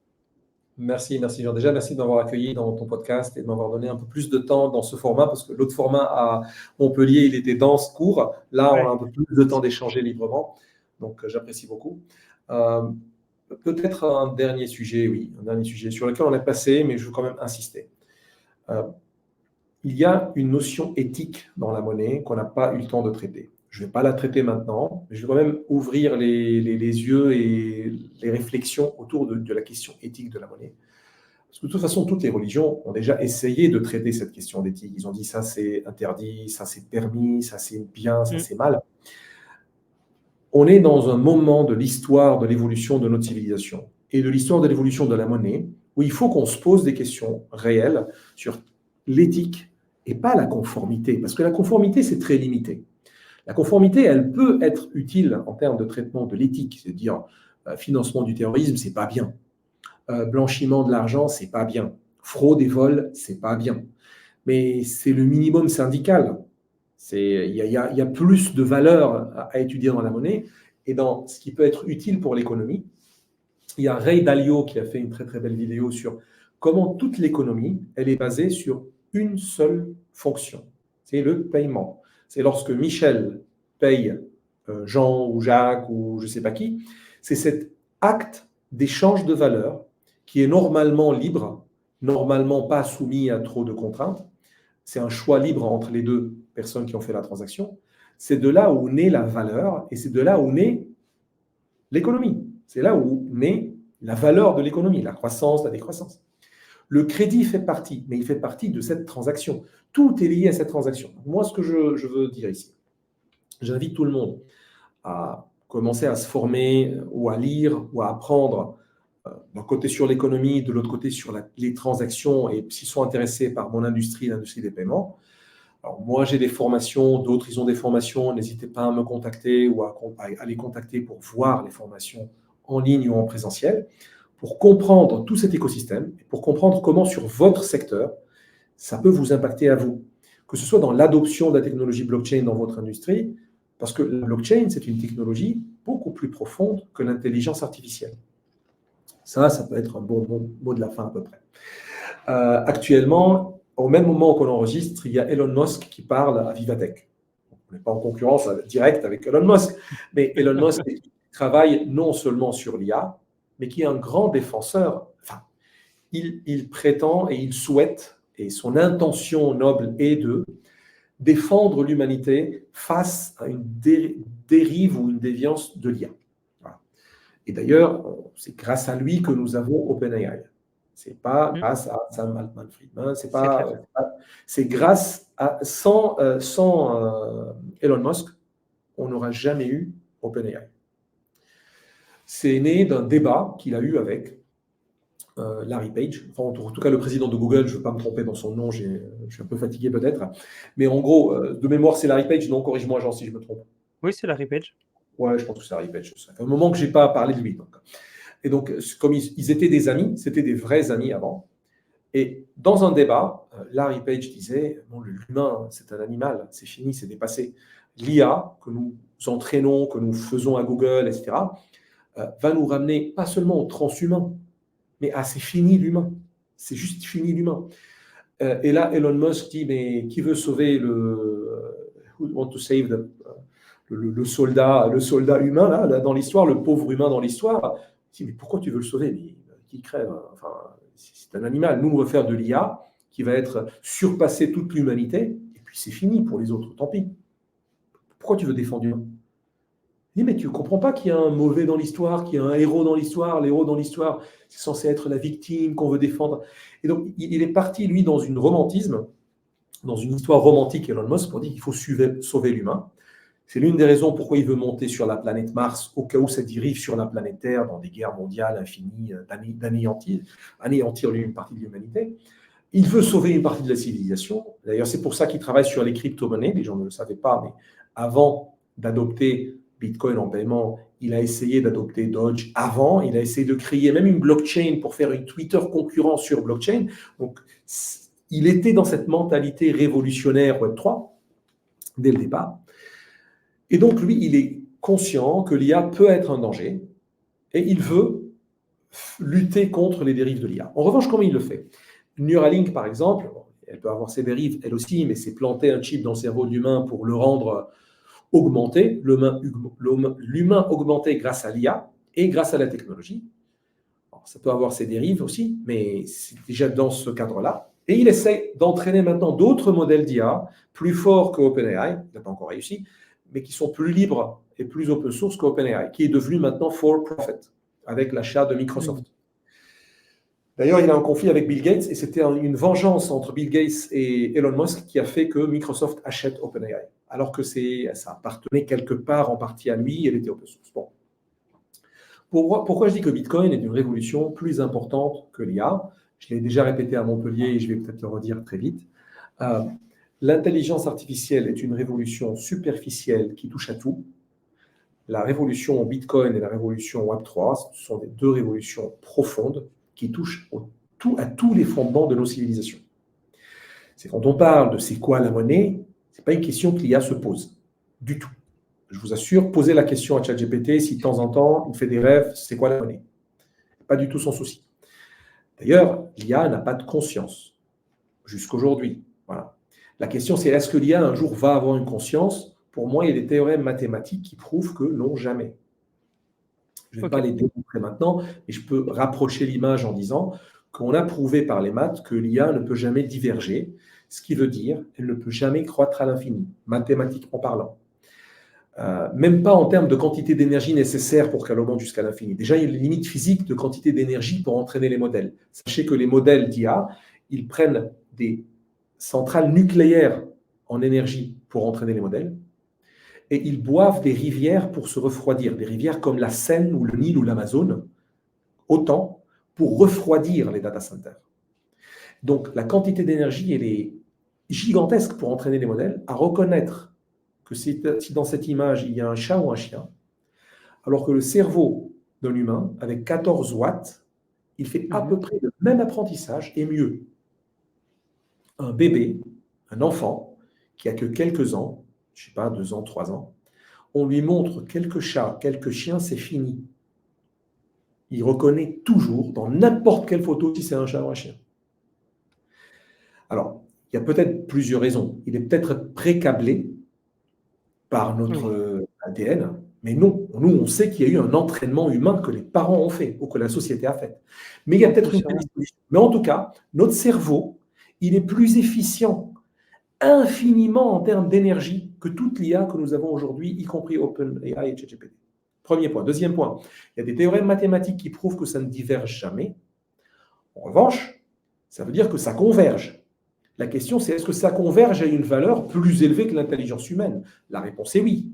Speaker 2: Merci Jean. Déjà, merci de m'avoir accueilli dans ton podcast et de m'avoir donné un peu plus de temps dans ce format, parce que l'autre format à Montpellier, il était dense, court. Là, on
Speaker 1: Ouais,
Speaker 2: a un peu plus de temps d'échanger librement. Donc, j'apprécie beaucoup. Euh, Peut-être un dernier sujet, oui, un dernier sujet sur lequel on est passé, mais je veux quand même insister. Euh, il y a une notion éthique dans la monnaie qu'on n'a pas eu le temps de traiter. Je ne vais pas la traiter maintenant, mais je vais quand même ouvrir les yeux et les réflexions autour de la question éthique de la monnaie. Parce que de toute façon, toutes les religions ont déjà essayé de traiter cette question d'éthique. Ils ont dit ça c'est interdit, ça c'est permis, ça c'est bien, ça
Speaker 1: mmh,
Speaker 2: c'est mal. On est dans un moment de l'histoire de l'évolution de notre civilisation et de l'histoire de l'évolution de la monnaie où il faut qu'on se pose des questions réelles sur l'éthique et pas la conformité. Parce que la conformité, c'est très limité. La conformité, elle peut être utile en termes de traitement de l'éthique, c'est-à-dire financement du terrorisme, c'est pas bien. Blanchiment de l'argent, c'est pas bien. Fraude et vol, c'est pas bien. Mais c'est le minimum syndical. Il y a plus de valeur à étudier dans la monnaie et dans ce qui peut être utile pour l'économie. Il y a Ray Dalio qui a fait une très très belle vidéo sur comment toute l'économie, elle est basée sur une seule fonction. C'est le paiement. C'est lorsque Michel paye Jean ou Jacques ou je ne sais pas qui, c'est cet acte d'échange de valeur qui est normalement libre, normalement pas soumis à trop de contraintes. C'est un choix libre entre les deux personnes qui ont fait la transaction. C'est de là où naît la valeur et c'est de là où naît l'économie. C'est là où naît la valeur de l'économie, la croissance, la décroissance. Le crédit fait partie, mais il fait partie de cette transaction. Tout est lié à cette transaction. Moi, ce que je veux dire ici, j'invite tout le monde à commencer à se former ou à lire ou à apprendre d'un côté sur l'économie, de l'autre côté sur les transactions, et s'ils sont intéressés par mon industrie, l'industrie des paiements. Alors moi, j'ai des formations, d'autres, ils ont des formations. N'hésitez pas à me contacter ou à les contacter pour voir les formations en ligne ou en présentiel, pour comprendre tout cet écosystème, et pour comprendre comment sur votre secteur, ça peut vous impacter à vous. Que ce soit dans l'adoption de la technologie blockchain dans votre industrie, parce que la blockchain, c'est une technologie beaucoup plus profonde que l'intelligence artificielle. Ça peut être un bon mot de la fin à peu près. Actuellement, au même moment qu'on enregistre, il y a Elon Musk qui parle à Vivatech. On n'est pas en concurrence directe avec Elon Musk, mais Elon Musk travaille non seulement sur l'IA, mais qui est un grand défenseur. Enfin, il prétend et il souhaite, et son intention noble est de défendre l'humanité face à une dérive ou une déviance de l'IA. Voilà. Et d'ailleurs, c'est grâce à lui que nous avons OpenAI. C'est pas
Speaker 1: mmh,
Speaker 2: grâce à Sam Altman-Friedman,
Speaker 1: c'est clair.
Speaker 2: c'est grâce à sans Elon Musk, on n'aura jamais eu OpenAI. C'est né d'un débat qu'il a eu avec Larry Page, enfin, en tout cas le président de Google, je ne veux pas me tromper dans son nom, je suis un peu fatigué peut-être, mais en gros, de mémoire, c'est Larry Page, non, corrige-moi Jean si je me trompe.
Speaker 1: Oui, c'est Larry Page.
Speaker 2: Ouais, je pense que c'est Larry Page. Ça fait un moment que je n'ai pas parlé de lui. Donc. Et donc, comme ils étaient des amis, c'était des vrais amis avant. Et dans un débat, Larry Page disait, bon, l'humain, c'est un animal, c'est fini, c'est dépassé. L'IA que nous entraînons, que nous faisons à Google, etc., va nous ramener pas seulement au transhumain, mais à c'est fini l'humain. C'est juste fini l'humain. Et là, Elon Musk dit, mais qui veut sauver who want to save le soldat humain, là, dans l'histoire, le pauvre humain dans l'histoire. Il dit, mais pourquoi tu veux le sauver? Mais qui crève? Enfin, c'est un animal. Nous, on veut faire de l'IA qui va être surpasser toute l'humanité, et puis c'est fini pour les autres, tant pis. Pourquoi tu veux défendre l'humain? Il dit, mais tu ne comprends pas qu'il y a un mauvais dans l'histoire, qu'il y a un héros dans l'histoire. L'héros dans l'histoire, c'est censé être la victime qu'on veut défendre. Et donc, il est parti, lui, dans une romantisme, dans une histoire romantique, Elon Musk, pour dire qu'il faut sauver l'humain. C'est l'une des raisons pourquoi il veut monter sur la planète Mars, au cas où ça dérive sur la planète Terre, dans des guerres mondiales infinies, anéantir une partie de l'humanité. Il veut sauver une partie de la civilisation. D'ailleurs, c'est pour ça qu'il travaille sur les crypto-monnaies. Les gens ne le savaient pas, mais avant d'adopter Bitcoin en paiement, il a essayé d'adopter Doge avant. Il a essayé de créer même une blockchain pour faire une Twitter concurrent sur blockchain. Donc, il était dans cette mentalité révolutionnaire Web3 dès le départ. Et donc, lui, il est conscient que l'IA peut être un danger et il veut lutter contre les dérives de l'IA. En revanche, comment il le fait? Neuralink, par exemple, elle peut avoir ses dérives, elle aussi, mais c'est planter un chip dans le cerveau de l'humain pour le rendre augmenté, l'humain augmenté grâce à l'IA et grâce à la technologie. Alors, ça peut avoir ses dérives aussi, mais c'est déjà dans ce cadre-là. Et il essaie d'entraîner maintenant d'autres modèles d'IA plus forts que OpenAI, il n'a pas encore réussi, mais qui sont plus libres et plus open source qu'OpenAI, qui est devenu maintenant for profit, avec l'achat de Microsoft. D'ailleurs, il a un conflit avec Bill Gates, et c'était une vengeance entre Bill Gates et Elon Musk qui a fait que Microsoft achète OpenAI, alors que ça appartenait quelque part en partie à lui, elle était open source. Bon. Pourquoi je dis que Bitcoin est une révolution plus importante que l'IA? Je l'ai déjà répété à Montpellier et je vais peut-être le redire très vite. L'intelligence artificielle est une révolution superficielle qui touche à tout. La révolution Bitcoin et la révolution Web3, ce sont des deux révolutions profondes qui touchent à tous les fondements de nos civilisations. C'est quand on parle de c'est quoi la monnaie, ce n'est pas une question que l'IA se pose, du tout. Je vous assure, posez la question à ChatGPT si de temps en temps il fait des rêves, c'est quoi la monnaie? Pas du tout son souci. D'ailleurs, l'IA n'a pas de conscience, jusqu'aujourd'hui. Voilà. La question c'est est-ce que l'IA un jour va avoir une conscience? Pour moi, il y a des théorèmes mathématiques qui prouvent que non, jamais. Je ne vais pas les démontrer maintenant, mais je peux rapprocher l'image en disant qu'on a prouvé par les maths que l'IA ne peut jamais diverger, ce qui veut dire qu'elle ne peut jamais croître à l'infini, mathématiquement parlant. Même pas en termes de quantité d'énergie nécessaire pour qu'elle augmente jusqu'à l'infini. Déjà, il y a une limite physique de quantité d'énergie pour entraîner les modèles. Sachez que les modèles d'IA, ils prennent des centrales nucléaires en énergie pour entraîner les modèles, et ils boivent des rivières pour se refroidir, des rivières comme la Seine ou le Nil ou l'Amazone, autant pour refroidir les data centers. Donc, la quantité d'énergie, elle est gigantesque pour entraîner les modèles, à reconnaître que si dans cette image, il y a un chat ou un chien, alors que le cerveau d'un humain, avec 14 watts, il fait à peu près le même apprentissage et mieux. Un bébé, un enfant, qui a que quelques ans, je ne sais pas, 2 ans, 3 ans, on lui montre quelques chats, quelques chiens, c'est fini. Il reconnaît toujours, dans n'importe quelle photo, si c'est un chat ou un chien. Alors, il y a peut-être plusieurs raisons. Il est peut-être pré-câblé par notre ADN, mais non, nous, on sait qu'il y a eu un entraînement humain que les parents ont fait, ou que la société a fait. Mais il y a peut-être une prédisposition. Mais en tout cas, notre cerveau, il est plus efficient infiniment en termes d'énergie que toute l'IA que nous avons aujourd'hui, y compris OpenAI et ChatGPT. Premier point. Deuxième point, il y a des théorèmes mathématiques qui prouvent que ça ne diverge jamais. En revanche, ça veut dire que ça converge. La question, c'est est-ce que ça converge à une valeur plus élevée que l'intelligence humaine? La réponse est oui.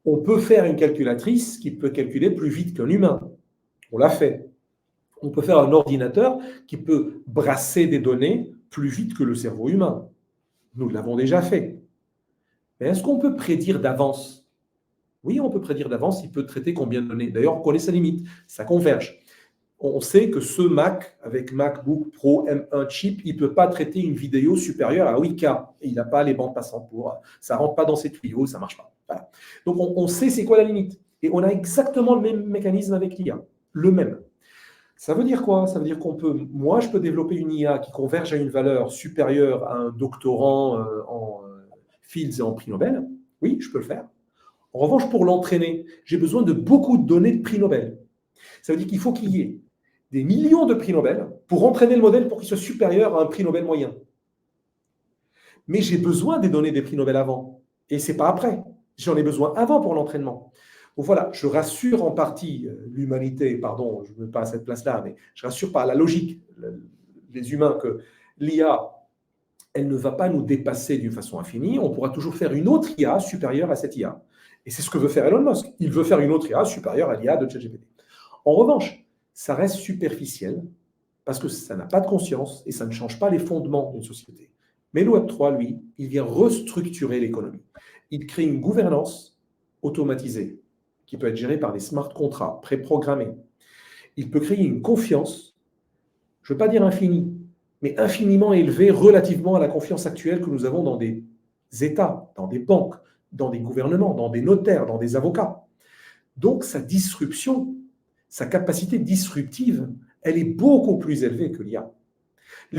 Speaker 2: On peut faire une calculatrice qui peut calculer plus vite qu'un humain. On l'a fait. On peut faire un ordinateur qui peut brasser des données plus vite que le cerveau humain. Nous l'avons déjà fait. Mais est-ce qu'on peut prédire d'avance? Oui, on peut prédire d'avance, il peut traiter combien de données. D'ailleurs, on connaît sa limite, ça converge. On sait que ce Mac, avec MacBook Pro M1 chip, il ne peut pas traiter une vidéo supérieure à 8K. Il n'a pas les bandes passantes pour. Ça ne rentre pas dans ses tuyaux, ça ne marche pas. Voilà. Donc, on sait c'est quoi la limite. Et on a exactement le même mécanisme avec l'IA. Le même. Ça veut dire quoi? Ça veut dire moi, je peux développer une IA qui converge à une valeur supérieure à un doctorant en Fields et en prix Nobel. Oui, je peux le faire. En revanche, pour l'entraîner, j'ai besoin de beaucoup de données de prix Nobel. Ça veut dire qu'il faut qu'il y ait des millions de prix Nobel pour entraîner le modèle pour qu'il soit supérieur à un prix Nobel moyen. Mais j'ai besoin des données des prix Nobel avant. Et ce n'est pas après. J'en ai besoin avant pour l'entraînement. Donc voilà, je rassure en partie l'humanité, pardon, je ne veux pas à cette place-là, mais je rassure par la logique les humains que l'IA, elle ne va pas nous dépasser d'une façon infinie. On pourra toujours faire une autre IA supérieure à cette IA. Et c'est ce que veut faire Elon Musk. Il veut faire une autre IA supérieure à l'IA de ChatGPT. En revanche, ça reste superficiel parce que ça n'a pas de conscience et ça ne change pas les fondements d'une société. Mais le Web3, lui, il vient restructurer l'économie. Il crée une gouvernance automatisée qui peut être gérée par des smart contrats préprogrammés. Il peut créer une confiance, je ne veux pas dire infinie, mais infiniment élevée relativement à la confiance actuelle que nous avons dans des États, dans des banques, dans des gouvernements, dans des notaires, dans des avocats. Donc, sa disruption, sa capacité disruptive, elle est beaucoup plus élevée que l'IA.
Speaker 1: Ouais,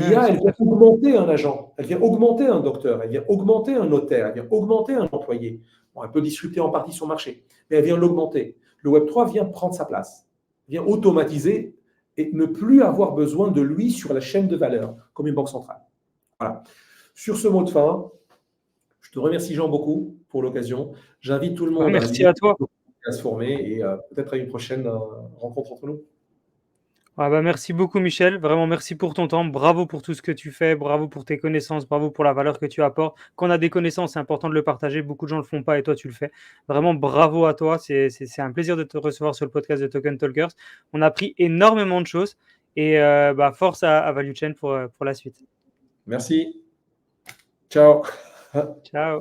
Speaker 2: L'IA, elle vient
Speaker 1: super.
Speaker 2: augmenter un agent, elle vient augmenter un docteur, elle vient augmenter un notaire, elle vient augmenter un employé. Bon, elle peut disrupter en partie son marché, mais elle vient l'augmenter. Le Web3 vient prendre sa place, vient automatiser et ne plus avoir besoin de lui sur la chaîne de valeur, comme une banque centrale. Voilà. Sur ce mot de fin, je te remercie Jean beaucoup pour l'occasion. J'invite tout le
Speaker 1: Ouais,
Speaker 2: monde
Speaker 1: merci à toi.
Speaker 2: à se former et peut-être à une prochaine rencontre entre nous.
Speaker 1: Ah bah, merci beaucoup Michel, vraiment merci pour ton temps, bravo pour tout ce que tu fais, bravo pour tes connaissances, bravo pour la valeur que tu apportes. Quand on a des connaissances, c'est important de le partager, beaucoup de gens ne le font pas et toi tu le fais. Vraiment bravo à toi, c'est un plaisir de te recevoir sur le podcast de Token Talkers. On a appris énormément de choses et bah, force à Value Chain pour la suite.
Speaker 2: Merci. Ciao.
Speaker 1: Ciao.